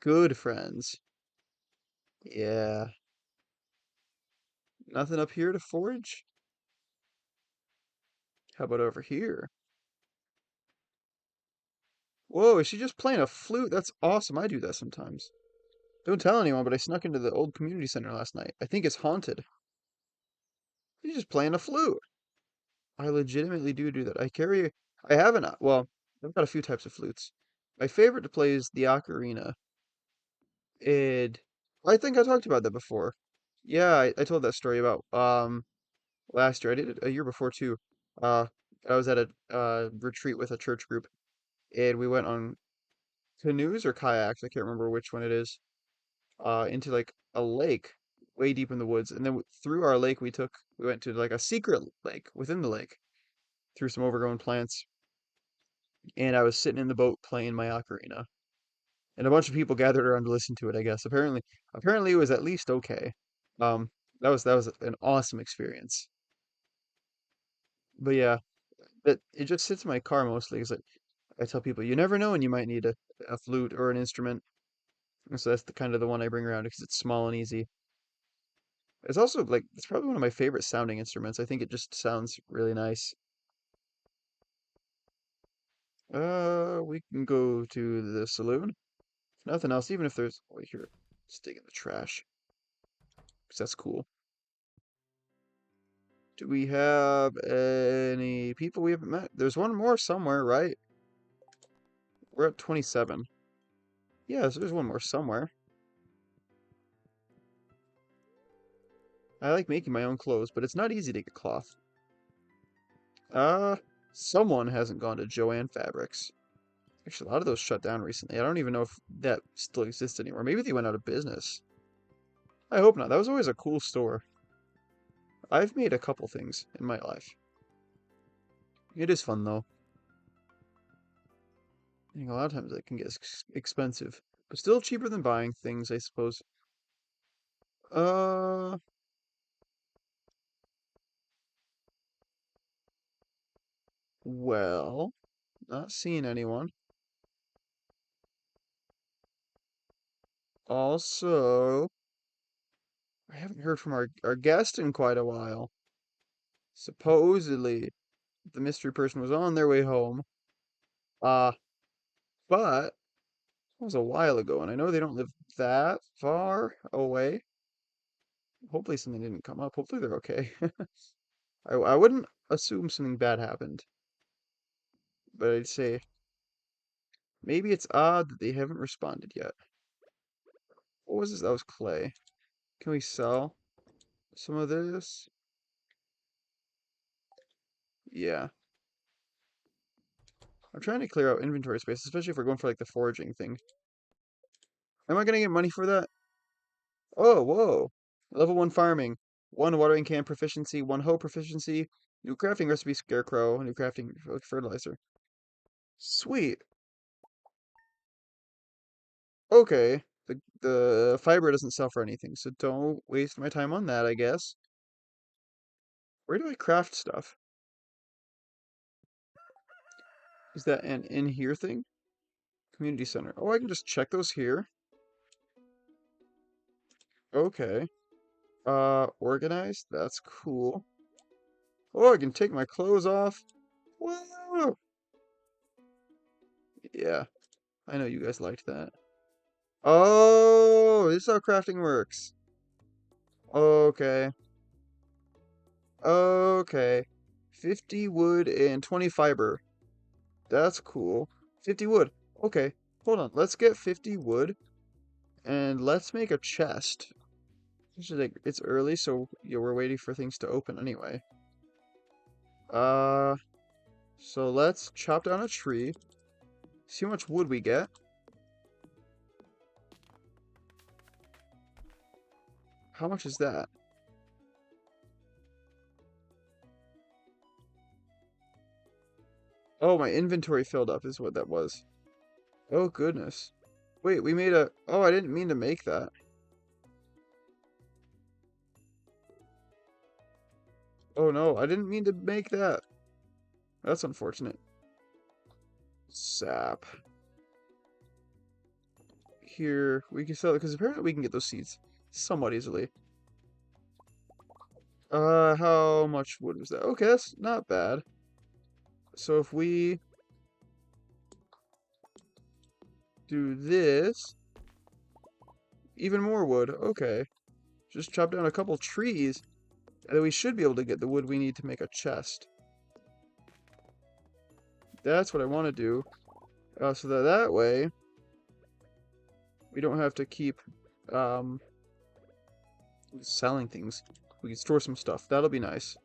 good friends. Yeah. Nothing up here to forage? How about over here? Whoa, is she just playing a flute? That's awesome. I do that sometimes. Don't tell anyone, but I snuck into the old community center last night. I think it's haunted. She's just playing a flute. I legitimately do that. I haven't, well, I've got a few types of flutes. My favorite to play is the ocarina. And I think I talked about that before. Yeah, I told that story about, last year. I did it a year before too. Uh, I was at a, retreat with a church group and we went on canoes or kayaks. I can't remember which one it is. Into like a lake way deep in the woods. And then through our lake, we went to like a secret lake within the lake through some overgrown plants. And I was sitting in the boat playing my ocarina. And a bunch of people gathered around to listen to it, I guess. Apparently it was at least okay. Um, that was an awesome experience. But yeah, it just sits in my car mostly because I tell people you never know when you might need a flute or an instrument. And so that's the kind of the one I bring around because it's small and easy. It's also like it's probably one of my favorite sounding instruments. I think it just sounds really nice. We can go to the saloon. Nothing else, even if there's oh here, let's dig in the trash. 'Cause that's cool. Do we have any people we haven't met? There's one more somewhere, right? We're at 27. Yeah, so there's one more somewhere. I like making my own clothes, but it's not easy to get cloth. Uh, Someone hasn't gone to Joanne Fabrics. Actually, a lot of those shut down recently. I don't even know if that still exists anymore. Maybe they went out of business. I hope not. That was always a cool store. I've made a couple things in my life. It is fun though. I think a lot of times it can get expensive, but still cheaper than buying things, I suppose. Uh, well, not seeing anyone. Also, I haven't heard from our guest in quite a while. Supposedly, the mystery person was on their way home. Uh, but it was a while ago, and I know they don't live that far away. Hopefully something didn't come up. Hopefully they're okay. I wouldn't assume something bad happened, but I'd say maybe it's odd that they haven't responded yet. What was this? That was clay. Can we sell some of this? Yeah. I'm trying to clear out inventory space, especially if we're going for like the foraging thing. Am I gonna get money for that? Oh, whoa. Level 1 farming. 1 watering can proficiency, 1 hoe proficiency, new crafting recipe scarecrow, new crafting fertilizer. Sweet. Okay. The fiber doesn't sell for anything, so don't waste my time on that, I guess. Where do I craft stuff? Is that an in here thing? Community center. Oh, I can just check those here. Okay. Organized. That's cool. Oh, I can take my clothes off. Whoa! Yeah, I know you guys liked that. Oh, this is how crafting works. Okay. Okay. 50 wood and 20 fiber. That's cool. 50 wood. Okay. Hold on. Let's get 50 wood and let's make a chest. It's early, so yeah, we're waiting for things to open anyway. Uh, so let's chop down a tree. See how much wood we get. How much is that? Oh, my inventory filled up is what that was. Oh, goodness. Wait, we made a... Oh, I didn't mean to make that. Oh, no, I didn't mean to make that. That's unfortunate. Sap. Here, we can sell it, because apparently we can get those seeds somewhat easily. How much wood was that? Okay, that's not bad. So if we do this, even more wood. Okay. Just chop down a couple trees, and then we should be able to get the wood we need to make a chest. That's what I want to do. So that way, we don't have to keep um, selling things. We can store some stuff. That'll be nice.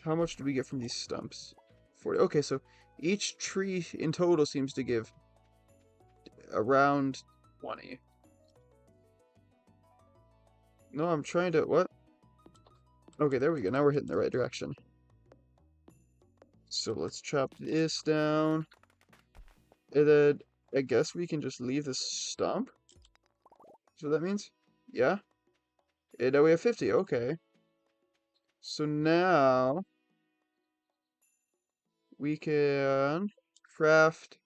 How much do we get from these stumps? 40. Okay, so each tree in total seems to give around 20. No, I'm trying to... What? Okay, there we go. Now we're hitting the right direction. So let's chop this down. And then I guess we can just leave this stump. So that means? Yeah. And now we have 50. Okay. So now we can craft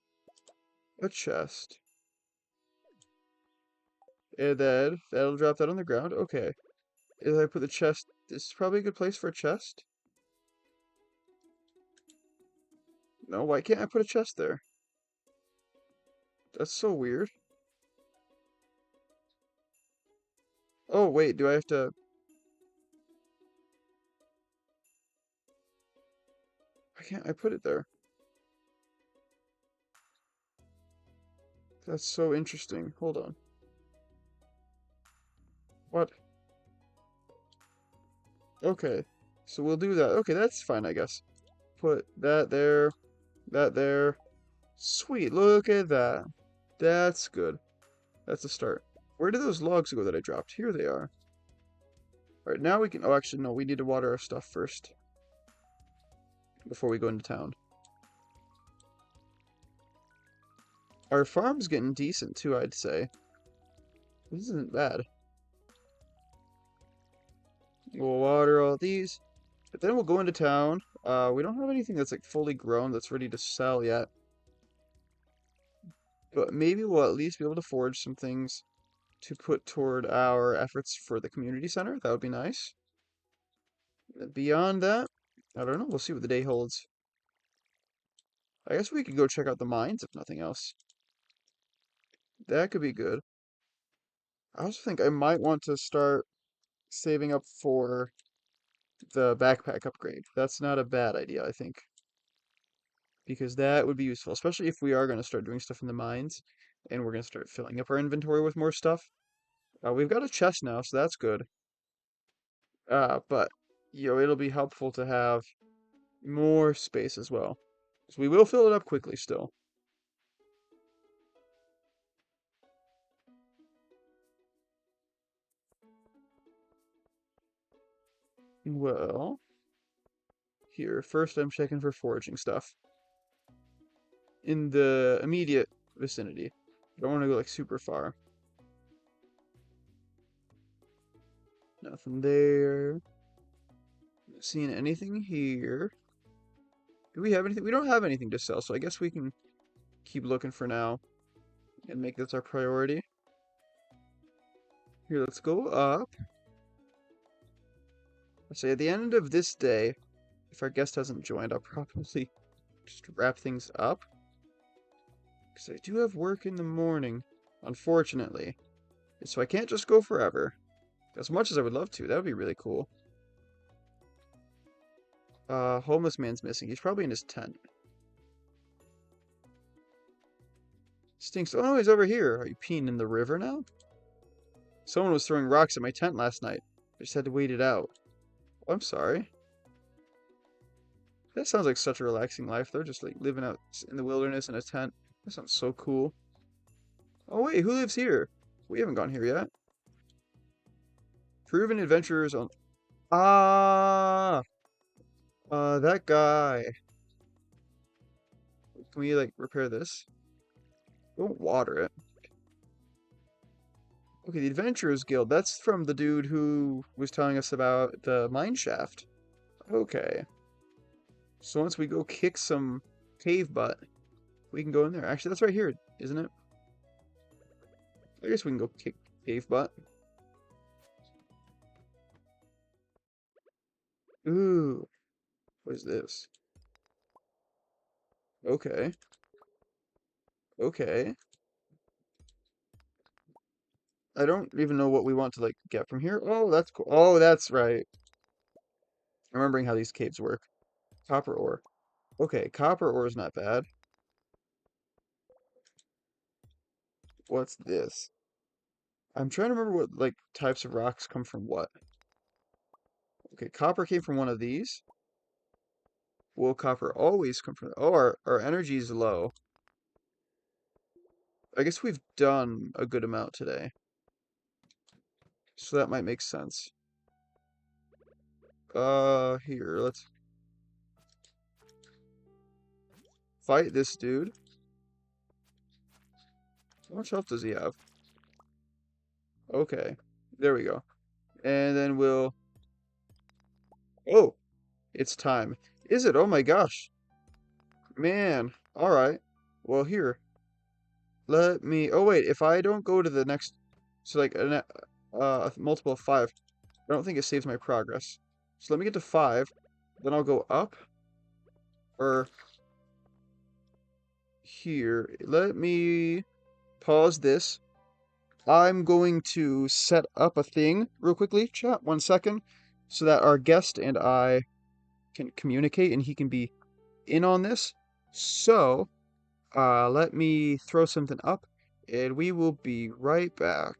a chest. And then that'll drop that on the ground. Okay. If I put the chest, this is probably a good place for a chest. No, why can't I put a chest there? That's so weird. Oh, wait, do I have to... Why can't I put it there? That's so interesting. Hold on. What? Okay. So we'll do that. Okay, that's fine, I guess. Put that there, that there. Sweet, look at that. That's good. That's a start. Where did those logs go that I dropped? Here they are. Alright, now we can... Oh, actually, no. We need to water our stuff first. Before we go into town. Our farm's getting decent, too, I'd say. This isn't bad. We'll water all these. But then we'll go into town. We don't have anything that's, like, fully grown that's ready to sell yet. But maybe we'll at least be able to forage some things to put toward our efforts for the community center. That would be nice. Beyond that, I don't know. We'll see what the day holds. I guess we could go check out the mines if nothing else. That could be good. I also think I might want to start saving up for the backpack upgrade. That's not a bad idea, I think. Because that would be useful, especially if we are going to start doing stuff in the mines and we're going to start filling up our inventory with more stuff. We've got a chest now, so that's good. But, it'll be helpful to have more space as well. So we will fill it up quickly still. Well, here, first I'm checking for foraging stuff. In the immediate vicinity. I don't want to go like super far. Nothing there. Not seeing anything here. Do we have anything? We don't have anything to sell, so I guess we can keep looking for now and make this our priority. Here, let's go up. Let's say at the end of this day, if our guest hasn't joined, I'll probably just wrap things up. Because I do have work in the morning, unfortunately. So I can't just go forever. As much as I would love to, that would be really cool. Homeless man's missing. He's probably in his tent. Stinks. Oh no, he's over here. Are you peeing in the river now? Someone was throwing rocks at my tent last night. I just had to wait it out. Oh, I'm sorry. That sounds like such a relaxing life. They're just like living out in the wilderness in a tent. That sounds so cool. Oh wait, who lives here? We haven't gone here yet. Proven adventurers on... Ah! That guy. Can we, like, repair this? Don't water it. Okay, the Adventurers Guild. That's from the dude who was telling us about the mine shaft. Okay. So once we go kick some cave butt, we can go in there. Actually, that's right here, isn't it? I guess we can go kick cave butt. Ooh. What is this? Okay. Okay. I don't even know what we want to, like, get from here. Oh, that's cool. Oh, that's right. Remembering how these caves work. Copper ore. Okay, copper ore is not bad. What's this? I'm trying to remember what, like, types of rocks come from what. Okay, copper came from one of these. Will copper always come from... Oh, our energy is low. I guess we've done a good amount today. So that might make sense. Here, let's fight this dude. How much health does he have? Okay, there we go. And then we'll... Oh, it's time. Is it? Oh my gosh. Man, alright. Well, here. Let me... Oh wait, if I don't go to the next... So like, a multiple of 5, I don't think it saves my progress. So let me get to 5, then I'll go up. Or... Here. Let me pause this. I'm going to set up a thing real quickly, chat, 1 second, so that our guest and I can communicate and he can be in on this. So, let me throw something up and we will be right back.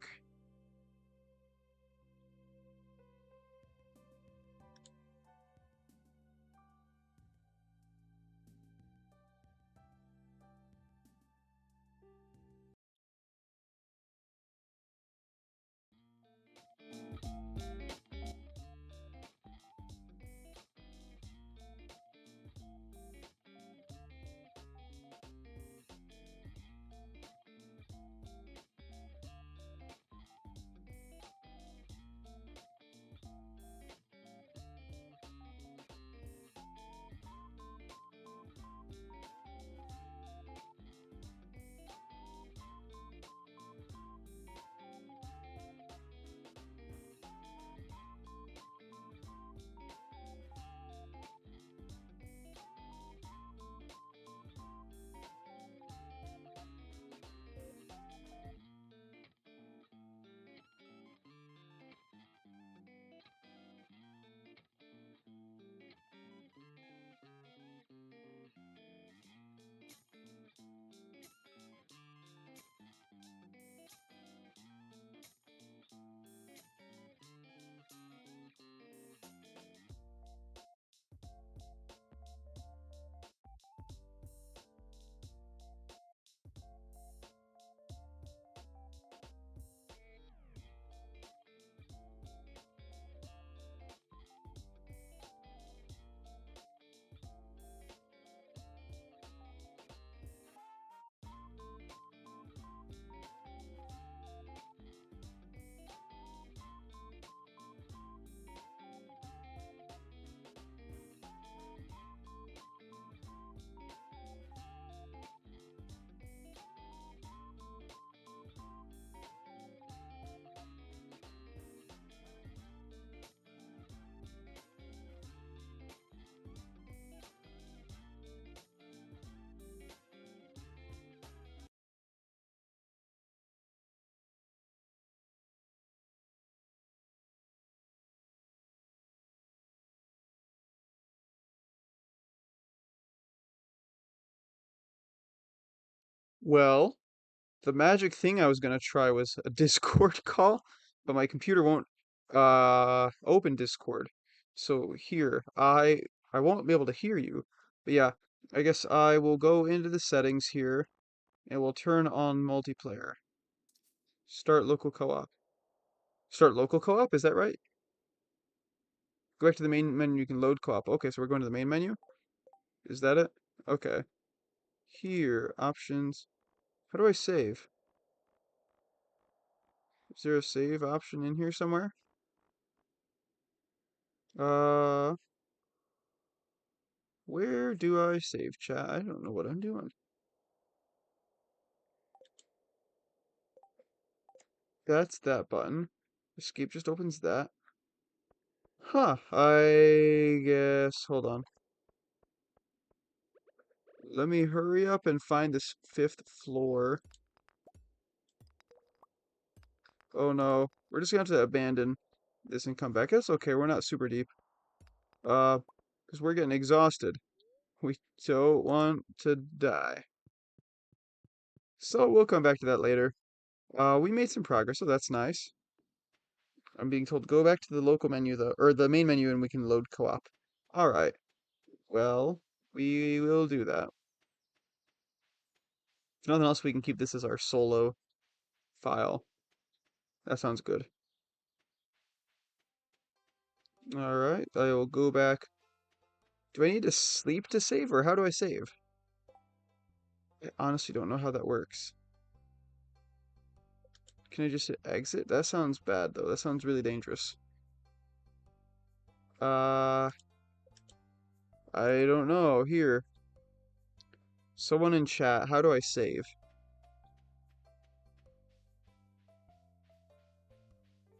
Well, the magic thing I was gonna try was a Discord call, but my computer won't open Discord. So here, I won't be able to hear you. But yeah, I guess I will go into the settings here and we'll turn on multiplayer. Start local co-op. Start local co-op, is that right? Go back to the main menu, you can load co-op. Okay, so we're going to the main menu? Is that it? Okay. Here, options. How do I save? Is there a save option in here somewhere? Uh, where do I save, chat? I don't know what I'm doing. That's that button. Escape just opens that. Huh, I guess, hold on. Let me hurry up and find this 5th floor. Oh no, we're just gonna have to abandon this and come back. That's okay, we're not super deep. Because we're getting exhausted. We don't want to die. So we'll come back to that later. We made some progress, so that's nice. I'm being told to go back to the local menu, though, or the main menu, and we can load co-op. All right. Well, we will do that. If nothing else, we can keep this as our solo file. That sounds good. All right. I will go back. Do I need to sleep to save, or how do I save? I honestly don't know how that works. Can I just hit exit? That sounds bad, though. That sounds really dangerous. Uh, I don't know. Here. Someone in chat, how do I save?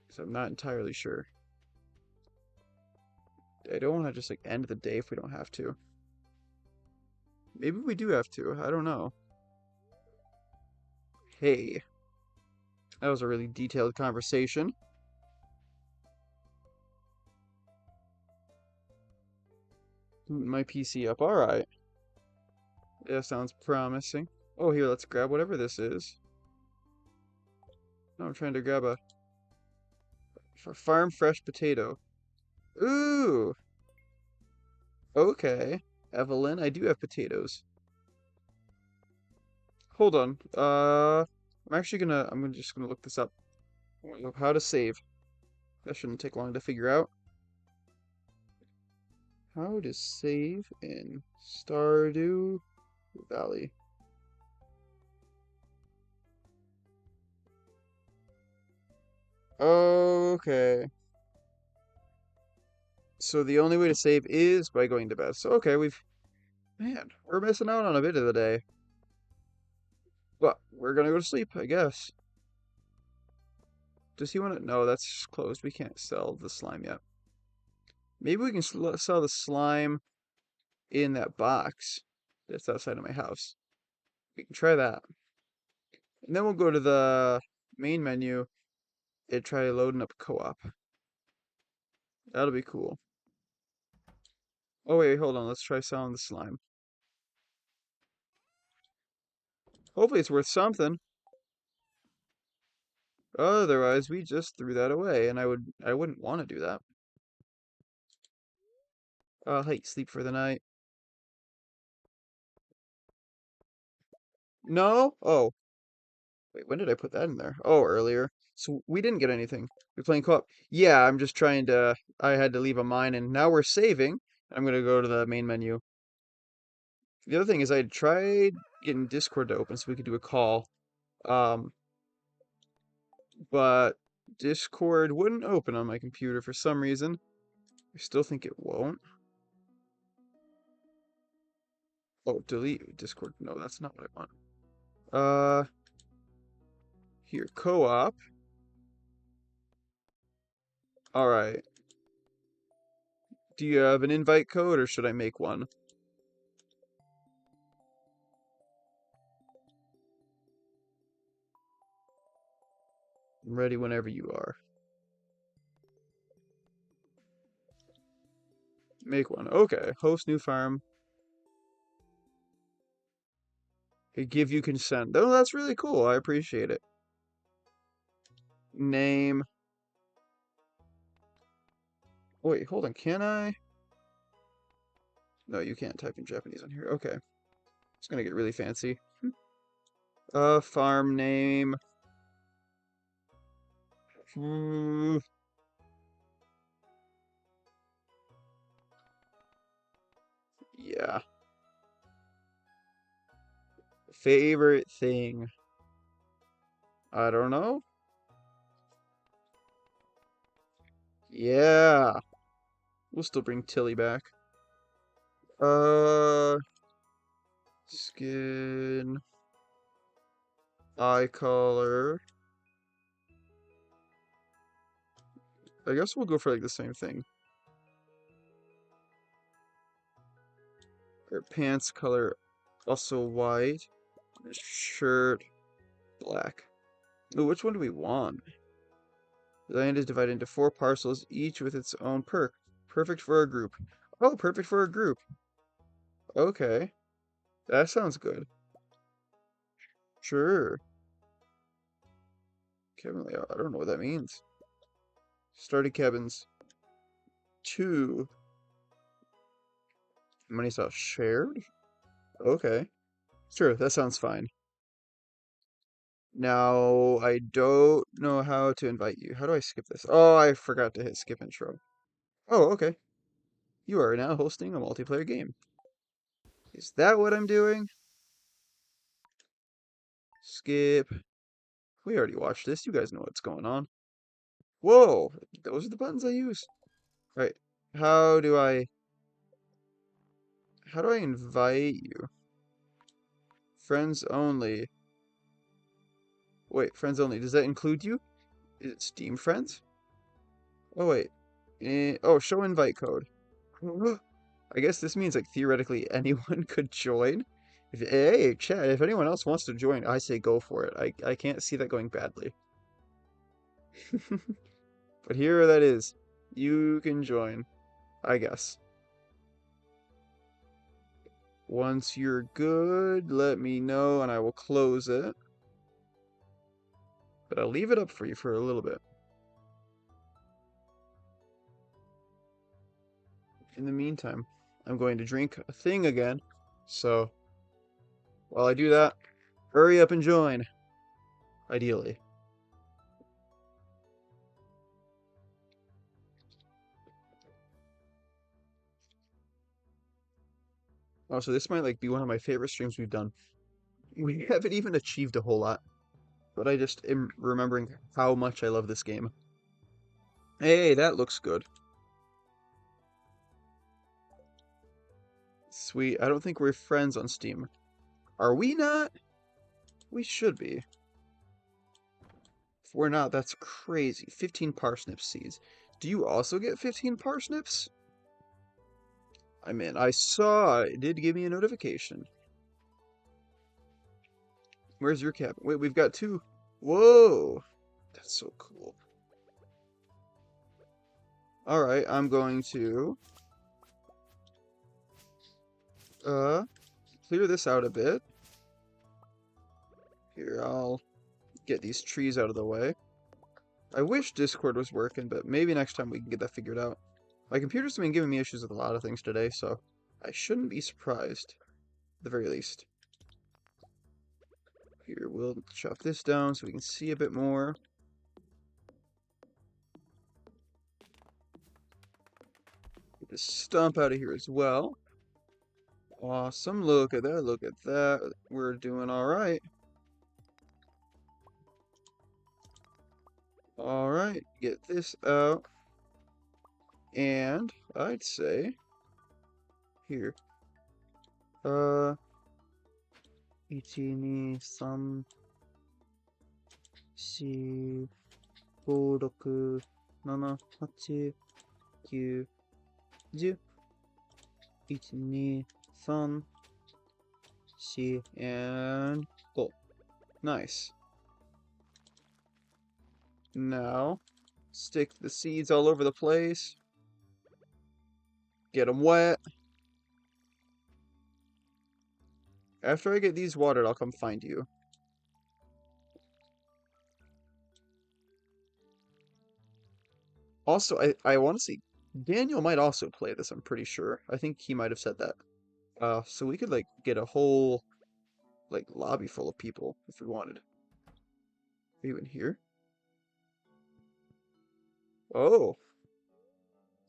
Because I'm not entirely sure. I don't want to just like end the day if we don't have to. Maybe we do have to. I don't know. Hey, that was a really detailed conversation. Booting my PC up. All right. Yeah, sounds promising. Oh, here, let's grab whatever this is. No, I'm trying to grab a farm fresh potato. Ooh, okay. Evelyn, I do have potatoes. Hold on. I'm just gonna look this up. How to save. That shouldn't take long to figure out. How to save in Stardew Valley. Okay. So the only way to save is by going to bed. So okay, man, we're missing out on a bit of the day. But we're gonna go to sleep, I guess. Does he want to? No, that's closed. We can't sell the slime yet. Maybe we can sell the slime in that box that's outside of my house. We can try that. And then we'll go to the main menu and try loading up co-op. That'll be cool. Oh wait, hold on. Let's try selling the slime. Hopefully it's worth something. Otherwise, we just threw that away, and I wouldn't want to do that. Hey, sleep for the night. No? Oh, wait, when did I put that in there? Oh, earlier. So we didn't get anything. We're playing co-op. Yeah, I'm just trying to. I had to leave a mine, and now we're saving. I'm gonna go to the main menu. The other thing is I tried getting Discord to open so we could do a call. Um, but Discord wouldn't open on my computer for some reason. I still think it won't. Oh, delete Discord. No, that's not what I want. Here, co-op. All right. Do you have an invite code or should I make one? I'm ready whenever you are. Make one. Okay. Host new farm. They give you consent. Oh, that's really cool. I appreciate it. Name. Wait, hold on. Can I? No, you can't type in Japanese on here. Okay. It's gonna get really fancy. Farm name. Hmm. Yeah. Favorite thing. I don't know. Yeah. We'll still bring Tilly back. Uh, Skin. Eye color. I guess we'll go for like the same thing. Her pants color also white. Shirt black. Ooh, which one do we want? The land is divided into 4 parcels, each with its own perk. Perfect for a group. Oh, perfect for a group. Okay. That sounds good. Sure. Cabin layout. I don't know what that means. Started cabins. 2. Money source shared? Okay. Sure, that sounds fine. Now, I don't know how to invite you. How do I skip this? Oh, I forgot to hit skip intro. Oh, okay. You are now hosting a multiplayer game. Is that what I'm doing? Skip. We already watched this. You guys know what's going on. Whoa! Those are the buttons I use. Right. How do I... How do I invite you? Friends only. Wait, friends only. Does that include you? Is it Steam friends? Oh, wait. Oh, show invite code. I guess this means, like, theoretically anyone could join. Hey, chat, if anyone else wants to join, I say go for it. I can't see that going badly. But here that is. You can join, I guess. Once you're good, let me know and I will close it. But I'll leave it up for you for a little bit. In the meantime, I'm going to drink a thing again. So, while I do that, hurry up and join. Ideally. Oh, so this might like be one of my favorite streams we've done. We haven't even achieved a whole lot, but I just am remembering how much I love this game. Hey, that looks good. Sweet. I don't think we're friends on Steam. Are we not? We should be. If we're not, that's crazy. 15 parsnip seeds. Do you also get 15 parsnips? I mean, I saw it did give me a notification. Where's your cabin? Wait, we've got 2. Whoa! That's so cool. Alright, I'm going to clear this out a bit. Here, I'll get these trees out of the way. I wish Discord was working, but maybe next time we can get that figured out. My computer's been giving me issues with a lot of things today, so I shouldn't be surprised, at the very least. Here, we'll chop this down so we can see a bit more. Get this stump out of here as well. Awesome, look at that, look at that. We're doing alright. Alright, get this out. And I'd say here. 1, 2, 3, 4, 5, 6, 7, 8, 9, 10. 1, 2, 3, 4, and 5. Nice. Now, stick the seeds all over the place. Get them wet. After I get these watered, I'll come find you. Also, I want to see Daniel might also play this, I'm pretty sure. I think he might have said that. So we could like get a whole like lobby full of people if we wanted. Are you in here? Oh.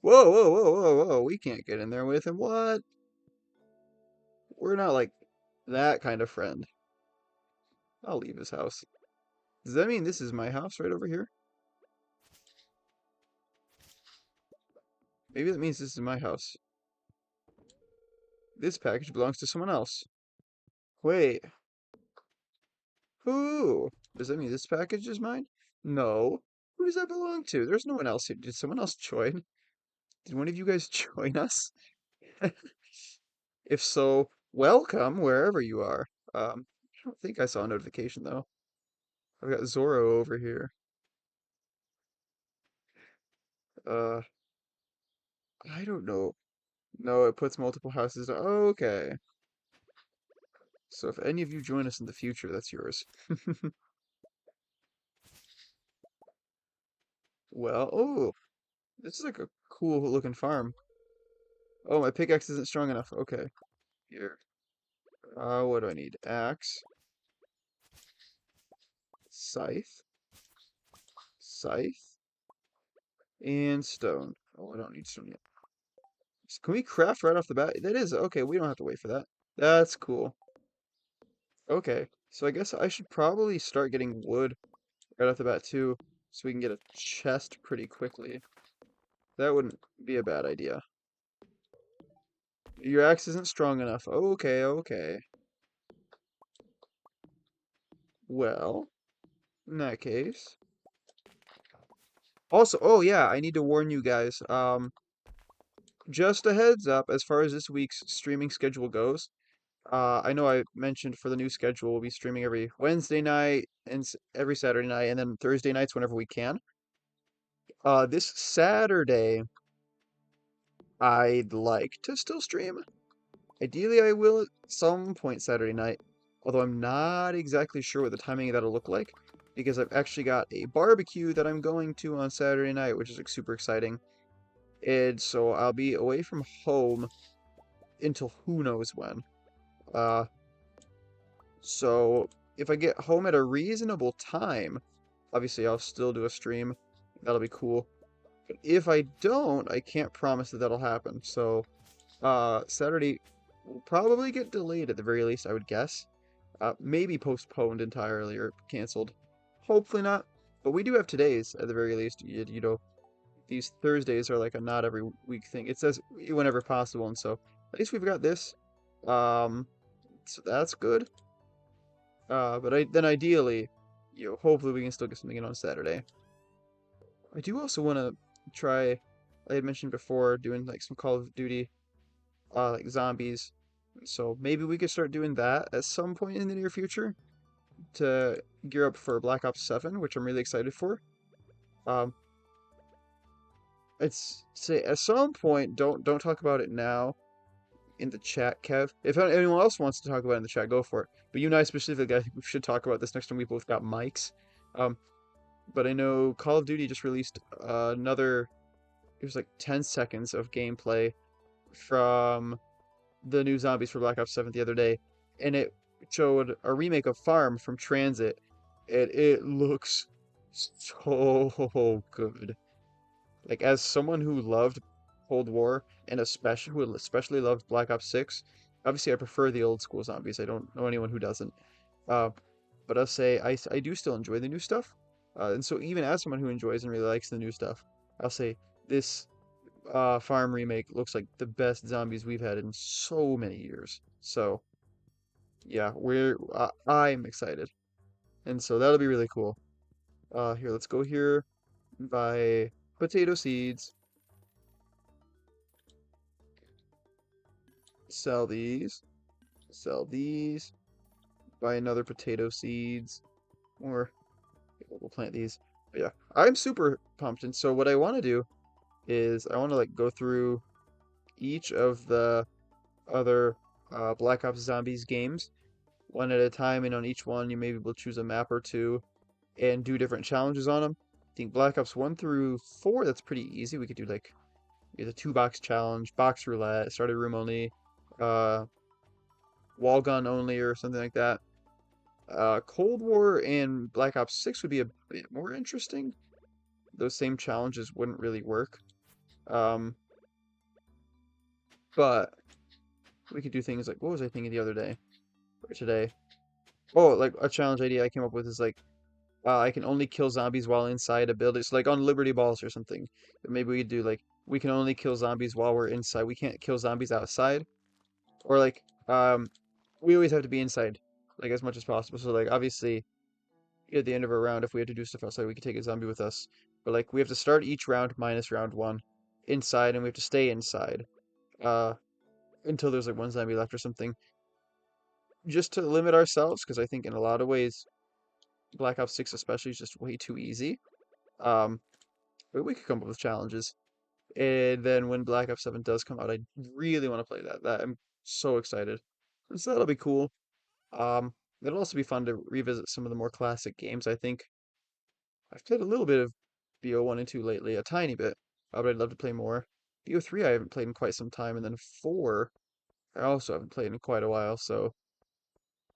Whoa, whoa, whoa, whoa, whoa. We can't get in there with him. What? We're not like that kind of friend. I'll leave his house. Does that mean this is my house right over here? Maybe that means this is my house. This package belongs to someone else. Wait, who? Does that mean this package is mine? No. Who does that belong to? There's no one else here. Did someone else join? Did one of you guys join us? If so, welcome wherever you are. I don't think I saw a notification though. I've got Zoro over here. Uh, I don't know. No, it puts multiple houses. Okay. So if any of you join us in the future, that's yours. Well, oh, this is like a cool looking farm. Oh, my pickaxe isn't strong enough. Okay, here. What do I need? Axe, scythe, scythe, and stone. Oh, I don't need stone yet. Can we craft right off the bat? That is, okay, we don't have to wait for that. That's cool. Okay, so I guess I should probably start getting wood right off the bat too, so we can get a chest pretty quickly. That wouldn't be a bad idea. Your axe isn't strong enough. Okay, okay. Well, in that case. Also, oh yeah, I need to warn you guys. Just a heads up as far as this week's streaming schedule goes. I know I mentioned for the new schedule we'll be streaming every Wednesday night and every Saturday night, and then Thursday nights whenever we can. This Saturday I'd like to still stream. Ideally, I will at some point Saturday night, although I'm not exactly sure what the timing of that'll look like, because I've actually got a barbecue that I'm going to on Saturday night, which is like super exciting. And so I'll be away from home until who knows when. Uh, so if I get home at a reasonable time, obviously I'll still do a stream. That'll be cool. But if I don't, I can't promise that that'll happen. So, Saturday will probably get delayed at the very least, I would guess. Maybe postponed entirely or canceled. Hopefully not. But we do have today's at the very least. You know, these Thursdays are like a not every week thing. It says whenever possible, and so at least we've got this. So that's good. Then ideally, hopefully we can still get something in on Saturday. I do also want to try. I had mentioned before doing like some Call of Duty, like zombies. So maybe we could start doing that at some point in the near future to gear up for Black Ops 7, which I'm really excited for. Um, it's say at some point. Don't talk about it now in the chat, Kev. If anyone else wants to talk about it in the chat, go for it. But you and I specifically, I think we should talk about this next time we both got mics. Um, but I know Call of Duty just released another. It was like 10 seconds of gameplay from the new zombies for Black Ops 7 the other day, and it showed a remake of Farm from Transit, and it looks so good. Like as someone who loved Cold War and especially loved Black Ops 6, obviously I prefer the old school zombies. I don't know anyone who doesn't. Uh, but I'll say I do still enjoy the new stuff. And so even as someone who enjoys and really likes the new stuff, I'll say this Farm remake looks like the best zombies we've had in so many years. So yeah, I'm excited, and so that'll be really cool. Here, let's go here, buy potato seeds, sell these, sell these, buy another potato seeds, or we'll plant these. But yeah, I'm super pumped, and so what I want to do is I want to like go through each of the other Black Ops Zombies games one at a time, and on each one you maybe will choose a map or two and do different challenges on them. I think Black Ops 1 through 4, that's pretty easy. We could do like the two box challenge, box roulette, started room only, uh, wall gun only, or something like that. Cold War and Black Ops 6 would be a bit more interesting. Those same challenges wouldn't really work. Um, but we could do things like, what was I thinking the other day or today? Oh, like a challenge idea I came up with is like, I can only kill zombies while inside a building. So like on Liberty Balls or something. But maybe we could do like, we can only kill zombies while we're inside. We can't kill zombies outside. Or like, we always have to be inside, like as much as possible. So like, obviously, at the end of a round, if we had to do stuff outside, we could take a zombie with us. But like, we have to start each round minus round one inside, and we have to stay inside uh until there's like one zombie left or something, just to limit ourselves. Because I think in a lot of ways, Black Ops 6 especially is just way too easy. Um, but we could come up with challenges. And then when Black Ops 7 does come out, I really want to play that. I'm so excited. So that'll be cool. Um, it'll also be fun to revisit some of the more classic games. I think I've played a little bit of BO1 and 2 lately, a tiny bit, but I'd love to play more. BO3 I haven't played in quite some time, and then 4 I also haven't played in quite a while, so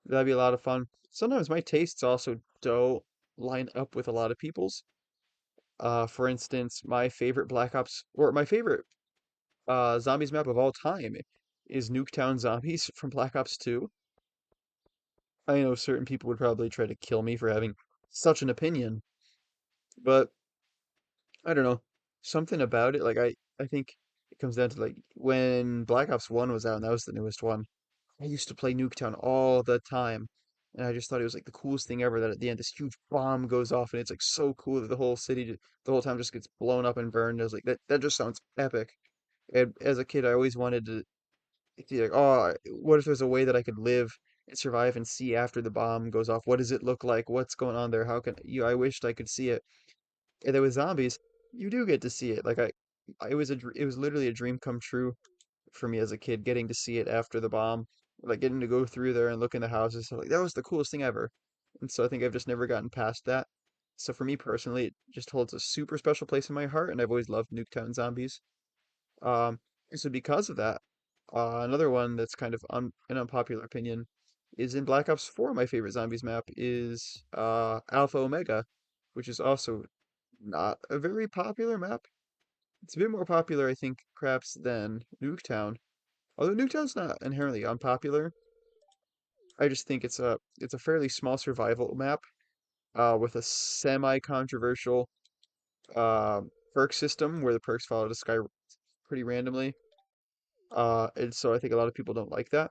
that'd be a lot of fun. Sometimes my tastes also don't line up with a lot of people's. For instance, my favorite Black Ops, or my favorite zombies map of all time is Nuketown Zombies from Black Ops 2. I know certain people would probably try to kill me for having such an opinion, but I don't know. Something about it, like I think it comes down to like when Black Ops 1 was out and that was the newest one, I used to play Nuketown all the time. And I just thought it was like the coolest thing ever that at the end this huge bomb goes off and it's like so cool that the whole city the whole time just gets blown up and burned. I was like that just sounds epic. And as a kid I always wanted to be like, oh, what if there's a way that I could live and survive and see after the bomb goes off? What does it look like? What's going on there? How can you I wished I could see it. And then with zombies, you do get to see it. It was it was literally a dream come true for me as a kid, getting to see it after the bomb, like getting to go through there and look in the houses. So, like that was the coolest thing ever. And so I think I've just never gotten past that. So for me personally, it just holds a super special place in my heart, and I've always loved Nuketown Zombies. Um, so because of that, another one that's kind of an unpopular opinion is in Black Ops 4. My favorite zombies map is Alpha Omega, which is also not a very popular map. It's a bit more popular, I think, perhaps than Nuketown. Although Nuketown's not inherently unpopular, I just think it's a fairly small survival map, with a semi-controversial uh, perk system where the perks follow the sky pretty randomly. And so I think a lot of people don't like that,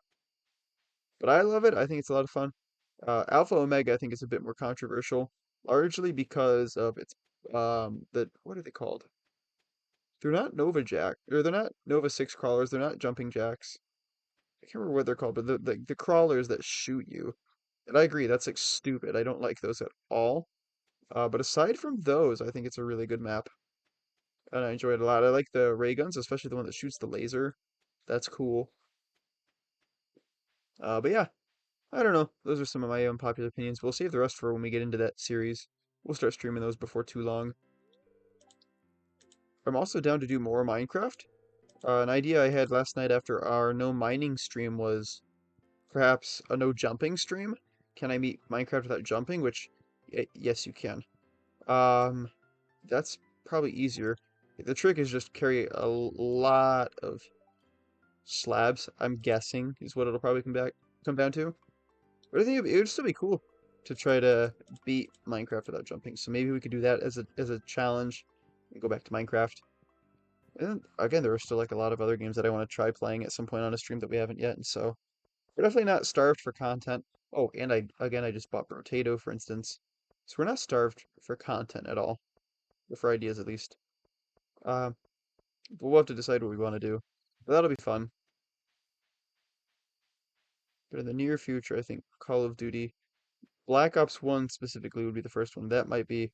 but I love it. I think it's a lot of fun. Alpha Omega, I think, is a bit more controversial, largely because of its the what are they called? They're not Nova Jack, or they're not Nova 6 crawlers. They're not jumping jacks. I can't remember what they're called, but the crawlers that shoot you. And I agree, that's like stupid. I don't like those at all. But aside from those, I think it's a really good map, and I enjoy it a lot. I like the ray guns, especially the one that shoots the laser. That's cool. But yeah, I don't know. Those are some of my unpopular opinions. We'll save the rest for when we get into that series. We'll start streaming those before too long. I'm also down to do more Minecraft. An idea I had last night after our no mining stream was perhaps a no jumping stream. Can I meet Minecraft without jumping? Which, yes, you can. Um, that's probably easier. The trick is just carry a lot of slabs, I'm guessing, is what it'll probably come down to. But I think it would still be cool to try to beat Minecraft without jumping. So maybe we could do that as a challenge and go back to Minecraft. And then, again, there are still like a lot of other games that I want to try playing at some point on a stream that we haven't yet, and so we're definitely not starved for content. Oh, and I just bought Brotato, for instance. So we're not starved for content at all, or for ideas at least. Um, but we'll have to decide what we want to do. But that'll be fun. But in the near future, I think Call of Duty, Black Ops 1 specifically would be the first one. That might be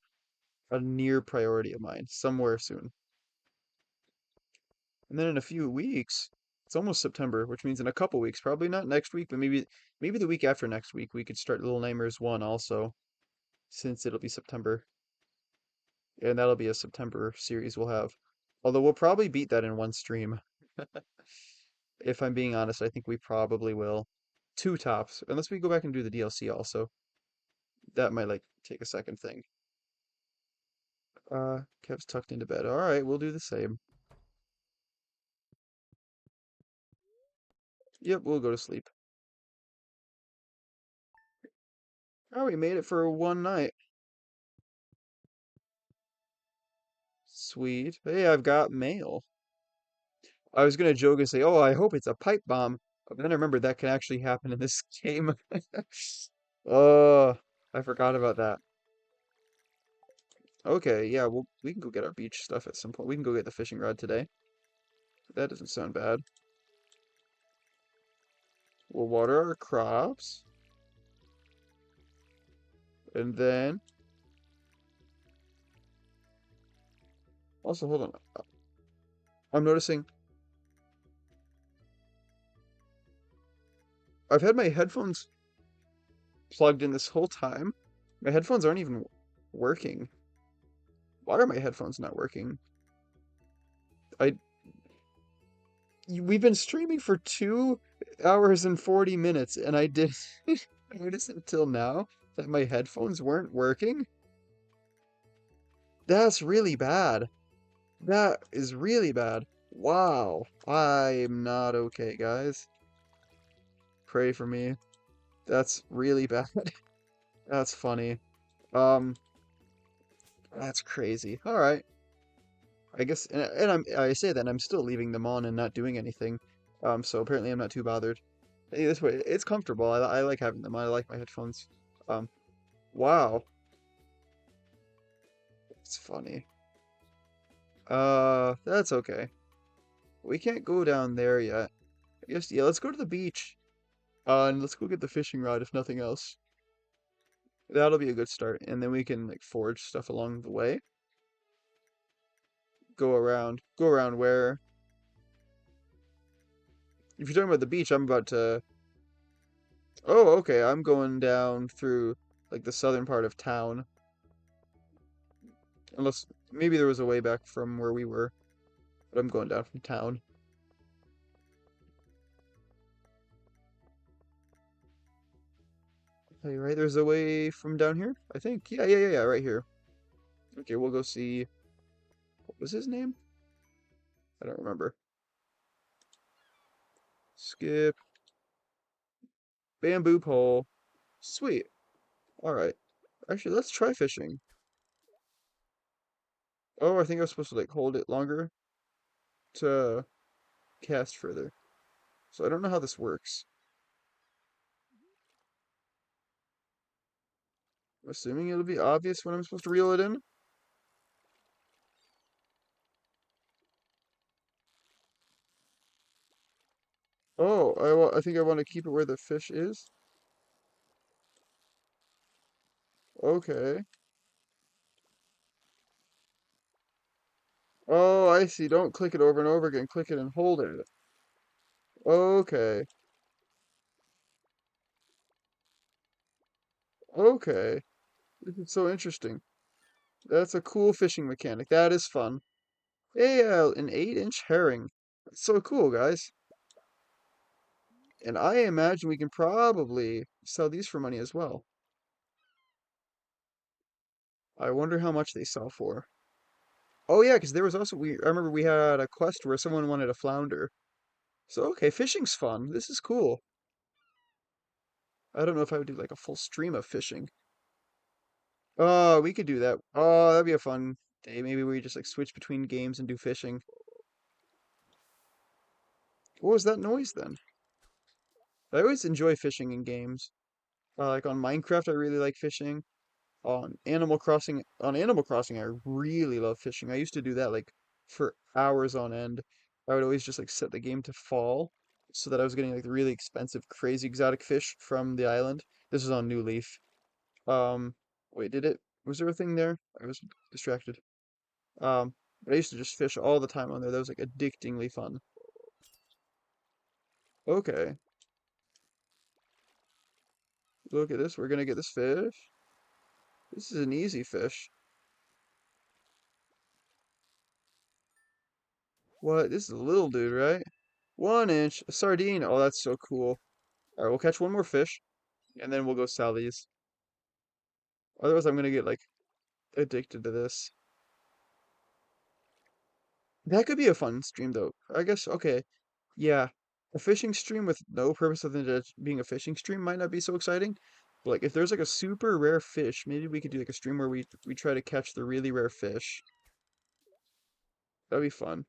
a near priority of mine somewhere soon. And then in a few weeks, It's almost September, which means in a couple weeks, probably not next week, but maybe the week after next week, we could start Little Nightmares 1 also, since it'll be September. And that'll be a September series we'll have. Although we'll probably beat that in one stream. If I'm being honest, I think we probably will. Two tops, unless we go back and do the DLC also. That might like take a second thing. Kev's tucked into bed. All right, we'll do the same. Yep, we'll go to sleep. Oh, we made it for one night. Sweet. Hey, I've got mail. I was gonna joke and say, "Oh, I hope it's a pipe bomb," but then I remembered that can actually happen in this game. Oh, I forgot about that. Okay, yeah, we can go get our beach stuff at some point. We can go get the fishing rod today. That doesn't sound bad. We'll water our crops, and then also hold on. I'm noticing I've had my headphones plugged in this whole time. My headphones aren't even working. Why are my headphones not working? I we've been streaming for 2 hours and 40 minutes, and I didn't notice until now that my headphones weren't working. That's really bad. That is really bad. Wow. I'm not okay, guys. Pray for me. That's really bad. That's funny. Um, that's crazy. All right. I guess, I say that, and I'm still leaving them on and not doing anything. So apparently I'm not too bothered. Hey, this way, it's comfortable. I like having them. I like my headphones. Um, wow, it's funny. That's okay. We can't go down there yet. I guess, yeah, let's go to the beach. And let's go get the fishing rod if nothing else. That'll be a good start, and then we can like forage stuff along the way. Go around where? If you're talking about the beach, I'm about to. Oh, okay. I'm going down through like the southern part of town. Unless maybe there was a way back from where we were, but I'm going down from town. Hey, right? There's a way from down here, I think. Yeah, right here. Okay, we'll go see. What was his name? I don't remember. Skip. Bamboo pole. Sweet. All right. Actually, let's try fishing. Oh, I think I was supposed to like hold it longer to cast further. So I don't know how this works. I'm assuming it'll be obvious when I'm supposed to reel it in. Oh, I think I want to keep it where the fish is. Okay. Oh, I see. Don't click it over and over again. Click it and hold it. Okay. Okay. This is so interesting. That's a cool fishing mechanic. That is fun. Hey, an 8-inch herring. That's so cool, guys. And I imagine we can probably sell these for money as well. I wonder how much they sell for. Oh yeah, because there was also I remember we had a quest where someone wanted a flounder. So okay, fishing's fun. This is cool. I don't know if I would do like a full stream of fishing. Oh, we could do that. Oh, that'd be a fun day. Maybe we just like switch between games and do fishing. What was that noise then? I always enjoy fishing in games. Like on Minecraft, I really like fishing. On Animal Crossing, I really love fishing. I used to do that like for hours on end. I would always just like set the game to fall so that I was getting like really expensive, crazy exotic fish from the island. This is on New Leaf. Um, wait, was there a thing there? I was distracted. But I used to just fish all the time on there. That was like addictingly fun. Okay. Look at this. We're gonna get this fish. This is an easy fish. What? This is a little dude, right? 1 inch. A sardine. Oh, that's so cool. All right, we'll catch one more fish, and then we'll go sell these. Otherwise, I'm gonna get like addicted to this. That could be a fun stream though. I guess, okay. Yeah. A fishing stream with no purpose other than just being a fishing stream might not be so exciting. But like if there's like a super rare fish, maybe we could do like a stream where we try to catch the really rare fish. That'd be fun.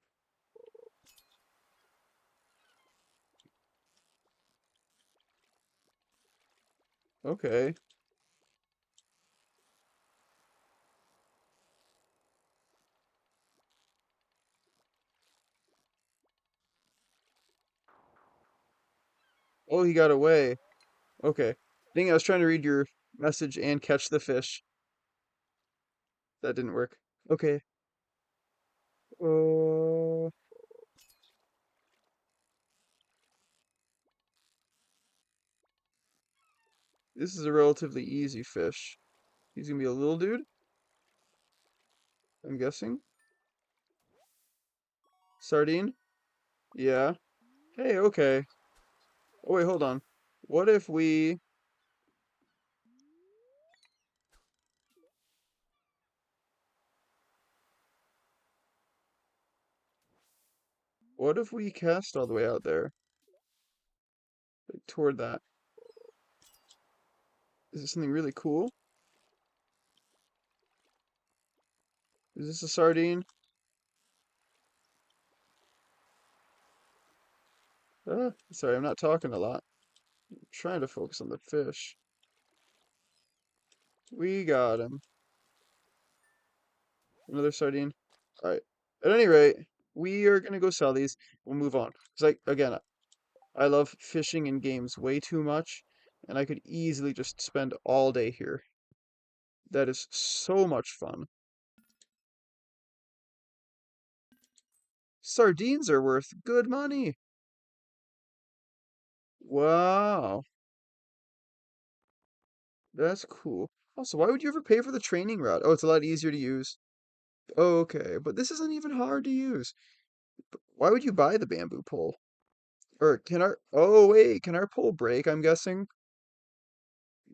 Okay. Oh, he got away. Okay. Dang, I was trying to read your message and catch the fish. That didn't work. Okay. Uh, this is a relatively easy fish. He's gonna be a little dude, I'm guessing. Sardine? Yeah. Hey, okay. Oh wait, hold on. What if we what if we cast all the way out there? Like toward that. Is this something really cool? Is this a sardine? Sorry, I'm not talking a lot. I'm trying to focus on the fish. We got him. Another sardine. Alright. At any rate, we are gonna go sell these. We'll move on. Cause like again, I love fishing in games way too much, and I could easily just spend all day here. That is so much fun. Sardines are worth good money. Wow, that's cool. Also, why would you ever pay for the training route? Oh, it's a lot easier to use. Oh, okay, but this isn't even hard to use. Why would you buy the bamboo pole? Or can our, oh wait, can our pole break, I'm guessing?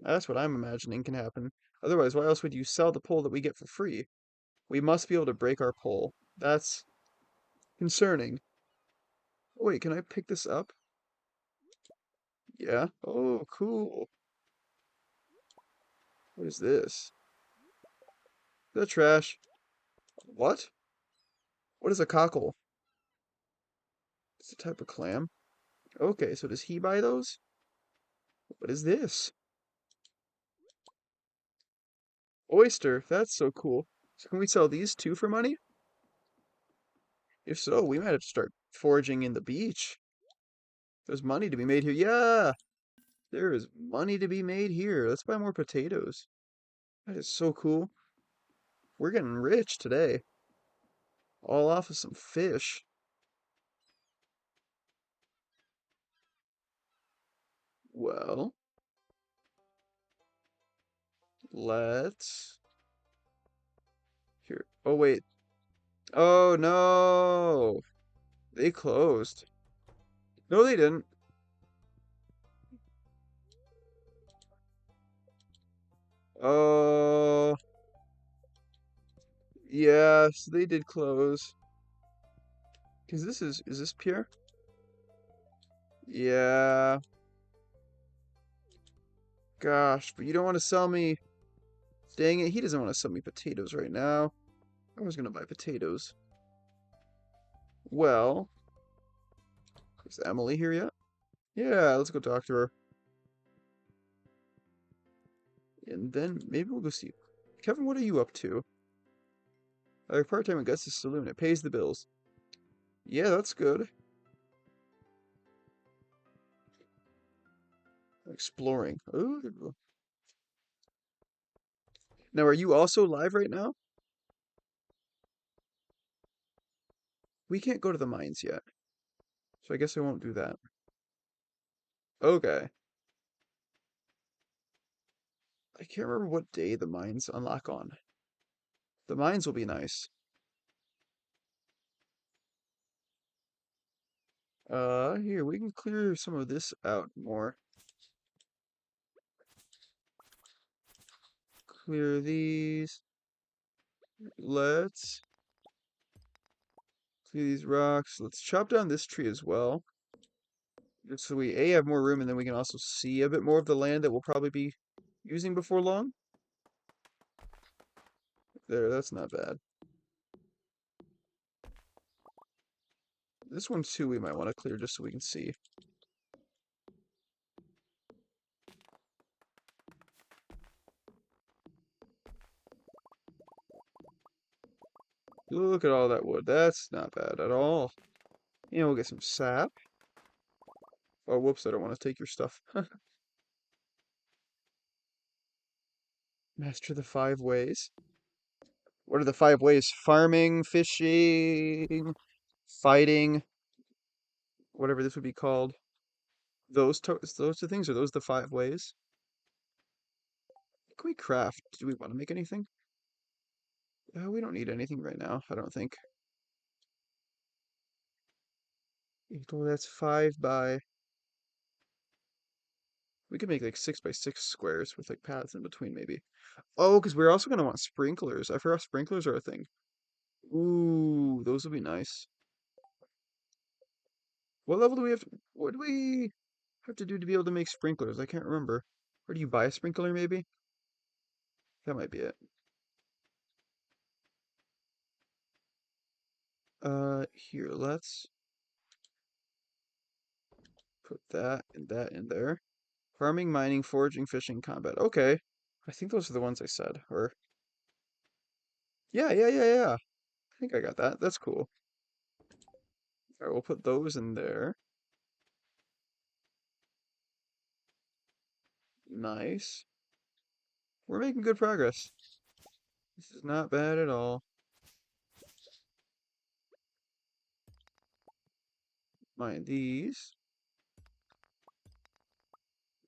That's what I'm imagining can happen. Otherwise, why else would you sell the pole that we get for free? We must be able to break our pole. That's concerning. Oh, wait, can I pick this up? Yeah. Oh, cool. What is this? The trash. What? What is a cockle? It's a type of clam. Okay, so does he buy those? What is this? Oyster. That's so cool. So can we sell these too for money? If so, we might have to start foraging in the beach. There's money to be made here. Yeah, there is money to be made here. Let's buy more potatoes. That is so cool. We're getting rich today. All off of some fish. Well, let's... Here. Oh, wait. Oh, no. They closed. No, they didn't. Oh, yes, they did close. Because is this Pierre? Yeah. Gosh, but you don't want to sell me. Dang it, he doesn't want to sell me potatoes right now. I was gonna buy potatoes. Well, is Emily here yet? Yeah, let's go talk to her. And then maybe we'll go see. Kevin, what are you up to? I work part-time at Gus's Saloon. It pays the bills. Yeah, that's good. Exploring. Ooh. Now, are you also live right now? We can't go to the mines yet, so I guess I won't do that. Okay. I can't remember what day the mines unlock on. The mines will be nice. Here, we can clear some of this out more. Clear these. Let's clear these rocks. Let's chop down this tree as well. Just so we A, have more room, and then we can also see a bit more of the land that we'll probably be using before long. There, that's not bad. This one too we might want to clear just so we can see. Look at all that wood. That's not bad at all. You know, we'll get some sap. Oh, whoops, I don't want to take your stuff. Master the 5 ways. What are the 5 ways? Farming, fishing, fighting, whatever this would be called. Those two things, are those the 5 ways? What can we craft? Do we want to make anything? We don't need anything right now, I don't think. Well, that's 5 by. We could make like 6 by 6 squares with like paths in between, maybe. Oh, because we're also gonna want sprinklers. I forgot sprinklers are a thing. Ooh, those would be nice. What level do we have to, what do we have to do to be able to make sprinklers? I can't remember. Or do you buy a sprinkler maybe? That might be it. Here, let's put that in there. Farming, mining, foraging, fishing, combat. Okay. I think those are the ones I said. Or yeah. I think I got that. That's cool. Alright, we'll put those in there. Nice. We're making good progress. This is not bad at all. Mine these.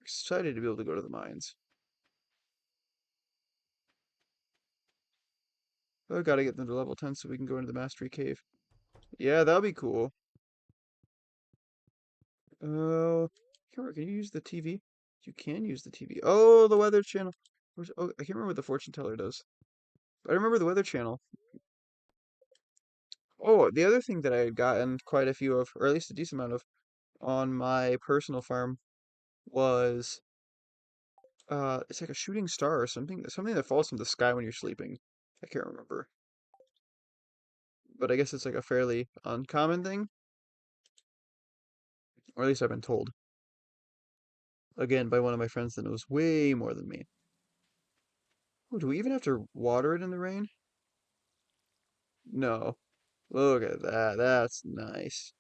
Excited to be able to go to the mines. I gotta get them to level 10 so we can go into the Mastery Cave. Yeah, that'll be cool. Can you use the TV? You can use the TV. Oh, the Weather Channel. Oh, I can't remember what the fortune teller does. But I remember the Weather Channel. Oh, the other thing that I had gotten quite a few of, or at least a decent amount of, on my personal farm was it's like a shooting star or something that falls from the sky when you're sleeping. I can't remember. But I guess it's like a fairly uncommon thing, or at least I've been told. Again, by one of my friends that knows way more than me. Oh, do we even have to water it in the rain? No. Look at that. That's nice.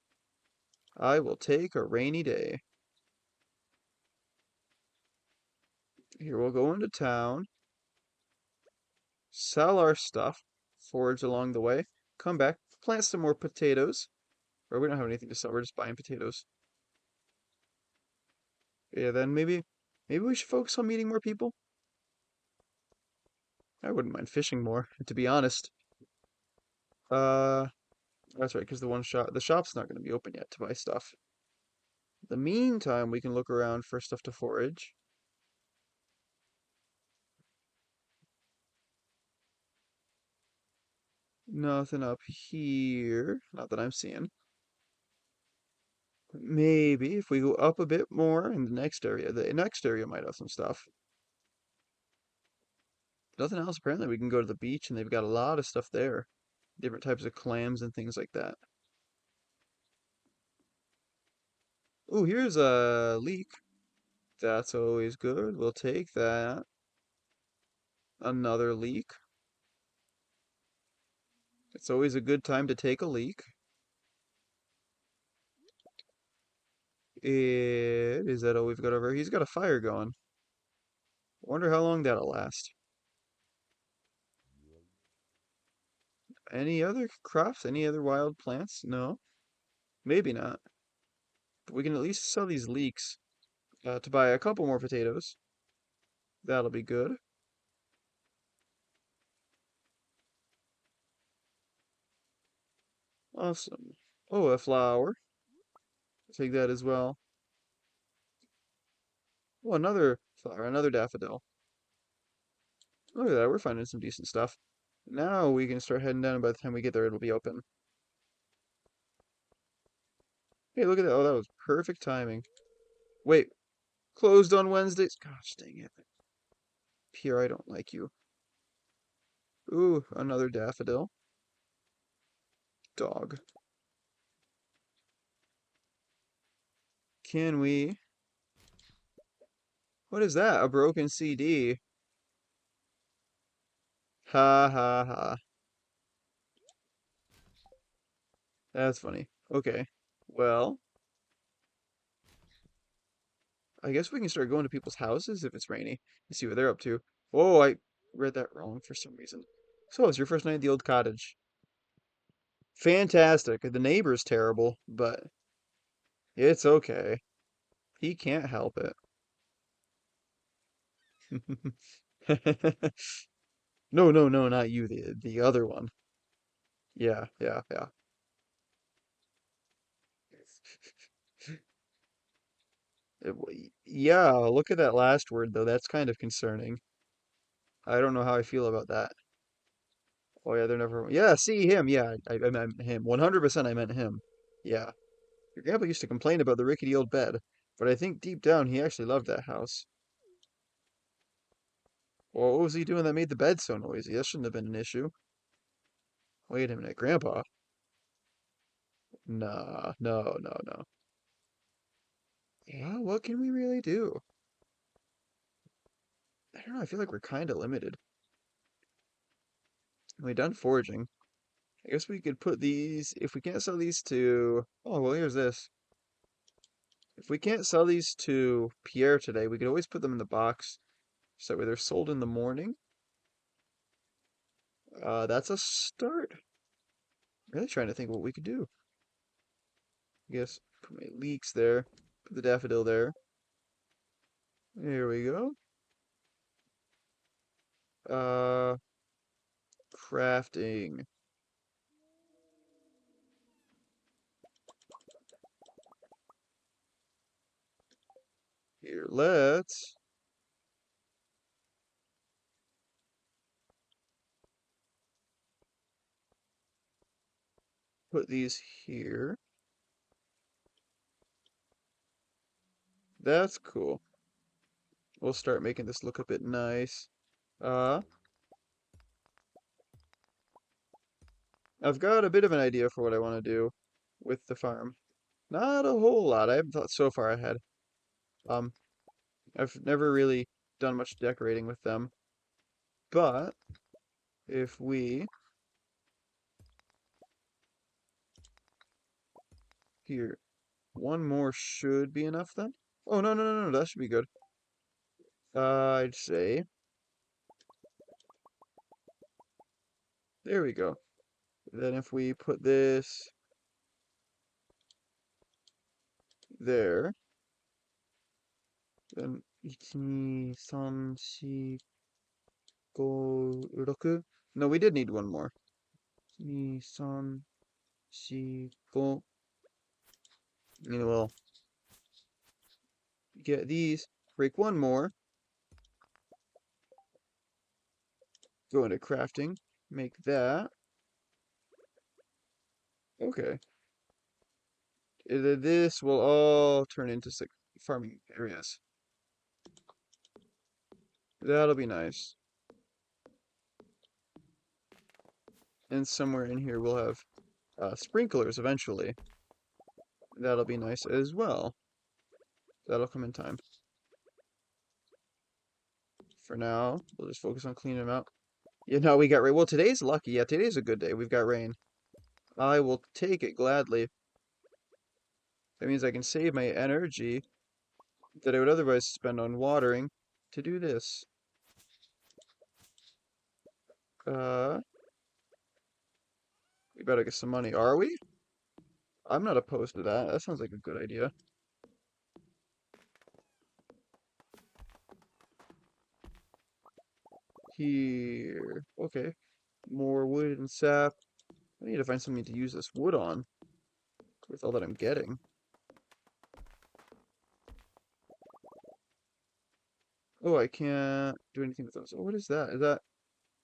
I will take a rainy day. Here, we'll go into town, sell our stuff, forage along the way, come back, plant some more potatoes. Or we don't have anything to sell, we're just buying potatoes. Yeah, then maybe we should focus on meeting more people. I wouldn't mind fishing more, to be honest. Uh, that's right, because the shop's not going to be open yet to buy stuff. The meantime, we can look around for stuff to forage. Nothing up here, not that I'm seeing. Maybe if we go up a bit more in the next area might have some stuff. Nothing else. Apparently, we can go to the beach and they've got a lot of stuff there. Different types of clams and things like that. Oh, here's a leek. That's always good. We'll take that. Another leek. It's always a good time to take a leak. Is that all we've got over here? He's got a fire going. Wonder how long that'll last. Any other crops? Any other wild plants? No. Maybe not. But we can at least sell these leeks. to buy a couple more potatoes. That'll be good. Awesome. Oh, a flower. Take that as well. Oh, another flower, another daffodil. Look at that, we're finding some decent stuff. Now we can start heading down, and by the time we get there, it'll be open. Hey, look at that. Oh, that was perfect timing. Wait, closed on Wednesdays? Gosh dang it. Pierre, I don't like you. Ooh, another daffodil. Dog. Can we... What is that? A broken CD. Ha ha ha. That's funny. Okay. Well, I guess we can start going to people's houses if it's rainy and see what they're up to. Oh, I read that wrong for some reason. So it's your first night at the old cottage. Fantastic. The neighbor's terrible, but it's okay. He can't help it. No, no, no, not you, the other one. Yeah, yeah, yeah. Yeah, look at that last word though. That's kind of concerning. I don't know how I feel about that. Oh yeah, they're never. Yeah, see him. Yeah, I meant him. 100% I meant him. Yeah. Your grandpa used to complain about the rickety old bed, but I think deep down he actually loved that house. Well, what was he doing that made the bed so noisy? That shouldn't have been an issue. Wait a minute, Grandpa. Nah, no, no, no. Yeah, what can we really do? I don't know, I feel like we're kind of limited. We done foraging. I guess we could put these, if we can't sell these to, oh, well, here's this. If we can't sell these to Pierre today, we could always put them in the box so that way they're sold in the morning. That's a start. Really trying to think what we could do. I guess put my leeks there, put the daffodil there. There we go. Uh, crafting. Here, let's put these here. That's cool. We'll start making this look a bit nice. Uh, I've got a bit of an idea for what I want to do with the farm. Not a whole lot. I haven't thought so far ahead. Um, I've never really done much decorating with them. But if we here, one more should be enough then. Oh no no no no, that should be good. I'd say there we go. Then if we put this there, then 1, 2, 3, 4, 5, 6. No, we did need one more. 2, 3, 4. And we'll get these. Break one more. Go into crafting. Make that. Okay. This will all turn into farming areas. That'll be nice. And somewhere in here we'll have sprinklers eventually. That'll be nice as well. That'll come in time. For now, we'll just focus on cleaning them out. Yeah, no, we got rain. Well, today's lucky. Yeah, today's a good day. We've got rain. I will take it gladly. That means I can save my energy that I would otherwise spend on watering to do this. Uh, we better get some money, are we? I'm not opposed to that. That sounds like a good idea. Here. Okay. More wood and sap. I need to find something to use this wood on with all that I'm getting. Oh, I can't do anything with those. Oh, what is that? Is that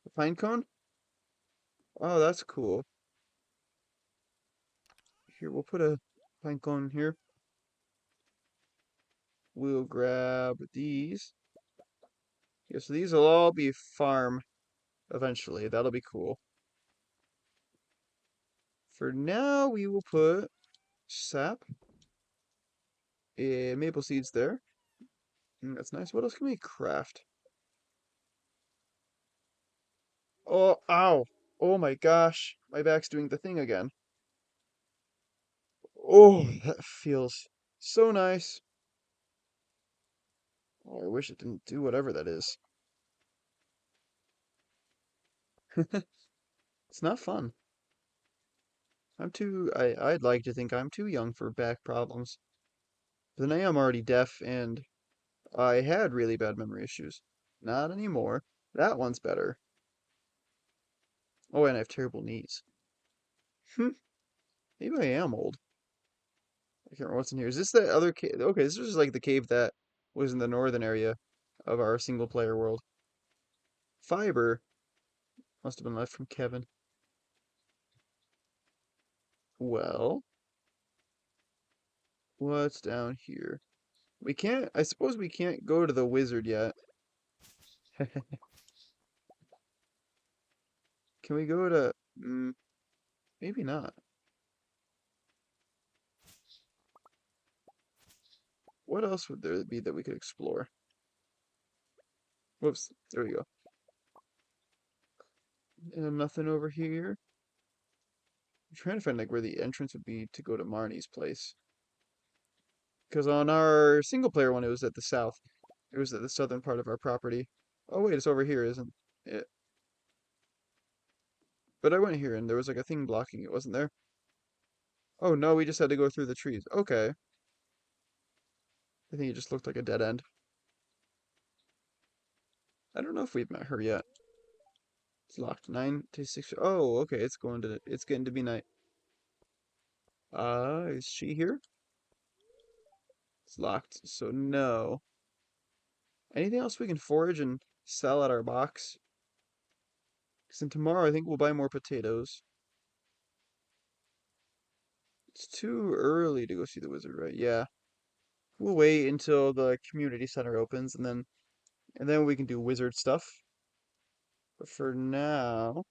a pine cone? Oh, that's cool. Here, we'll put a pine cone here. We'll grab these. Yeah, so these will all be farm eventually. That'll be cool. For now, we will put sap and maple seeds there. That's nice. What else can we craft? Oh, ow. Oh my gosh. My back's doing the thing again. Oh, that feels so nice. Oh, I wish it didn't do whatever that is. It's not fun. I'd like to think I'm too young for back problems. But then I am already deaf and I had really bad memory issues. Not anymore. That one's better. Oh, and I have terrible knees. Hmm. Maybe I am old. I can't remember what's in here. Is this the other cave? Okay, this is like the cave that was in the northern area of our single player world. Fiber must have been left from Kevin. Well, what's down here? I suppose we can't go to the wizard yet. Can we go to, maybe not. What else would there be that we could explore? Whoops, there we go. And nothing over here. I'm trying to find like where the entrance would be to go to Marnie's place. Because on our single player one, it was at the south. It was at the southern part of our property. Oh wait, it's over here, isn't it? But I went here and there was like a thing blocking it, wasn't there? Oh no, we just had to go through the trees. Okay. I think it just looked like a dead end. I don't know if we've met her yet. It's locked. 9 to 6. Oh, okay. It's getting to be night. Is she here? It's locked. So no. Anything else we can forage and sell at our box? Because then tomorrow I think we'll buy more potatoes. It's too early to go see the wizard, right? Yeah. We'll wait until the community center opens and then we can do wizard stuff. But for now,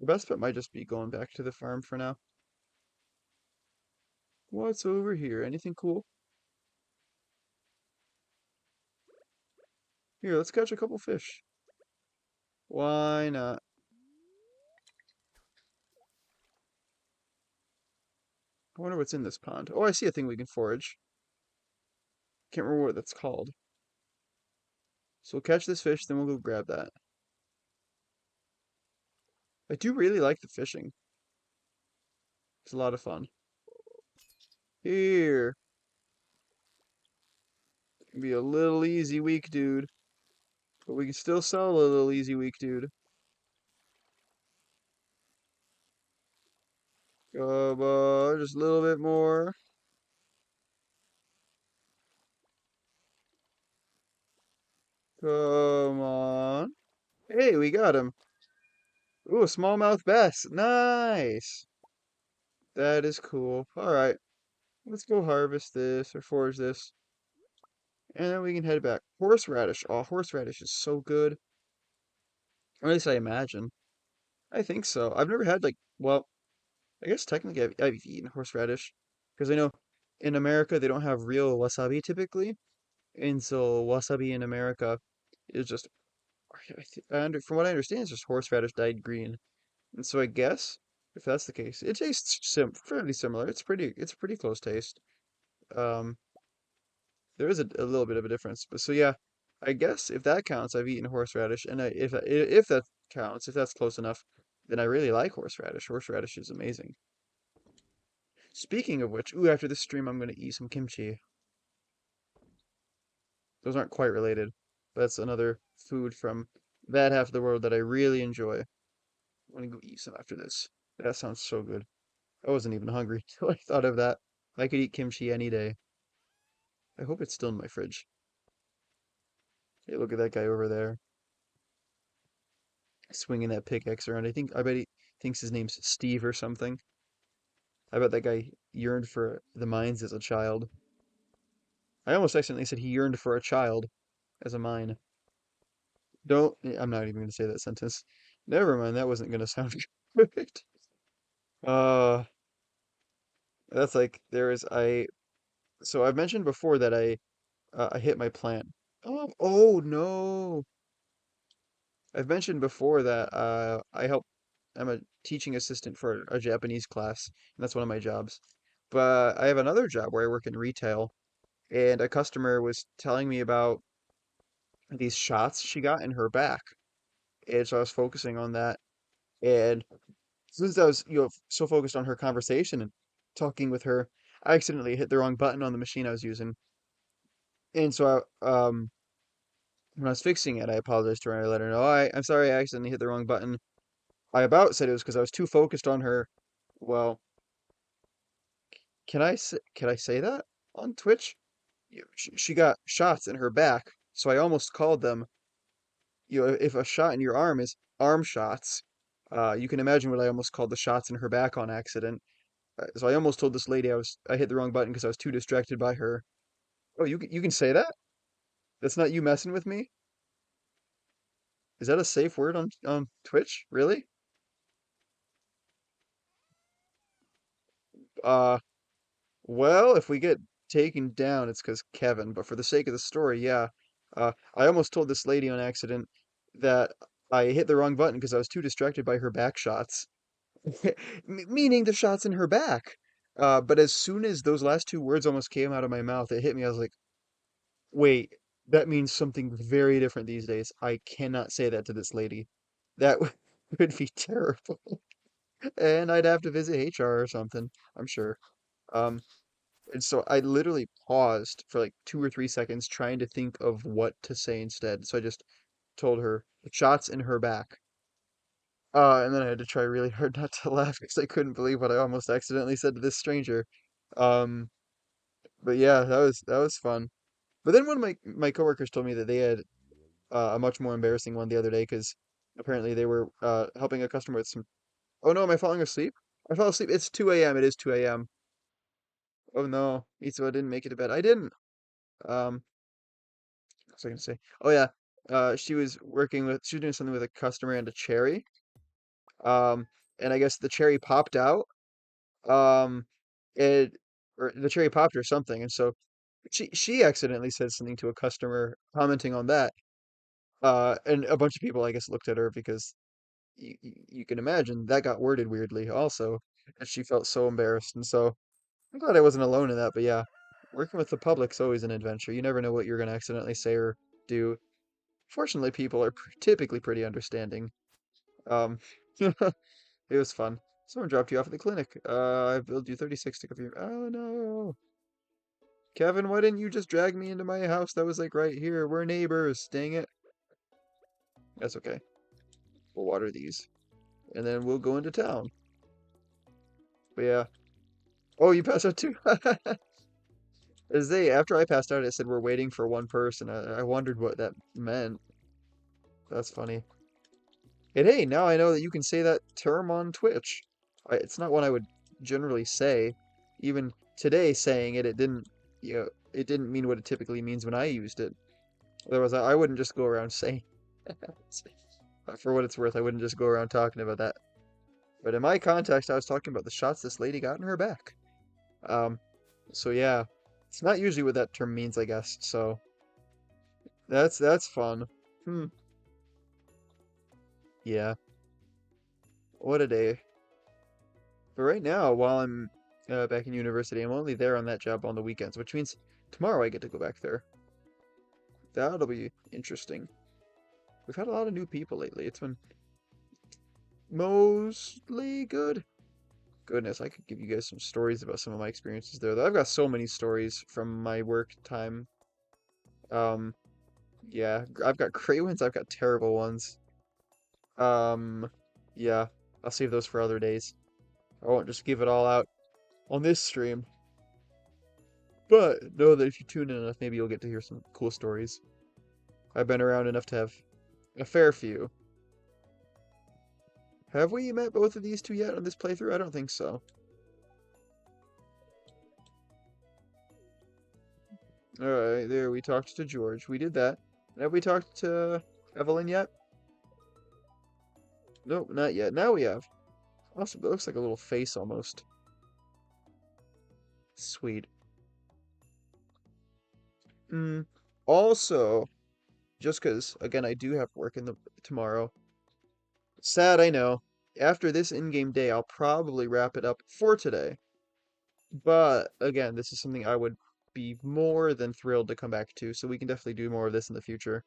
the best bet might just be going back to the farm for now. What's over here? Anything cool? Here, let's catch a couple fish. Why not? I wonder what's in this pond. Oh, I see a thing we can forage. Can't remember what that's called. So we'll catch this fish, then we'll go grab that. I do really like the fishing. It's a lot of fun. Here. It can be a little easy week, dude. But we can still sell a little easy week, dude. Come on, just a little bit more. Come on. Hey, we got him. Ooh, a smallmouth bass. Nice. That is cool. All right. Let's go harvest this or forage this. And then we can head back. Horseradish. Oh, horseradish is so good. Or at least I imagine. I think so. I've never had like, well, I guess technically I've eaten horseradish because I know in America they don't have real wasabi typically, and so wasabi in America is just, from what I understand, it's just horseradish dyed green. And so I guess if that's the case, it tastes fairly similar. It's a pretty close taste. Um, there is a little bit of a difference, but so yeah, I guess if that counts, I've eaten horseradish, and if that counts, if that's close enough, then I really like horseradish. Horseradish is amazing. Speaking of which, ooh, after this stream, I'm gonna eat some kimchi. Those aren't quite related. That's another food from that half of the world that I really enjoy. I'm gonna go eat some after this. That sounds so good. I wasn't even hungry till I thought of that. I could eat kimchi any day. I hope it's still in my fridge. Hey, look at that guy over there swinging that pickaxe around. I bet he thinks his name's Steve or something. I bet that guy yearned for the mines as a child. I almost accidentally said he yearned for a child as a mine. Don't, I'm not even going to say that sentence. Never mind, that wasn't going to sound good. Uh, that's like, so I've mentioned before that I hit my plant. Oh no. I've mentioned before that I'm a teaching assistant for a Japanese class, and that's one of my jobs. But I have another job where I work in retail, and a customer was telling me about these shots she got in her back. And so I was focusing on that. And since I was, so focused on her conversation and talking with her, I accidentally hit the wrong button on the machine I was using. And so when I was fixing it, I apologized to her and I let her know, I'm sorry, I accidentally hit the wrong button. I about said it was because I was too focused on her. Well, can I say that on Twitch? She got shots in her back, so I almost called them. If a shot in your arm is arm shots, you can imagine what I almost called the shots in her back on accident. So I almost told this lady I hit the wrong button because I was too distracted by her. Oh, you can say that? That's not you messing with me? Is that a safe word on Twitch? Really? Uh, well, if we get taken down, it's because Kevin. But for the sake of the story, yeah. I almost told this lady on accident that I hit the wrong button because I was too distracted by her back shots, meaning the shots in her back. But as soon as those last two words almost came out of my mouth, it hit me. I was like, wait, that means something very different these days. I cannot say that to this lady. That would be terrible. And I'd have to visit HR or something, I'm sure. Um, and so I literally paused for like 2 or 3 seconds trying to think of what to say instead. So I just told her shots in her back. And then I had to try really hard not to laugh because I couldn't believe what I almost accidentally said to this stranger. Um, but yeah, that was fun. But then one of my coworkers told me that they had a much more embarrassing one the other day because apparently they were helping a customer with some. Oh no, am I falling asleep? I fell asleep. It's 2 a.m. It is 2 a.m. Oh no, Mitsuha didn't make it to bed. I didn't. What was I gonna say? Oh yeah, she was doing something with a customer and a cherry. Um, and I guess the cherry popped out. Um, it or the cherry popped or something, and so she accidentally said something to a customer commenting on that. And a bunch of people, I guess, looked at her because you can imagine that got worded weirdly also, and she felt so embarrassed. And so I'm glad I wasn't alone in that. But yeah, working with the public's always an adventure. You never know what you're gonna accidentally say or do. Fortunately, people are typically pretty understanding. Um, it was fun. Someone dropped you off at the clinic. I billed you 36 to cover your. Oh no, Kevin, why didn't you just drag me into my house? That was like right here. We're neighbors. Dang it. That's okay. We'll water these, and then we'll go into town. But yeah. Oh, you passed out too. After I passed out, it said we're waiting for one person. I wondered what that meant. That's funny. And hey, now I know that you can say that term on Twitch. It's not one I would generally say. Even today, saying it, it didn't mean what it typically means when I used it. Otherwise, I wouldn't just go around saying. For what it's worth, I wouldn't just go around talking about that. But in my context, I was talking about the shots this lady got in her back. Um, so yeah, it's not usually what that term means, I guess. So that's fun. Hmm. Yeah. What a day. But right now, while I'm back in university, I'm only there on that job on the weekends, which means tomorrow I get to go back there. That'll be interesting. We've had a lot of new people lately. It's been mostly good. Goodness, I could give you guys some stories about some of my experiences there, though. I've got so many stories from my work time. Um, Yeah, I've got great ones, I've got terrible ones. Um, yeah, I'll save those for other days. I won't just give it all out on this stream. But know that if you tune in enough, maybe you'll get to hear some cool stories. I've been around enough to have a fair few. Have we met both of these two yet on this playthrough? I don't think so. Alright, there, we talked to George. We did that. Have we talked to Evelyn yet? Nope, not yet. Now we have. Awesome, that looks like a little face almost. Sweet. Mm. Also, just because, again, I do have work in the tomorrow. Sad, I know. After this in-game day, I'll probably wrap it up for today. But, again, this is something I would be more than thrilled to come back to, so we can definitely do more of this in the future.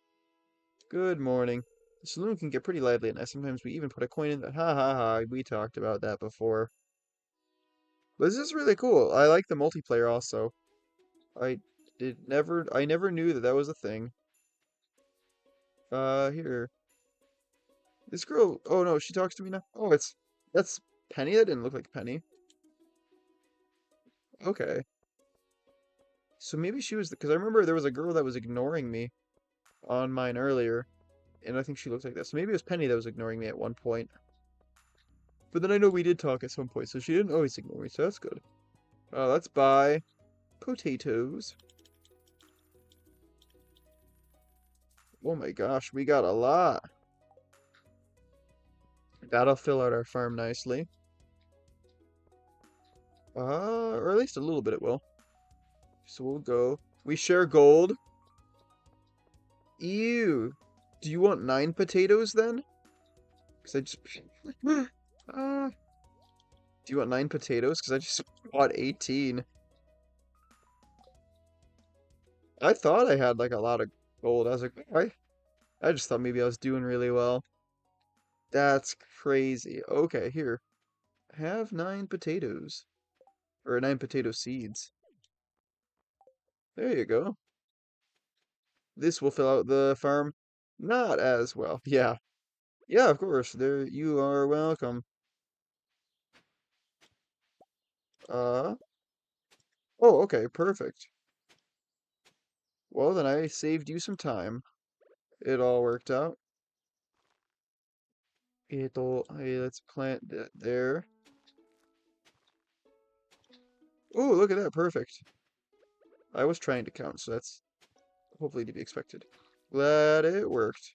Good morning. The saloon can get pretty lively at night. Sometimes we even put a coin in. Ha ha ha. We talked about that before. But this is really cool. I like the multiplayer also. I never knew that that was a thing. Here. This girl, oh no, she talks to me now. Oh, that's Penny? That didn't look like Penny. Okay. So maybe she was, because I remember there was a girl that was ignoring me on mine earlier, and I think she looked like that. So maybe it was Penny that was ignoring me at one point. But then I know we did talk at some point, so she didn't always ignore me, so that's good. Let's buy potatoes. Oh my gosh, we got a lot. That'll fill out our farm nicely. Or at least a little bit it will. So we'll go. We share gold. Ew. Do you want 9 potatoes then? Because I just... do you want 9 potatoes? Because I just bought 18. I thought I had like a lot of gold. I was like, I just thought maybe I was doing really well. That's crazy. Okay, here. Have 9 potatoes. Or 9 potato seeds. There you go. This will fill out the farm not as well. Yeah. Yeah, of course. There you are welcome. Uh oh, okay, perfect. Well, then I saved you some time. It all worked out. Hey, let's plant that there. Oh, look at that, perfect. I was trying to count, so that's hopefully to be expected. Glad it worked.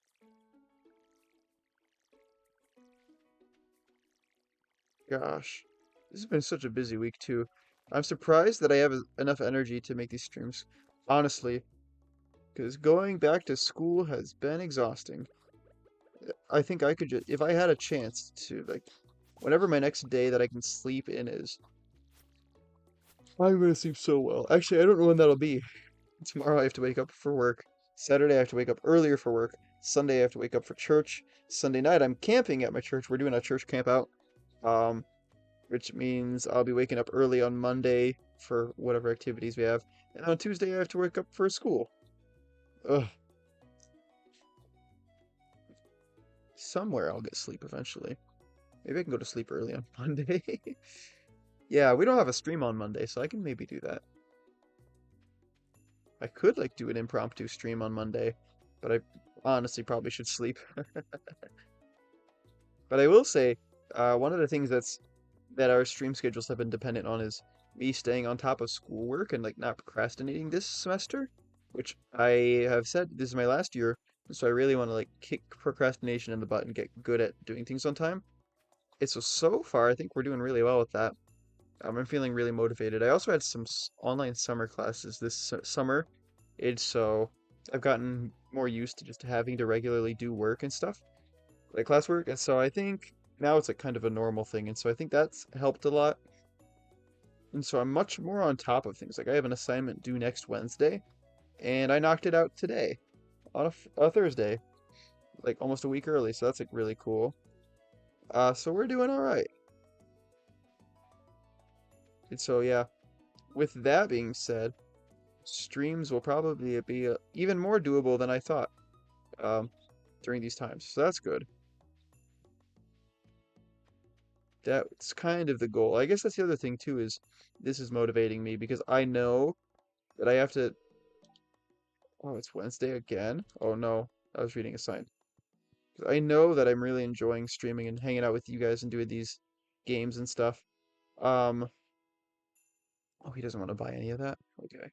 Gosh, this has been such a busy week too. I'm surprised that I have enough energy to make these streams. Honestly, because going back to school has been exhausting. I think I could just, if I had a chance to, like, whenever my next day that I can sleep in is, I'm gonna sleep so well. Actually, I don't know when that'll be. Tomorrow I have to wake up for work. Saturday I have to wake up earlier for work. Sunday I have to wake up for church. Sunday night I'm camping at my church. We're doing a church camp out. Um, which means I'll be waking up early on Monday for whatever activities we have. And on Tuesday I have to wake up for school. Ugh. Somewhere I'll get sleep eventually. Maybe I can go to sleep early on Monday. Yeah, we don't have a stream on Monday, so I can maybe do that. I could like do an impromptu stream on Monday, but I honestly probably should sleep. But I will say, one of the things that our stream schedules have been dependent on is me staying on top of schoolwork and like not procrastinating this semester, which I have said this is my last year, so I really want to like kick procrastination in the butt and get good at doing things on time. And so far, I think we're doing really well with that. I'm feeling really motivated. I also had some online summer classes this summer, and so I've gotten more used to just having to regularly do work and stuff, like classwork, and so I think now it's like kind of a normal thing, and so I think that's helped a lot. And so I'm much more on top of things. Like I have an assignment due next Wednesday, and I knocked it out today on a Thursday, like almost a week early, so that's like really cool. So we're doing all right. And so yeah, with that being said, streams will probably be even more doable than I thought um, during these times. So that's good. That's kind of the goal. I guess that's the other thing too is this is motivating me because I know that I have to. Oh, it's Wednesday again. Oh no, I was reading a sign. I know that I'm really enjoying streaming and hanging out with you guys and doing these games and stuff. Um, oh, he doesn't want to buy any of that. Okay.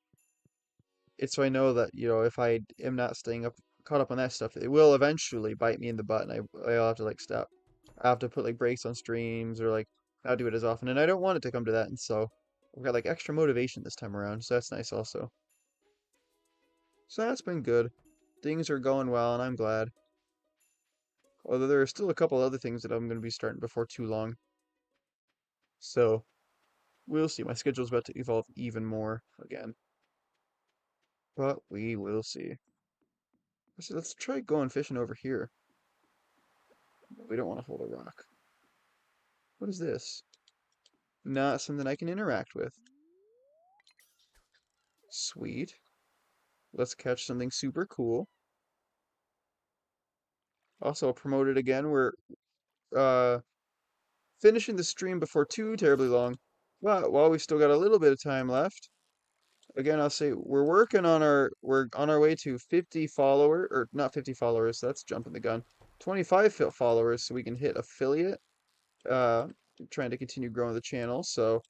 It's so I know that, if I am not staying caught up on that stuff, it will eventually bite me in the butt and I'll have to like stop. I have to put like breaks on streams or like not do it as often. And I don't want it to come to that. And so I've got like extra motivation this time around. So that's nice also. So that's been good. Things are going well and I'm glad. Although there are still a couple other things that I'm going to be starting before too long. So we'll see. My schedule's about to evolve even more again. But we will see. So let's try going fishing over here. We don't want to hold a rock. What is this? Not something I can interact with. Sweet. Let's catch something super cool. Also promoted again. We're uh finishing the stream before too terribly long. But while we still got a little bit of time left, again I'll say we're on our way to 50 follower or not 50 followers, that's jumping the gun. 25 followers so we can hit affiliate. Uh Trying to continue growing the channel. So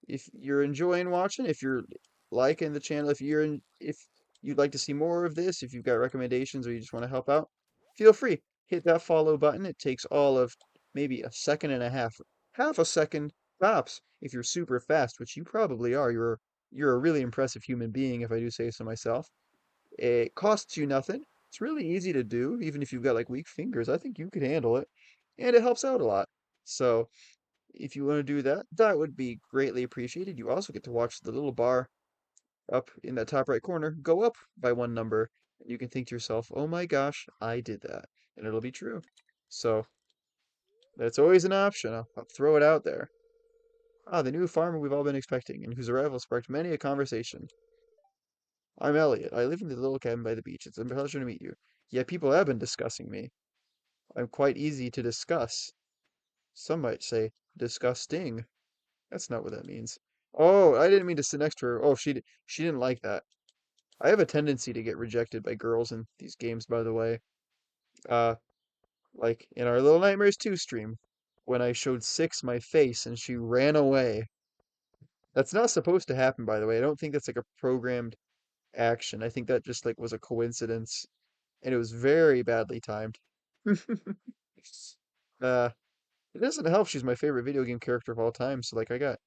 if you're enjoying watching, if you're liking the channel, if you'd like to see more of this, if you've got recommendations or you just want to help out, feel free. Hit that follow button. It takes all of maybe a second and a half a second tops if you're super fast, which you probably are. You're a really impressive human being, if I do say so myself. It costs you nothing. It's really easy to do, even if you've got like weak fingers. I think you could handle it, and it helps out a lot. So if you want to do that, that would be greatly appreciated. You also get to watch the little bar up in that top right corner go up by one number. And you can think to yourself, oh my gosh, I did that. And it'll be true. So that's always an option. I'll throw it out there. Ah, the new farmer we've all been expecting, and whose arrival sparked many a conversation. I'm Elliot. I live in the little cabin by the beach. It's a pleasure to meet you. Yet people have been discussing me. I'm quite easy to discuss. Some might say disgusting. That's not what that means. Oh, I didn't mean to sit next to her. Oh, she didn't like that. I have a tendency to get rejected by girls in these games, by the way. Uh, like in our Little Nightmares 2 stream, when I showed Six my face and she ran away. That's not supposed to happen, by the way. I don't think that's like a programmed action. I think that just like was a coincidence, and it was very badly timed. Uh, it doesn't help she's my favorite video game character of all time, so like I got,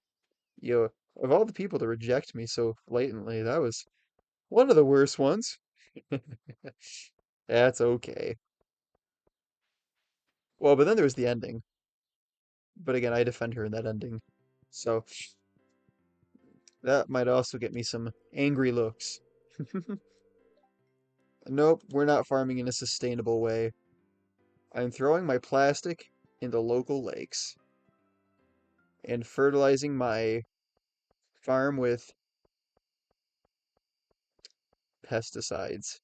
you know, of all the people to reject me so blatantly, that was one of the worst ones. That's okay. Well, but then there was the ending. But again, I defend her in that ending. So that might also get me some angry looks. Nope, we're not farming in a sustainable way. I'm throwing my plastic into local lakes and fertilizing my farm with pesticides.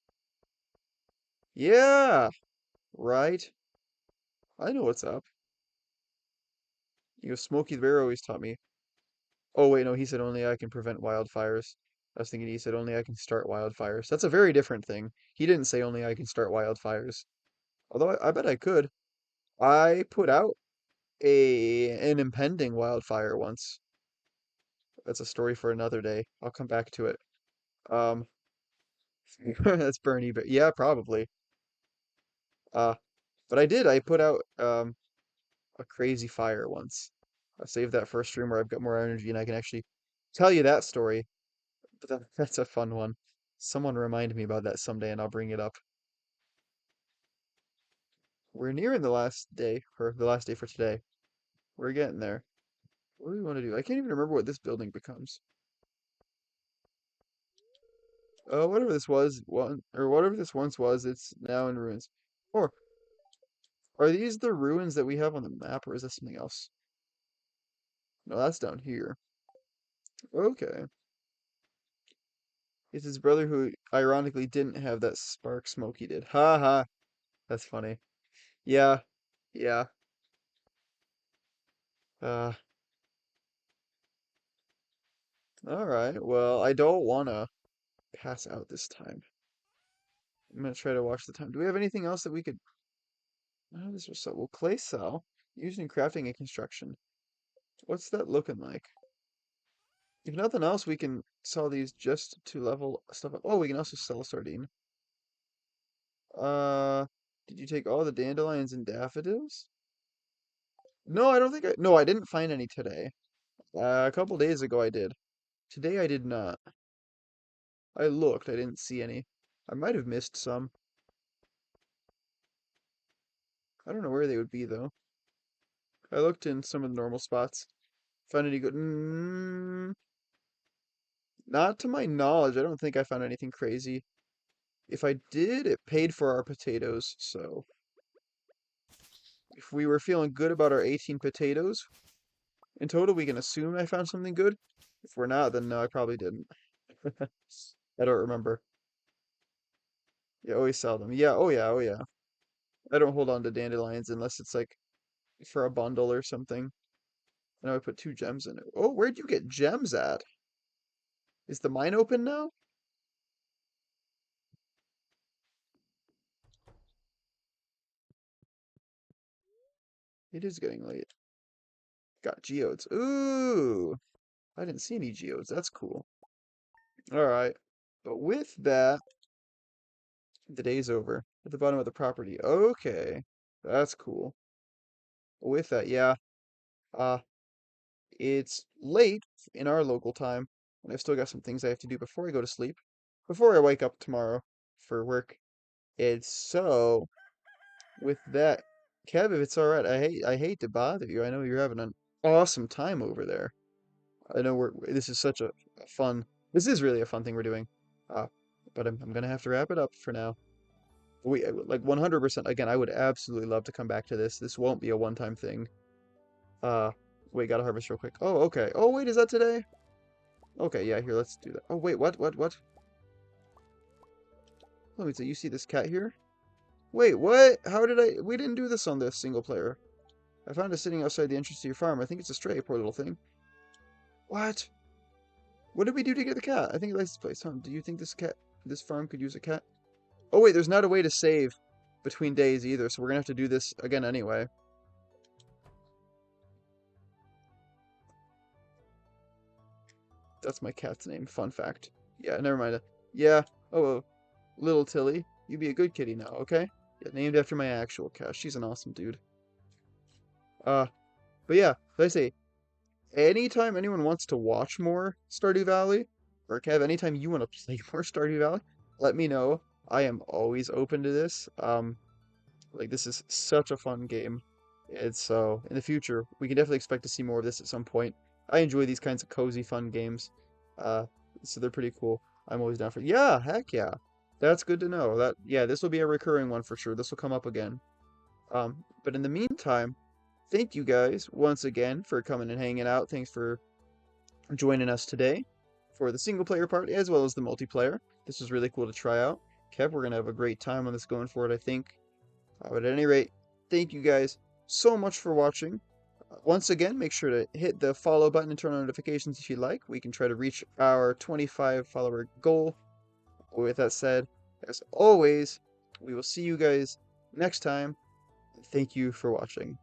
Yeah, right. I know what's up. Smokey the Bear always taught me. Oh, wait, no, he said only I can prevent wildfires. I was thinking he said only I can start wildfires. That's a very different thing. He didn't say only I can start wildfires. Although I bet I could. I put out an impending wildfire once. That's a story for another day. I'll come back to it. Um, that's Bernie, but yeah, probably. Uh, but I did. I put out a crazy fire once. I saved that for a stream where I've got more energy and I can actually tell you that story. But that's a fun one. Someone remind me about that someday and I'll bring it up. We're nearing the last day, or the last day for today. We're getting there. What do we want to do? I can't even remember what this building becomes. Whatever this was, or whatever this once was, it's now in ruins. Or are these the ruins that we have on the map, or is this something else? No, that's down here. Okay. It's his brother who ironically didn't have that spark smoke he did. Ha ha. That's funny. Yeah. Yeah. Uh, all right. Well, I don't wanna pass out this time. I'm gonna try to watch the time. Do we have anything else that we could? Oh, this was so. Well, clay cell used in crafting and construction. What's that looking like? If nothing else, we can sell these just to level stuff up. Oh, we can also sell a sardine. Uh, did you take all the dandelions and daffodils? No, I don't think I. No, I didn't find any today. A couple days ago I did. Today I did not. I looked, I didn't see any. I might have missed some. I don't know where they would be though. I looked in some of the normal spots. Found any good? Not to my knowledge. I don't think I found anything crazy. If I did, it paid for our potatoes. So if we were feeling good about our 18 potatoes in total, we can assume I found something good. If we're not, then no, I probably didn't. I don't remember. You always sell them. Yeah, oh yeah, oh yeah. I don't hold on to dandelions unless it's like for a bundle or something. I know I put 2 gems in it. Oh, where'd you get gems at? Is the mine open now? It is getting late. Got geodes. Ooh, I didn't see any geodes. That's cool. All right. But with that, the day's over. At the bottom of the property. Okay. That's cool. With that, yeah. Uh, it's late in our local time, and I've still got some things I have to do before I go to sleep. Before I wake up tomorrow for work. It's so with that, Kev, if it's all right, I hate to bother you. I know you're having an awesome time over there. I know this is such a fun this is really a fun thing we're doing. Uh, but I'm gonna have to wrap it up for now. We like 100% again, I would absolutely love to come back to this. This won't be a one-time thing. Uh, wait, gotta harvest real quick. Oh, okay. Oh, wait, is that today? Okay, yeah, here, let's do that. Oh, wait, what? Let me see, you see this cat here? Wait, what? How did we didn't do this on this single player. I found it sitting outside the entrance to your farm. I think it's a stray, poor little thing. What? What did we do to get the cat? I think it likes this place, huh? Do you think this farm could use a cat? Oh wait, there's not a way to save between days either, so we're gonna have to do this again anyway. That's my cat's name, fun fact. Yeah, never mind. Yeah, oh, well, little Tilly, you be a good kitty now, okay? Yeah, named after my actual cat. She's an awesome dude. Uh, but yeah, like I say, anytime anyone wants to watch more Stardew Valley, or Kev, anytime you want to play more Stardew Valley, let me know. I am always open to this. Like this is such a fun game. It's so in the future we can definitely expect to see more of this at some point. I enjoy these kinds of cozy, fun games. Uh, so they're pretty cool. I'm always down for. Yeah, heck yeah. That's good to know. That yeah, this will be a recurring one for sure. This will come up again. But in the meantime, thank you guys once again for coming and hanging out. Thanks for joining us today for the single player part as well as the multiplayer. This was really cool to try out. Kev, we're gonna have a great time on this going forward, I think. But at any rate, thank you guys so much for watching. Once again, make sure to hit the follow button and turn on notifications if you like. We can try to reach our 25 follower goal. With that said, as always, we will see you guys next time. Thank you for watching.